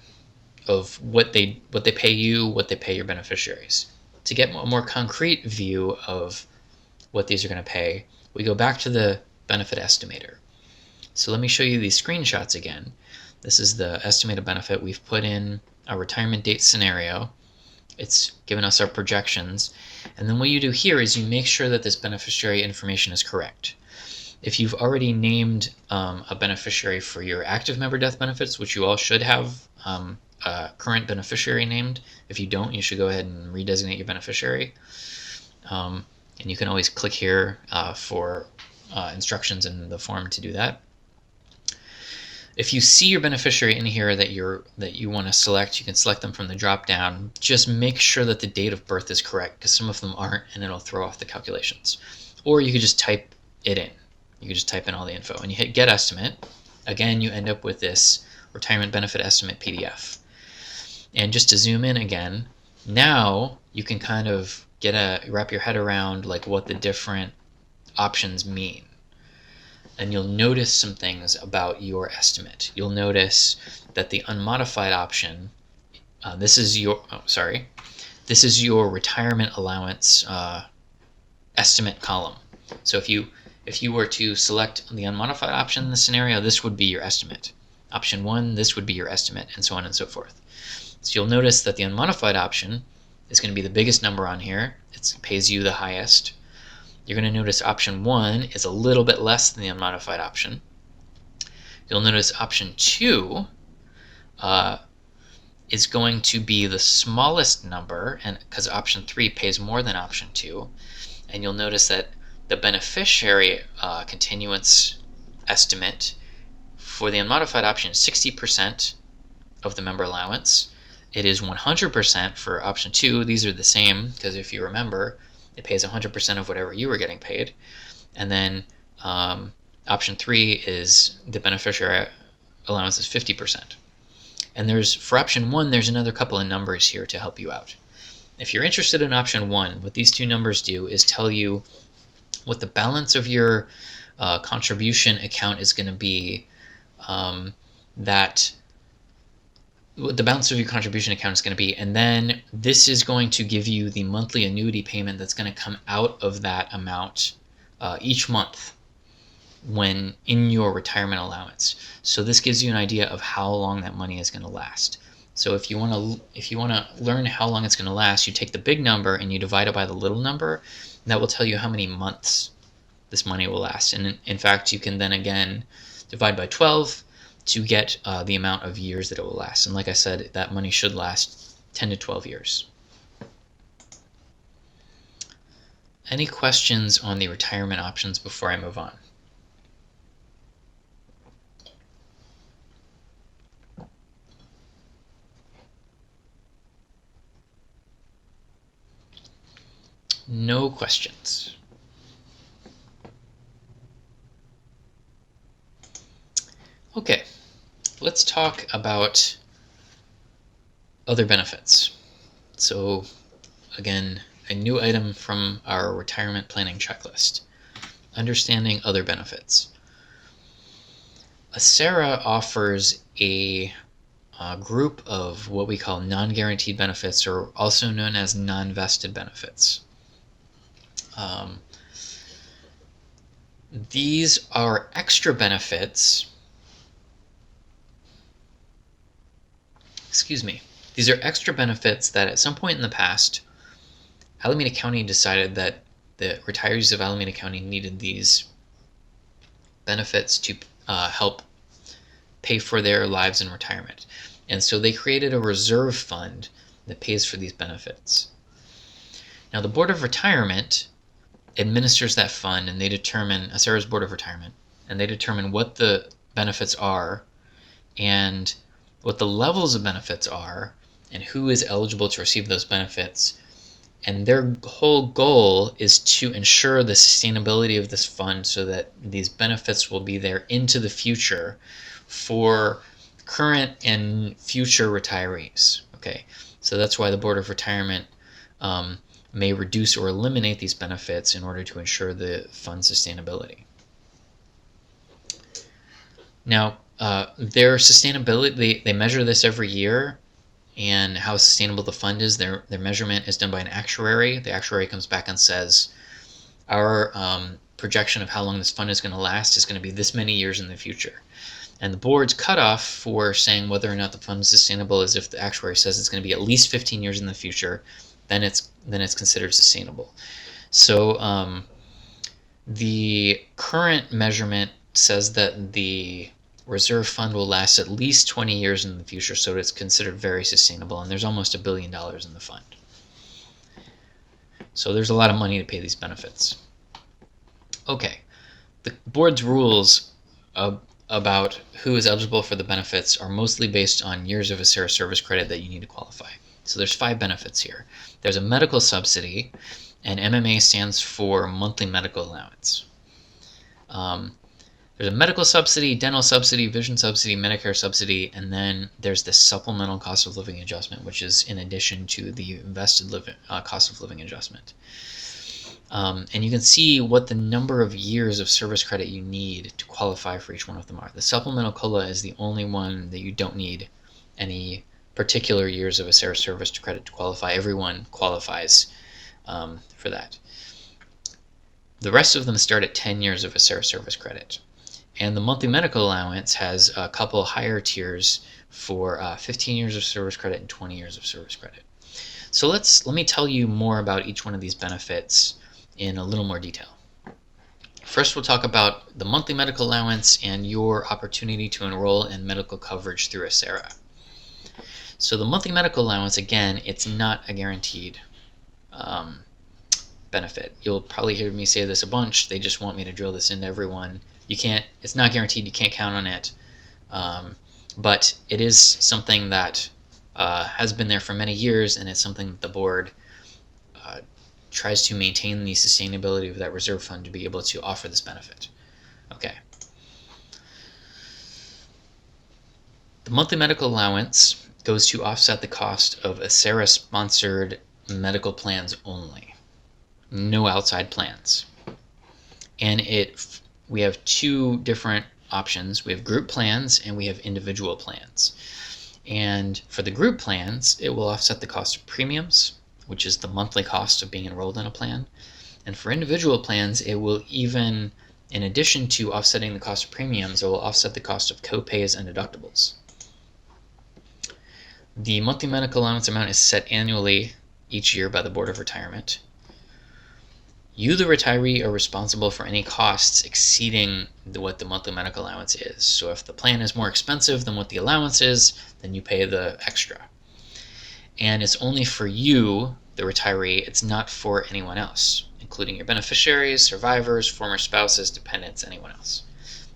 of what they pay you, what they pay your beneficiaries. To get a more concrete view of what these are going to pay, we go back to the benefit estimator. So let me show you these screenshots again. This is the estimated benefit. We've put in a retirement date scenario. It's given us our projections. And then what you do here is you make sure that this beneficiary information is correct. If you've already named a beneficiary for your active member death benefits, which you all should have a current beneficiary named. If you don't, you should go ahead and redesignate your beneficiary. And you can always click here for instructions in the form to do that. If you see your beneficiary in here that you want to select, you can select them from the drop down. Just make sure that the date of birth is correct, because some of them aren't, and it'll throw off the calculations. Or you could just type it in. You could just type in all the info, and you hit Get Estimate. Again, you end up with this Retirement Benefit Estimate PDF. And just to zoom in again, now you can kind of wrap your head around like what the different options mean. And you'll notice some things about your estimate. You'll notice that the unmodified option, this is your retirement allowance estimate column. So if you were to select the unmodified option in this scenario, this would be your estimate. Option 1, this would be your estimate, and so on and so forth. So you'll notice that the unmodified option is going to be the biggest number on here. It pays you the highest. You're going to notice option 1 is a little bit less than the unmodified option. You'll notice option 2 is going to be the smallest number, and because option 3 pays more than option 2. And you'll notice that the beneficiary continuance estimate for the unmodified option is 60% of the member allowance. It is 100% for option 2. These are the same, because if you remember, it pays 100% of whatever you were getting paid. And then option 3 is the beneficiary allowance is 50%. And for option 1, there's another couple of numbers here to help you out. If you're interested in option 1, what these two numbers do is tell you what the balance of your contribution account is going to be. What the balance of your contribution account is going to be, and then this is going to give you the monthly annuity payment that's going to come out of that amount each month when in your retirement allowance. So this gives you an idea of how long that money is going to last. So if you want to learn how long it's going to last, you take the big number and you divide it by the little number, and that will tell you how many months this money will last. And in fact, you can then again divide by 12 to get the amount of years that it will last. And like I said, that money should last 10 to 12 years. Any questions on the retirement options before I move on? No questions. Okay, let's talk about other benefits. So again, a new item from our retirement planning checklist. Understanding other benefits. ACERA offers a group of what we call non-guaranteed benefits, or also known as non-vested benefits. These are extra benefits. These are extra benefits that at some point in the past, Alameda County decided that the retirees of Alameda County needed these benefits to help pay for their lives in retirement. And so they created a reserve fund that pays for these benefits. Now the Board of Retirement administers that fund, and they determine, ACERA's Board of Retirement, and they determine what the benefits are and what the levels of benefits are and who is eligible to receive those benefits. And their whole goal is to ensure the sustainability of this fund so that these benefits will be there into the future for current and future retirees. Okay, so that's why the Board of Retirement may reduce or eliminate these benefits in order to ensure the fund sustainability. Now, their sustainability, they measure this every year, and how sustainable the fund is. Their measurement is done by an actuary. The actuary comes back and says, our projection of how long this fund is going to last is going to be this many years in the future. And the board's cutoff for saying whether or not the fund is sustainable is if the actuary says it's going to be at least 15 years in the future, then it's considered sustainable. So the current measurement says that the reserve fund will last at least 20 years in the future, so it's considered very sustainable, and there's almost $1 billion in the fund. So there's a lot of money to pay these benefits. Okay, the board's rules about who is eligible for the benefits are mostly based on years of ACERA service credit that you need to qualify. So there's 5 benefits here. There's a medical subsidy, and MMA stands for monthly medical allowance. There's a medical subsidy, dental subsidy, vision subsidy, Medicare subsidy, and then there's the supplemental cost of living adjustment, which is in addition to the invested cost of living adjustment. And you can see what the number of years of service credit you need to qualify for each one of them are. The supplemental COLA is the only one that you don't need any particular years of ACERA service credit to qualify. Everyone qualifies for that. The rest of them start at 10 years of ACERA service credit. And the monthly medical allowance has a couple higher tiers for 15 years of service credit and 20 years of service credit. So let me tell you more about each one of these benefits in a little more detail. First, we'll talk about the monthly medical allowance and your opportunity to enroll in medical coverage through ACERA. So the monthly medical allowance, again, it's not a guaranteed benefit. You'll probably hear me say this a bunch. They just want me to drill this into everyone. It's not guaranteed. You can't count on it. But it is something that has been there for many years, and it's something that the board tries to maintain the sustainability of that reserve fund to be able to offer this benefit. Okay. The monthly medical allowance goes to offset the cost of ACERA-sponsored medical plans only. No outside plans. And we have 2 different options. We have group plans and we have individual plans. And for the group plans, it will offset the cost of premiums, which is the monthly cost of being enrolled in a plan. And for individual plans, it will even, in addition to offsetting the cost of premiums, it will offset the cost of co-pays and deductibles. The monthly medical allowance amount is set annually each year by the Board of Retirement. You, the retiree, are responsible for any costs exceeding what the monthly medical allowance is. So if the plan is more expensive than what the allowance is, then you pay the extra. And it's only for you, the retiree. It's not for anyone else, including your beneficiaries, survivors, former spouses, dependents, anyone else.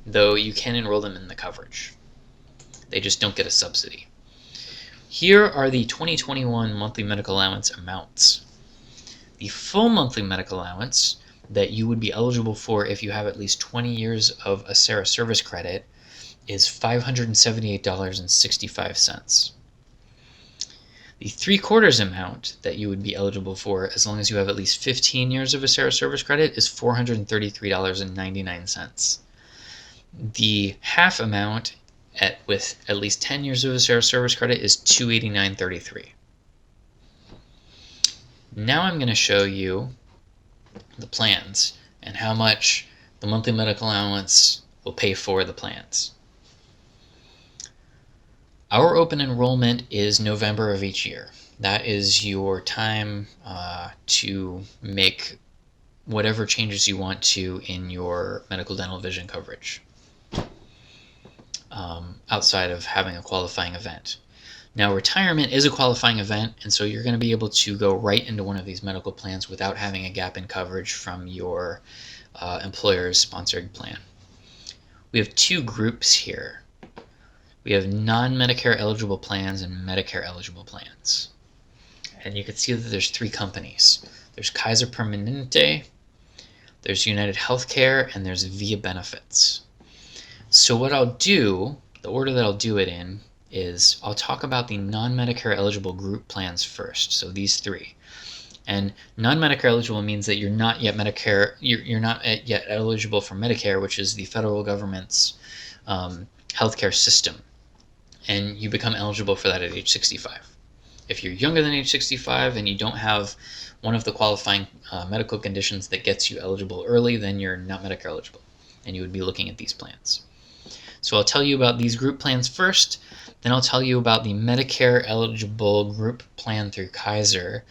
Though you can enroll them in the coverage. They just don't get a subsidy. Here are the 2021 monthly medical allowance amounts. The full monthly medical allowance that you would be eligible for if you have at least 20 years of ACERA service credit is $578.65. The 3/4 amount that you would be eligible for, as long as you have at least 15 years of Acera service credit, is $433.99. The half amount with at least 10 years of Acera service credit is $289.33. Now I'm going to show you the plans and how much the monthly medical allowance will pay for the plans. Our open enrollment is November of each year. That is your time to make whatever changes you want to in your medical, dental, vision coverage outside of having a qualifying event. Now, retirement is a qualifying event, and so you're going to be able to go right into one of these medical plans without having a gap in coverage from your employer's sponsored plan. We have two groups here. We have non-Medicare eligible plans and Medicare eligible plans. And you can see that there's three companies. There's Kaiser Permanente, there's United Healthcare, and there's Via Benefits. So what I'll do, the order that I'll do it in, is I'll talk about the non-Medicare eligible group plans first. So these three. And non-Medicare eligible means that you're not yet Medicare, you're not yet eligible for Medicare, which is the federal government's healthcare system. And you become eligible for that at age 65. If you're younger than age 65 and you don't have one of the qualifying medical conditions that gets you eligible early, then you're not Medicare eligible, and you would be looking at these plans. So I'll tell you about these group plans first, then I'll tell you about the Medicare eligible group plan through Kaiser,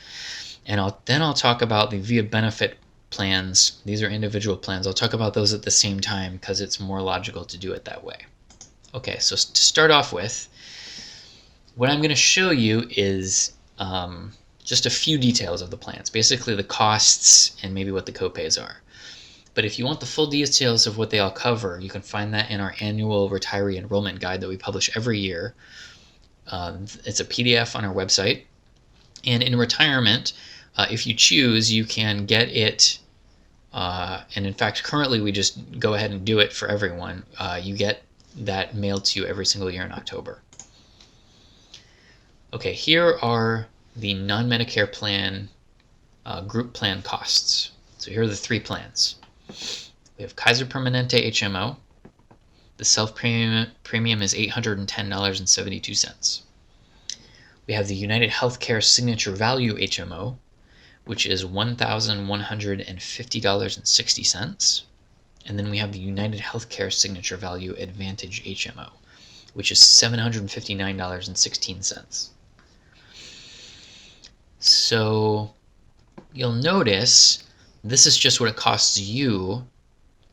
and then I'll talk about the Via Benefit plans. These are individual plans. I'll talk about those at the same time because it's more logical to do it that way. Okay, so to start off with, what I'm going to show you is just a few details of the plans, basically the costs and maybe what the copays are. But if you want the full details of what they all cover, you can find that in our annual retiree enrollment guide that we publish every year. It's a PDF on our website. And in retirement, if you choose, you can get it, and in fact, currently we just go ahead and do it for everyone. You get that mailed to you every single year in October. Okay, here are the non-Medicare plan group plan costs. So here are the three plans. We have Kaiser Permanente HMO. The self-premium is $810.72. We have the United Healthcare Signature Value HMO, which is $1,150.60. And then we have the United Healthcare Signature Value Advantage HMO, which is $759.16. So you'll notice this is just what it costs you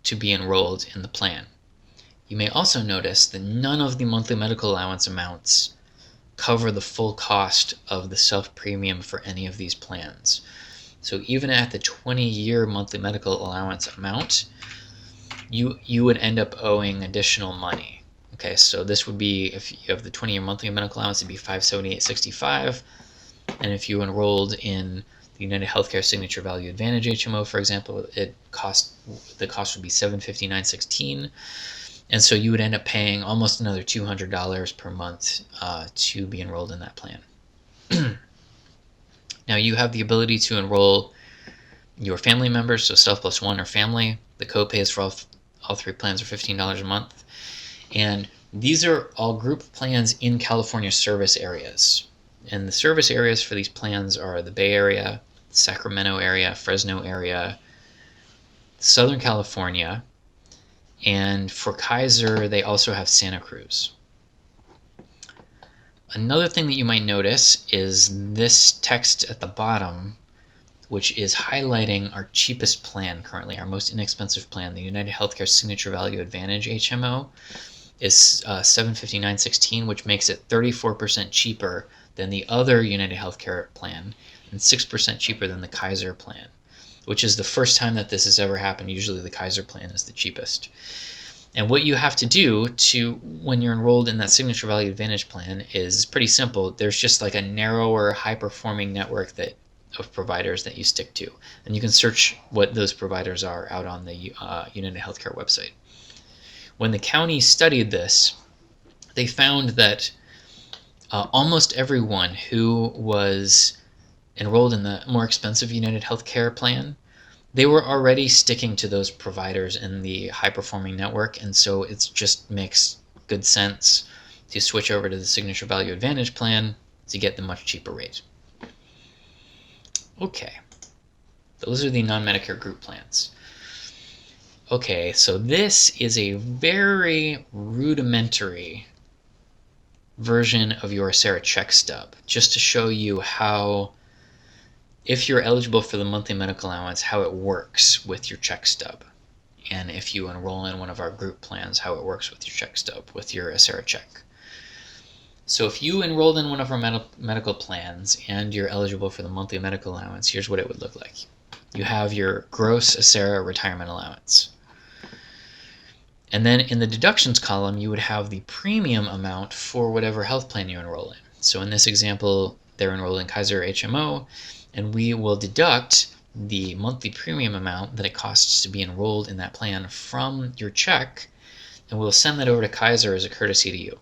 to be enrolled in the plan. You may also notice that none of the monthly medical allowance amounts cover the full cost of the self-premium for any of these plans. So even at the 20-year monthly medical allowance amount, you would end up owing additional money. Okay, so this would be, if you have the 20-year monthly medical allowance, it'd be $578.65, and if you enrolled in the United Healthcare Signature Value Advantage HMO, for example, the cost would be $759.16, and so you would end up paying almost another $200 per month to be enrolled in that plan. Now you have the ability to enroll your family members, so self plus one or family. The copays for all three plans are $15 a month. And these are all group plans in California service areas. And the service areas for these plans are the Bay Area, Sacramento area, Fresno area, Southern California, and for Kaiser, they also have Santa Cruz. Another thing that you might notice is this text at the bottom, which is highlighting our cheapest plan currently, our most inexpensive plan, the United Healthcare Signature Value Advantage HMO, is $759.16, which makes it 34% cheaper than the other United Healthcare plan and 6% cheaper than the Kaiser plan, which is the first time that this has ever happened. Usually the Kaiser plan is the cheapest. And what you have to do when you're enrolled in that Signature Value Advantage plan is pretty simple. There's just like a narrower, high-performing network of providers that you stick to. And you can search what those providers are out on the United Healthcare website. when the county studied this, they found that almost everyone who was enrolled in the more expensive United Healthcare plan, they were already sticking to those providers in the high-performing network, and so it just makes good sense to switch over to the Signature Value Advantage plan to get the much cheaper rate. Okay, those are the non-Medicare group plans. Okay, so this is a very rudimentary version of your Acera check stub, just to show you how, if you're eligible for the monthly medical allowance, how it works with your check stub. And if you enroll in one of our group plans, how it works with your check stub, with your Acera check. So if you enrolled in one of our medical plans and you're eligible for the monthly medical allowance, here's what it would look like. You have your gross Acera retirement allowance. And then in the deductions column, you would have the premium amount for whatever health plan you enroll in. So in this example, they're enrolled in Kaiser HMO, and we will deduct the monthly premium amount that it costs to be enrolled in that plan from your check, and we'll send that over to Kaiser as a courtesy to you.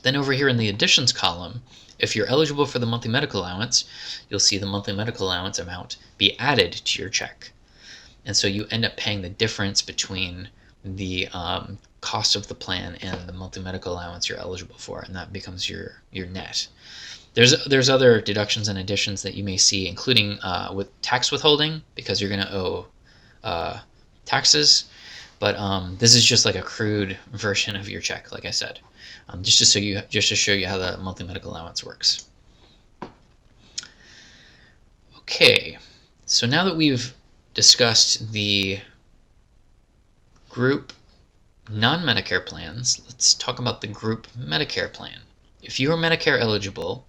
Then over here in the additions column, if you're eligible for the monthly medical allowance, you'll see the monthly medical allowance amount be added to your check. And so you end up paying the difference between the cost of the plan and the monthly medical allowance you're eligible for, and that becomes your net. There's other deductions and additions that you may see, including with tax withholding, because you're going to owe taxes. But this is just like a crude version of your check, like I said, just to show you how the monthly medical allowance works. Okay, so now that we've discussed the group non-Medicare plans, let's talk about the group Medicare plan. If you are Medicare eligible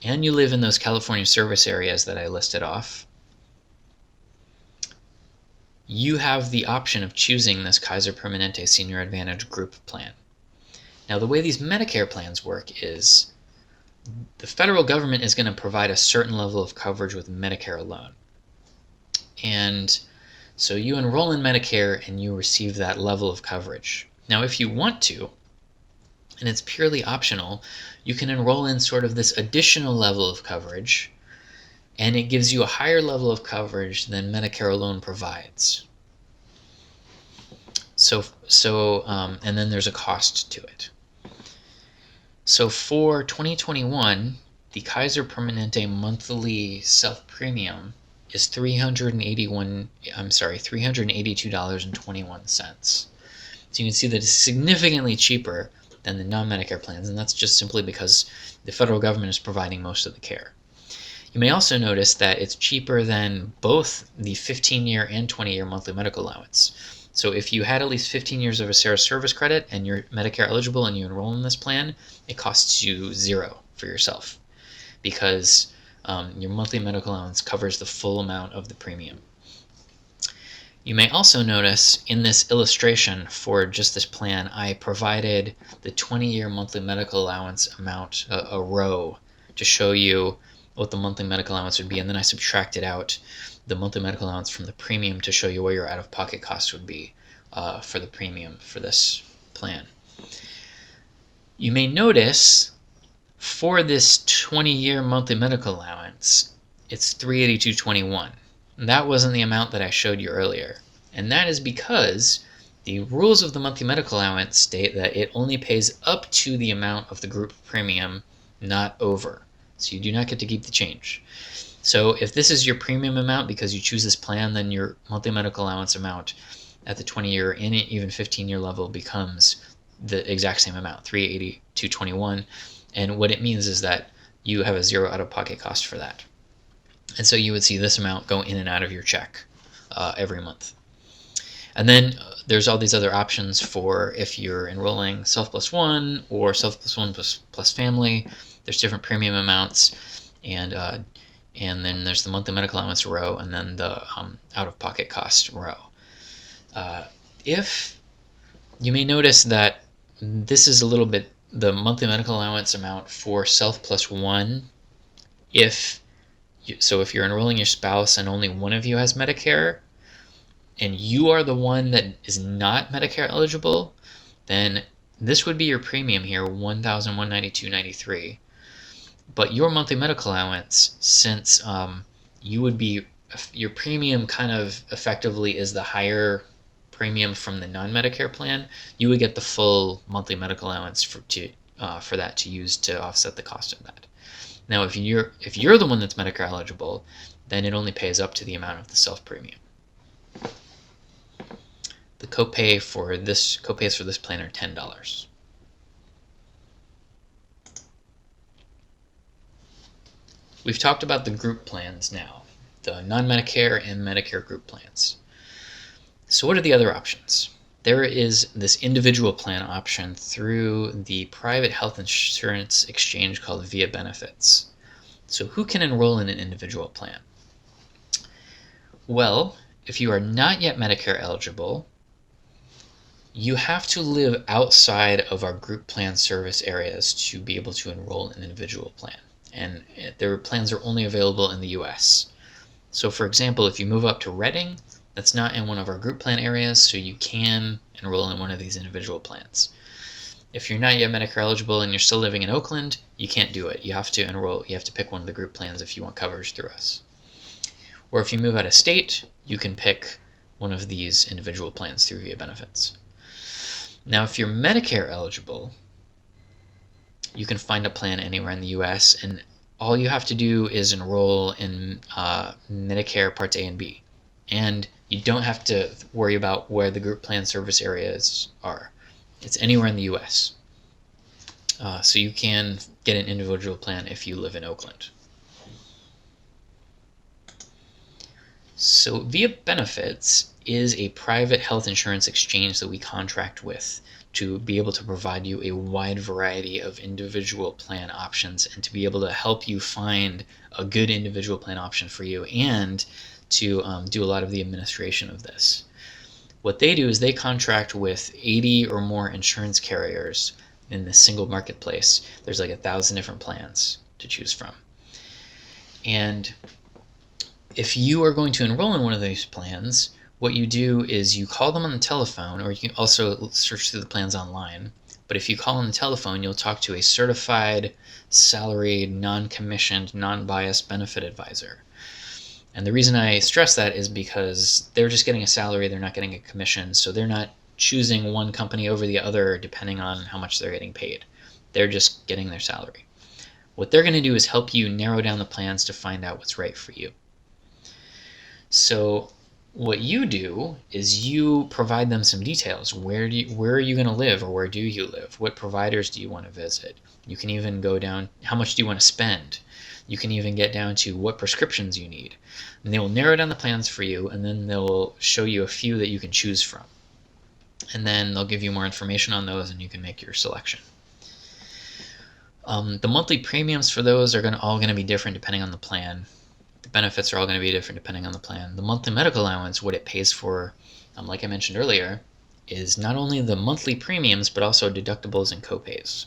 and you live in those California service areas that I listed off, you have the option of choosing this Kaiser Permanente Senior Advantage group plan. Now, the way these Medicare plans work is the federal government is going to provide a certain level of coverage with Medicare alone. And so you enroll in Medicare and you receive that level of coverage. Now, if you want to, and it's purely optional, you can enroll in sort of this additional level of coverage, and it gives you a higher level of coverage than Medicare alone provides. And then there's a cost to it. So for 2021, the Kaiser Permanente monthly self-premium is $382.21. So you can see that it's significantly cheaper than the non-Medicare plans, and that's just simply because the federal government is providing most of the care. You may also notice that it's cheaper than both the 15-year and 20-year monthly medical allowance. So if you had at least 15 years of Acera service credit and you're Medicare eligible and you enroll in this plan, it costs you $0 for yourself, because your monthly medical allowance covers the full amount of the premium. You may also notice in this illustration for just this plan, I provided the 20-year monthly medical allowance amount, a row, to show you what the monthly medical allowance would be, and then I subtracted out the monthly medical allowance from the premium to show you what your out-of-pocket cost would be for the premium for this plan. You may notice for this 20-year monthly medical allowance, it's $382.21. That wasn't the amount that I showed you earlier. And that is because the rules of the monthly medical allowance state that it only pays up to the amount of the group premium, not over. So you do not get to keep the change. So if this is your premium amount because you choose this plan, then your monthly medical allowance amount at the 20-year and even 15-year level becomes the exact same amount, $382.21. And what it means is that you have a $0 out-of-pocket cost for that. And so you would see this amount go in and out of your check every month. And then there's all these other options for if you're enrolling Self Plus One or Self Plus One plus Family. There's different premium amounts, and then there's the monthly medical allowance row, and then the out-of-pocket cost row. If you may notice that this is a little bit the monthly medical allowance amount for Self Plus One. If you're enrolling your spouse and only one of you has Medicare, and you are the one that is not Medicare eligible, then this would be your premium here, $1,192.93. But your monthly medical allowance, since you would be, your premium kind of effectively is the higher premium from the non-Medicare plan, you would get the full monthly medical allowance for that to use to offset the cost of that. Now, if you're the one that's Medicare eligible, then it only pays up to the amount of the self-premium. The copays for this plan are $10. We've talked about the group plans now, the non-Medicare and Medicare group plans. So what are the other options? There is this individual plan option through the private health insurance exchange called Via Benefits. So who can enroll in an individual plan? Well, if you are not yet Medicare eligible, you have to live outside of our group plan service areas to be able to enroll in an individual plan. And their plans are only available in the US. So for example, if you move up to Reading, that's not in one of our group plan areas, so you can enroll in one of these individual plans. If you're not yet Medicare eligible and you're still living in Oakland, you can't do it. You have to pick one of the group plans if you want coverage through us. Or if you move out of state, you can pick one of these individual plans through Via Benefits. Now, if you're Medicare eligible, you can find a plan anywhere in the US, and all you have to do is enroll in Medicare Parts A and B. And you don't have to worry about where the group plan service areas are. It's anywhere in the US. So you can get an individual plan if you live in Oakland. So Via Benefits is a private health insurance exchange that we contract with to be able to provide you a wide variety of individual plan options and to be able to help you find a good individual plan option for you and to do a lot of the administration of this. What they do is they contract with 80 or more insurance carriers in the single marketplace. There's like 1,000 different plans to choose from. And if you are going to enroll in one of these plans, what you do is you call them on the telephone, or you can also search through the plans online. But if you call on the telephone, you'll talk to a certified, salaried, non-commissioned, non-biased benefit advisor. And the reason I stress that is because they're just getting a salary, they're not getting a commission, so they're not choosing one company over the other depending on how much they're getting paid. They're just getting their salary. What they're going to do is help you narrow down the plans to find out what's right for you. So what you do is you provide them some details. Where are you going to live, or where do you live? What providers do you want to visit? You can even go down, how much do you want to spend? You can even get down to what prescriptions you need. And they will narrow down the plans for you, and then they'll show you a few that you can choose from. And then they'll give you more information on those, and you can make your selection. The monthly premiums for those are all going to be different depending on the plan. The benefits are all going to be different depending on the plan. The monthly medical allowance, what it pays for, like I mentioned earlier, is not only the monthly premiums, but also deductibles and copays.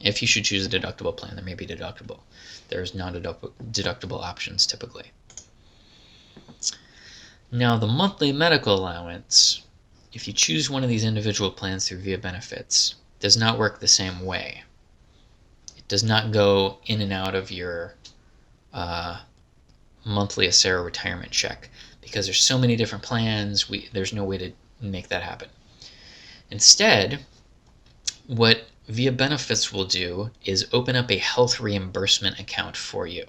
If you should choose a deductible plan, there may be deductible. There's non-deductible options typically. Now, the monthly medical allowance, if you choose one of these individual plans through Via Benefits, does not work the same way. It does not go in and out of your monthly Acera retirement check because there's so many different plans. There's no way to make that happen. Instead, what Via Benefits will do is open up a health reimbursement account for you.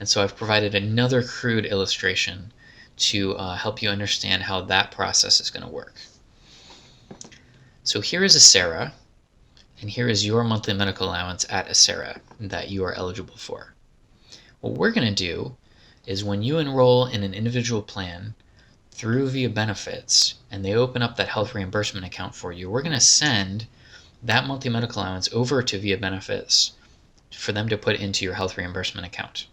And so I've provided another crude illustration to help you understand how that process is going to work. So here is Acera, and here is your monthly medical allowance at Acera that you are eligible for. What we're going to do is when you enroll in an individual plan through Via Benefits and they open up that health reimbursement account for you, we're going to send that monthly medical allowance over to Via Benefits for them to put into your health reimbursement account.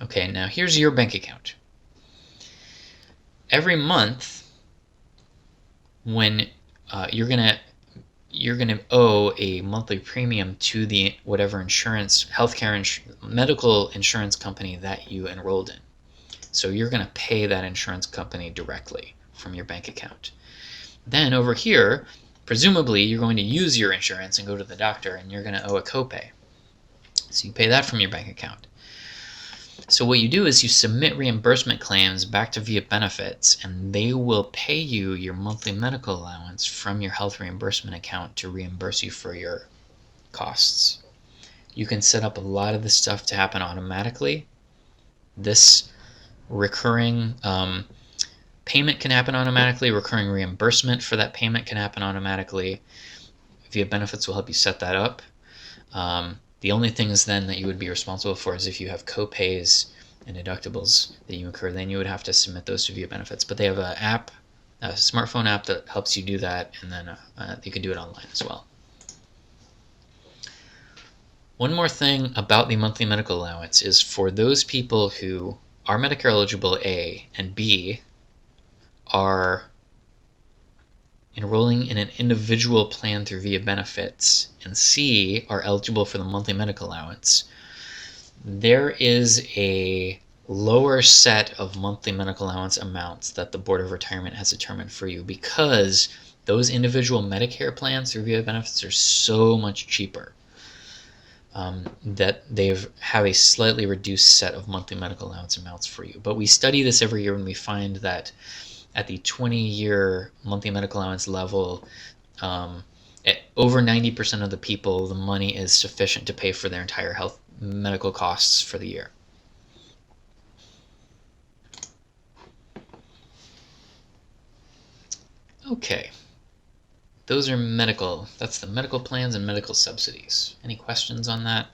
Okay, now here's your bank account. Every month, when you're gonna owe a monthly premium to the whatever medical insurance company that you enrolled in. So you're going to pay that insurance company directly from your bank account. Then over here, presumably you're going to use your insurance and go to the doctor, and you're going to owe a copay. So you pay that from your bank account. So what you do is you submit reimbursement claims back to VIA Benefits, and they will pay you your monthly medical allowance from your health reimbursement account to reimburse you for your costs. You can set up a lot of this stuff to happen automatically. This recurring payment can happen automatically. Recurring reimbursement for that payment can happen automatically. VIA Benefits will help you set that up. The only things then that you would be responsible for is if you have co-pays and deductibles that you incur, then you would have to submit those to VIA Benefits. But they have an app, a smartphone app that helps you do that, and then you can do it online as well. One more thing about the monthly medical allowance is for those people who are Medicare eligible, A, and B, are enrolling in an individual plan through VIA Benefits, and C, are eligible for the monthly medical allowance, there is a lower set of monthly medical allowance amounts that the Board of Retirement has determined for you, because those individual Medicare plans through VIA Benefits are so much cheaper that they have a slightly reduced set of monthly medical allowance amounts for you. But we study this every year, and we find that at the 20-year monthly medical allowance level, at over 90% of the people, the money is sufficient to pay for their entire health medical costs for the year. Okay, those are medical. That's the medical plans and medical subsidies. Any questions on that?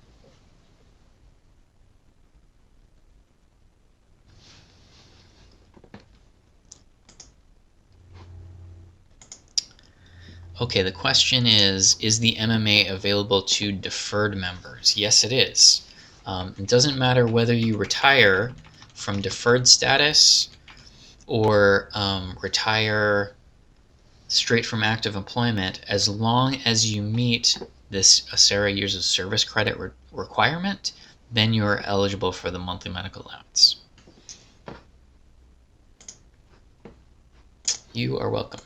Okay, the question is the MMA available to deferred members? Yes, it is. It doesn't matter whether you retire from deferred status or retire straight from active employment, as long as you meet this ACERA years of service credit requirement, then you are eligible for the monthly medical allowance. You are welcome.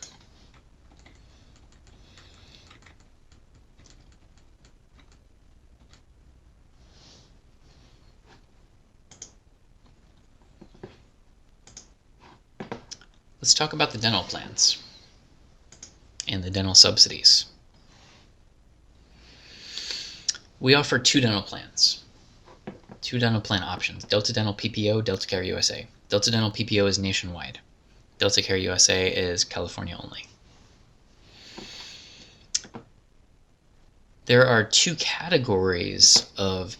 Let's talk about the dental plans and the dental subsidies. We offer two dental plans, two dental plan options: Delta Dental PPO, Delta Care USA. Delta Dental PPO is nationwide. Delta Care USA is California only. There are two categories of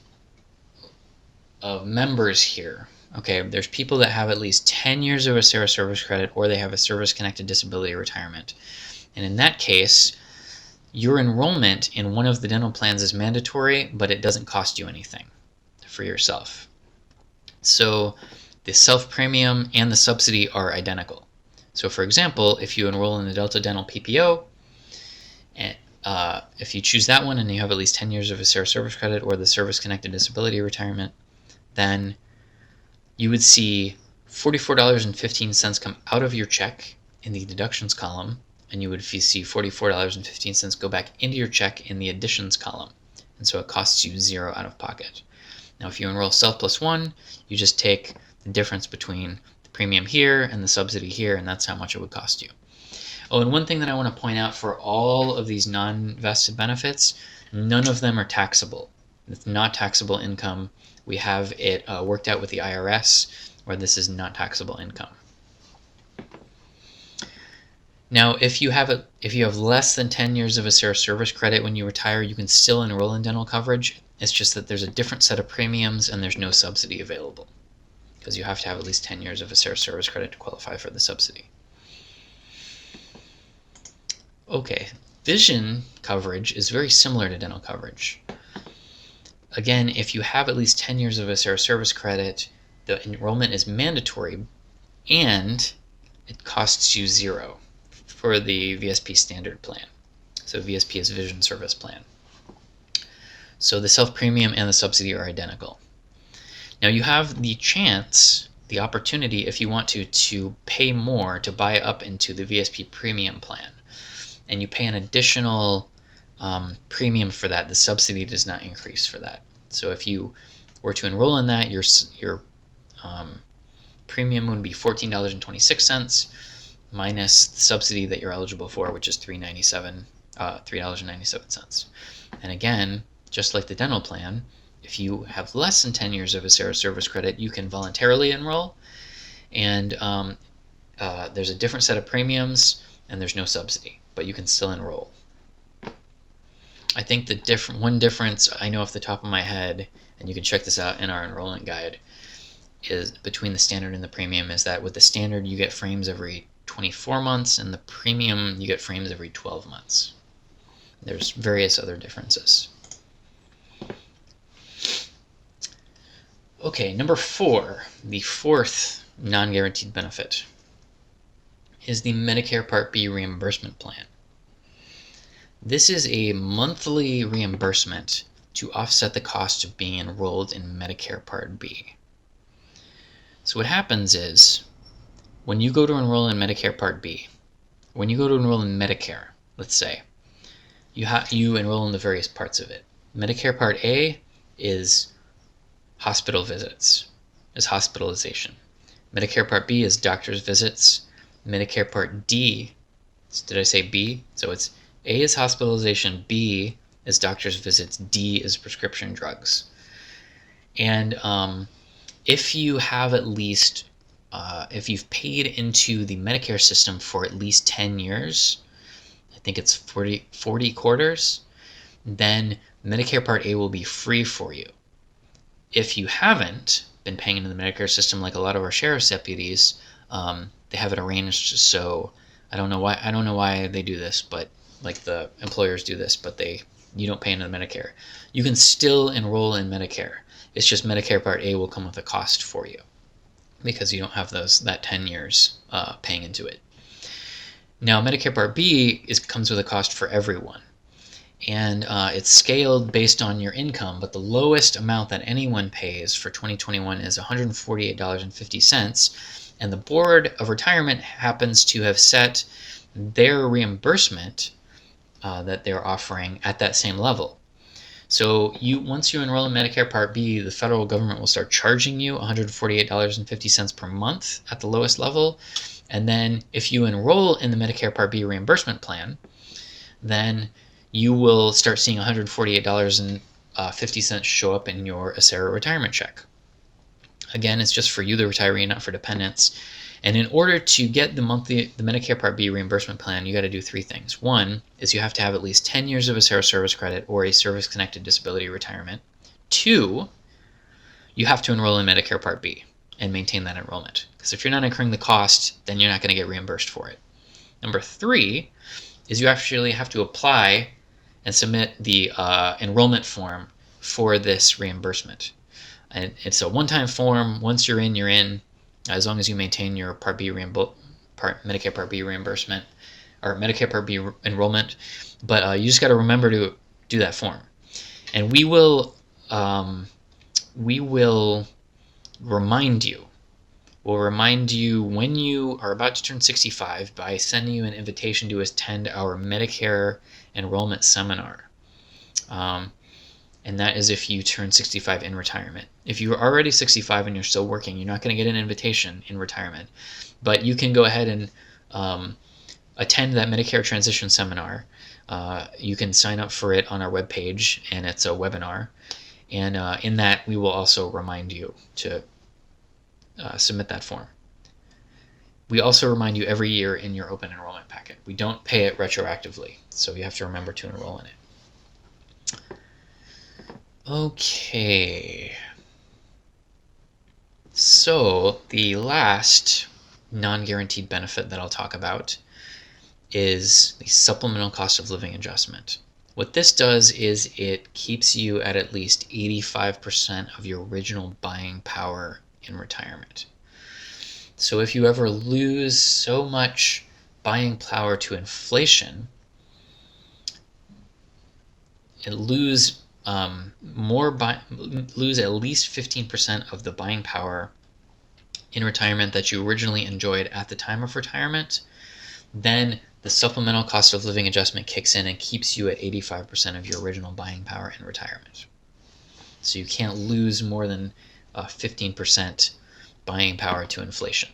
members here. Okay, there's people that have at least 10 years of ACERA service credit, or they have a service-connected disability retirement. And in that case, your enrollment in one of the dental plans is mandatory, but it doesn't cost you anything for yourself. So the self-premium and the subsidy are identical. So for example, if you enroll in the Delta Dental PPO, if you choose that one and you have at least 10 years of ACERA service credit or the service-connected disability retirement, then you would see $44.15 come out of your check in the deductions column, and you would see $44.15 go back into your check in the additions column. And so it costs you $0 out of pocket. Now if you enroll Self Plus One, you just take the difference between the premium here and the subsidy here, and that's how much it would cost you. Oh, and one thing that I want to point out, for all of these non-vested benefits, none of them are taxable. It's not taxable income. We have it worked out with the IRS, where this is not taxable income. Now, if you have less than 10 years of ACERA service credit when you retire, you can still enroll in dental coverage. It's just that there's a different set of premiums and there's no subsidy available, because you have to have at least 10 years of ACERA service credit to qualify for the subsidy. Okay, vision coverage is very similar to dental coverage. Again, if you have at least 10 years of ACERA service credit, the enrollment is mandatory and it costs you $0 for the VSP standard plan. So VSP is Vision Service Plan. So the self-premium and the subsidy are identical. Now you have the chance, the opportunity, if you want to pay more to buy up into the VSP premium plan. And you pay an additional premium for that. The subsidy does not increase for that. So if you were to enroll in that, your premium would be $14.26 minus the subsidy that you're eligible for, which is $3.97. And again, just like the dental plan, if you have less than 10 years of ACERA service credit, you can voluntarily enroll, and there's a different set of premiums, and there's no subsidy, but you can still enroll. I think the one difference I know off the top of my head, and you can check this out in our enrollment guide, is between the standard and the premium is that with the standard you get frames every 24 months, and the premium you get frames every 12 months. There's various other differences. Okay, number 4, the fourth non-guaranteed benefit, is the Medicare Part B reimbursement plan. This is a monthly reimbursement to offset the cost of being enrolled in Medicare Part B. So what happens is, when you go to enroll in Medicare Part B, when you go to enroll in Medicare, let's say, you enroll in the various parts of it. Medicare Part A is hospital visits, is hospitalization. Medicare Part B is doctor's visits. Medicare Part D, did I say B? So it's A is hospitalization, B is doctor's visits, D is prescription drugs. And if you have at least, if you've paid into the Medicare system for at least 10 years, I think it's 40 quarters, then Medicare Part A will be free for you. If you haven't been paying into the Medicare system, like a lot of our sheriff's deputies, they have it arranged so I don't know why they do this, but like the employers do this, but you don't pay into the Medicare. You can still enroll in Medicare. It's just Medicare Part A will come with a cost for you because you don't have that 10 years paying into it. Now Medicare Part B comes with a cost for everyone. And it's scaled based on your income, but the lowest amount that anyone pays for 2021 is $148.50, and the Board of Retirement happens to have set their reimbursement that they're offering at that same level. So once you enroll in Medicare Part B, the federal government will start charging you $148.50 per month at the lowest level, and then if you enroll in the Medicare Part B reimbursement plan, then you will start seeing $148.50 show up in your ACERA retirement check. Again, it's just for you, the retiree, not for dependents. And in order to get the Medicare Part B reimbursement plan, you got to do 3 things. One is you have to have at least 10 years of ACERA service credit or a service-connected disability retirement. 2, you have to enroll in Medicare Part B and maintain that enrollment. Because if you're not incurring the cost, then you're not going to get reimbursed for it. Number 3 is you actually have to apply and submit the enrollment form for this reimbursement. And it's a one-time form. Once you're in, you're in, as long as you maintain your Medicare Part B reimbursement or Medicare Part B enrollment. But you just got to remember to do that form. And we will remind you. We'll remind you when you are about to turn 65 by sending you an invitation to attend our Medicare enrollment seminar. And that is if you turn 65 in retirement. If you're already 65 and you're still working, you're not going to get an invitation in retirement. But you can go ahead and attend that Medicare transition seminar. You can sign up for it on our webpage, and it's a webinar. And in that, we will also remind you to submit that form. We also remind you every year in your open enrollment packet. We don't pay it retroactively, so you have to remember to enroll in it. Okay. So the last non-guaranteed benefit that I'll talk about is the supplemental cost of living adjustment. What this does is it keeps you at least 85% of your original buying power in retirement. So if you ever lose so much buying power to inflation, and lose at least 15% of the buying power in retirement that you originally enjoyed at the time of retirement, then the supplemental cost of living adjustment kicks in and keeps you at 85% of your original buying power in retirement. So you can't lose more than 15% buying power to inflation.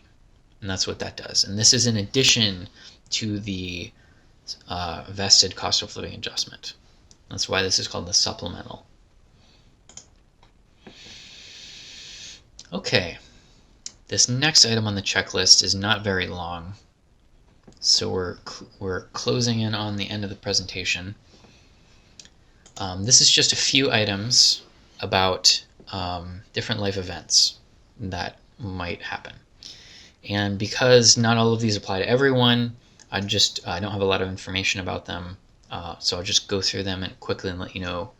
And that's what that does. And this is in addition to the vested cost of living adjustment. That's why this is called the supplemental. Okay, this next item on the checklist is not very long, so we're closing in on the end of the presentation. This is just a few items about different life events that might happen. And because not all of these apply to everyone, I don't have a lot of information about them, so I'll just go through them and quickly let you know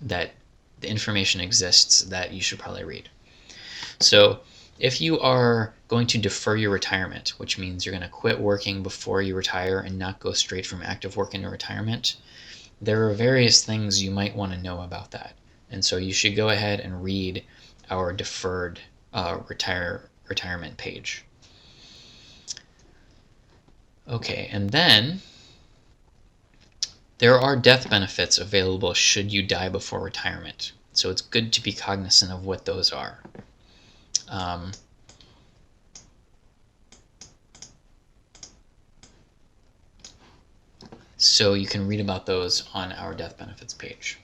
that the information exists that you should probably read. So if you are going to defer your retirement, which means you're going to quit working before you retire and not go straight from active work into retirement, there are various things you might want to know about that. And so you should go ahead and read our deferred retirement page. Okay, and then there are death benefits available should you die before retirement. So it's good to be cognizant of what those are. So you can read about those on our death benefits page.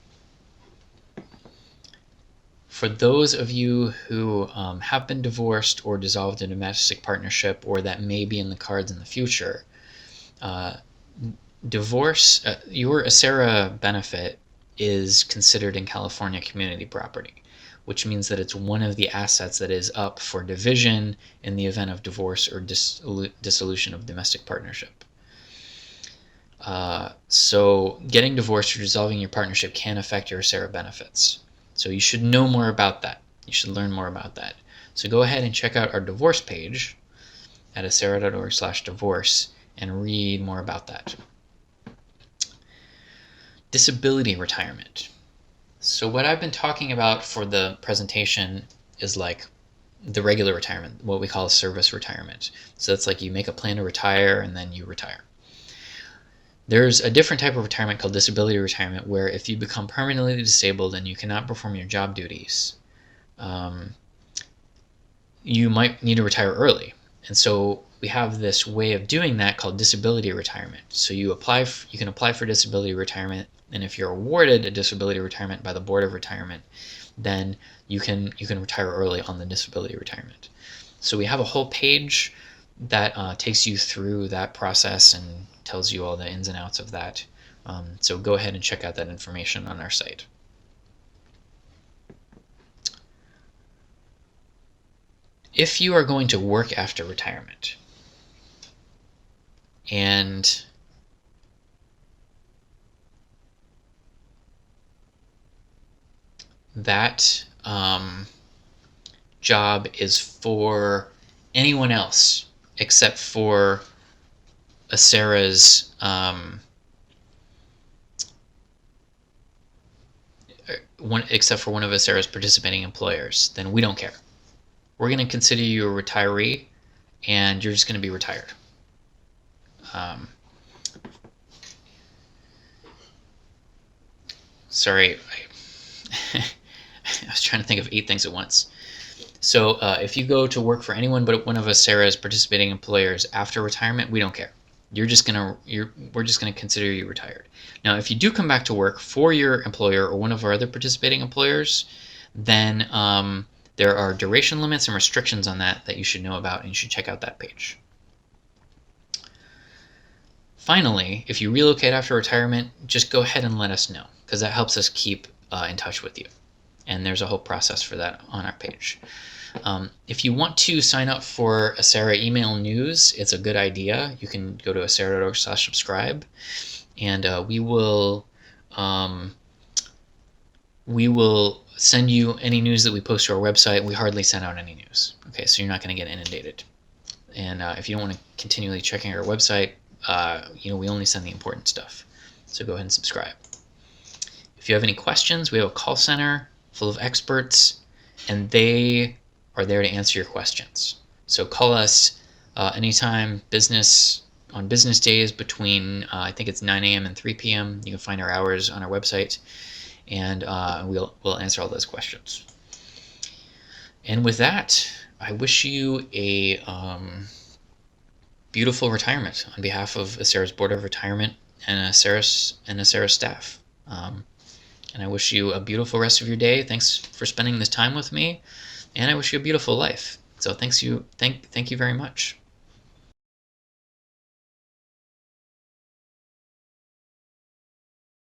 For those of you who have been divorced or dissolved a domestic partnership, or that may be in the cards in the future, divorce, your ACERA benefit is considered in California community property, which means that it's one of the assets that is up for division in the event of divorce or dissolution of domestic partnership. So getting divorced or dissolving your partnership can affect your ACERA benefits. So you should know more about that. You should learn more about that. So go ahead and check out our divorce page at acera.org/divorce and read more about that. Disability retirement. So what I've been talking about for the presentation is like the regular retirement, what we call a service retirement. So that's like you make a plan to retire and then you retire. There's a different type of retirement called disability retirement, where if you become permanently disabled and you cannot perform your job duties, you might need to retire early. And so we have this way of doing that called disability retirement. So you can apply for disability retirement, and if you're awarded a disability retirement by the Board of Retirement, then you can retire early on the disability retirement. So we have a whole page that takes you through that process and tells you all the ins and outs of that. So go ahead and check out that information on our site. If you are going to work after retirement, and that job is for anyone else except for ACERA's except for one of ACERA's participating employers, then we don't care. We're going to consider you a retiree, and you're just going to be retired. Sorry, I was trying to think of 8 things at once. So if you go to work for anyone but one of ACERA's participating employers after retirement, we don't care. We're just gonna consider you retired. Now, if you do come back to work for your employer or one of our other participating employers, then there are duration limits and restrictions on that you should know about, and you should check out that page. Finally, if you relocate after retirement, just go ahead and let us know, because that helps us keep in touch with you. And there's a whole process for that on our page. If you want to sign up for ACERA email news, it's a good idea. You can go to acera.org/subscribe, and we will send you any news that we post to our website. We hardly send out any news. Okay, so you're not going to get inundated. And if you don't want to continually checking our website, we only send the important stuff. So go ahead and subscribe. If you have any questions, we have a call center full of experts, and they are there to answer your questions. So call us anytime on business days between I think it's 9 a.m. and 3 p.m. You can find our hours on our website, and we'll answer all those questions. And with that, I wish you a beautiful retirement on behalf of Acera's Board of Retirement and Acera's staff. And I wish you a beautiful rest of your day. Thanks for spending this time with me, and I wish you a beautiful life. So thank you very much.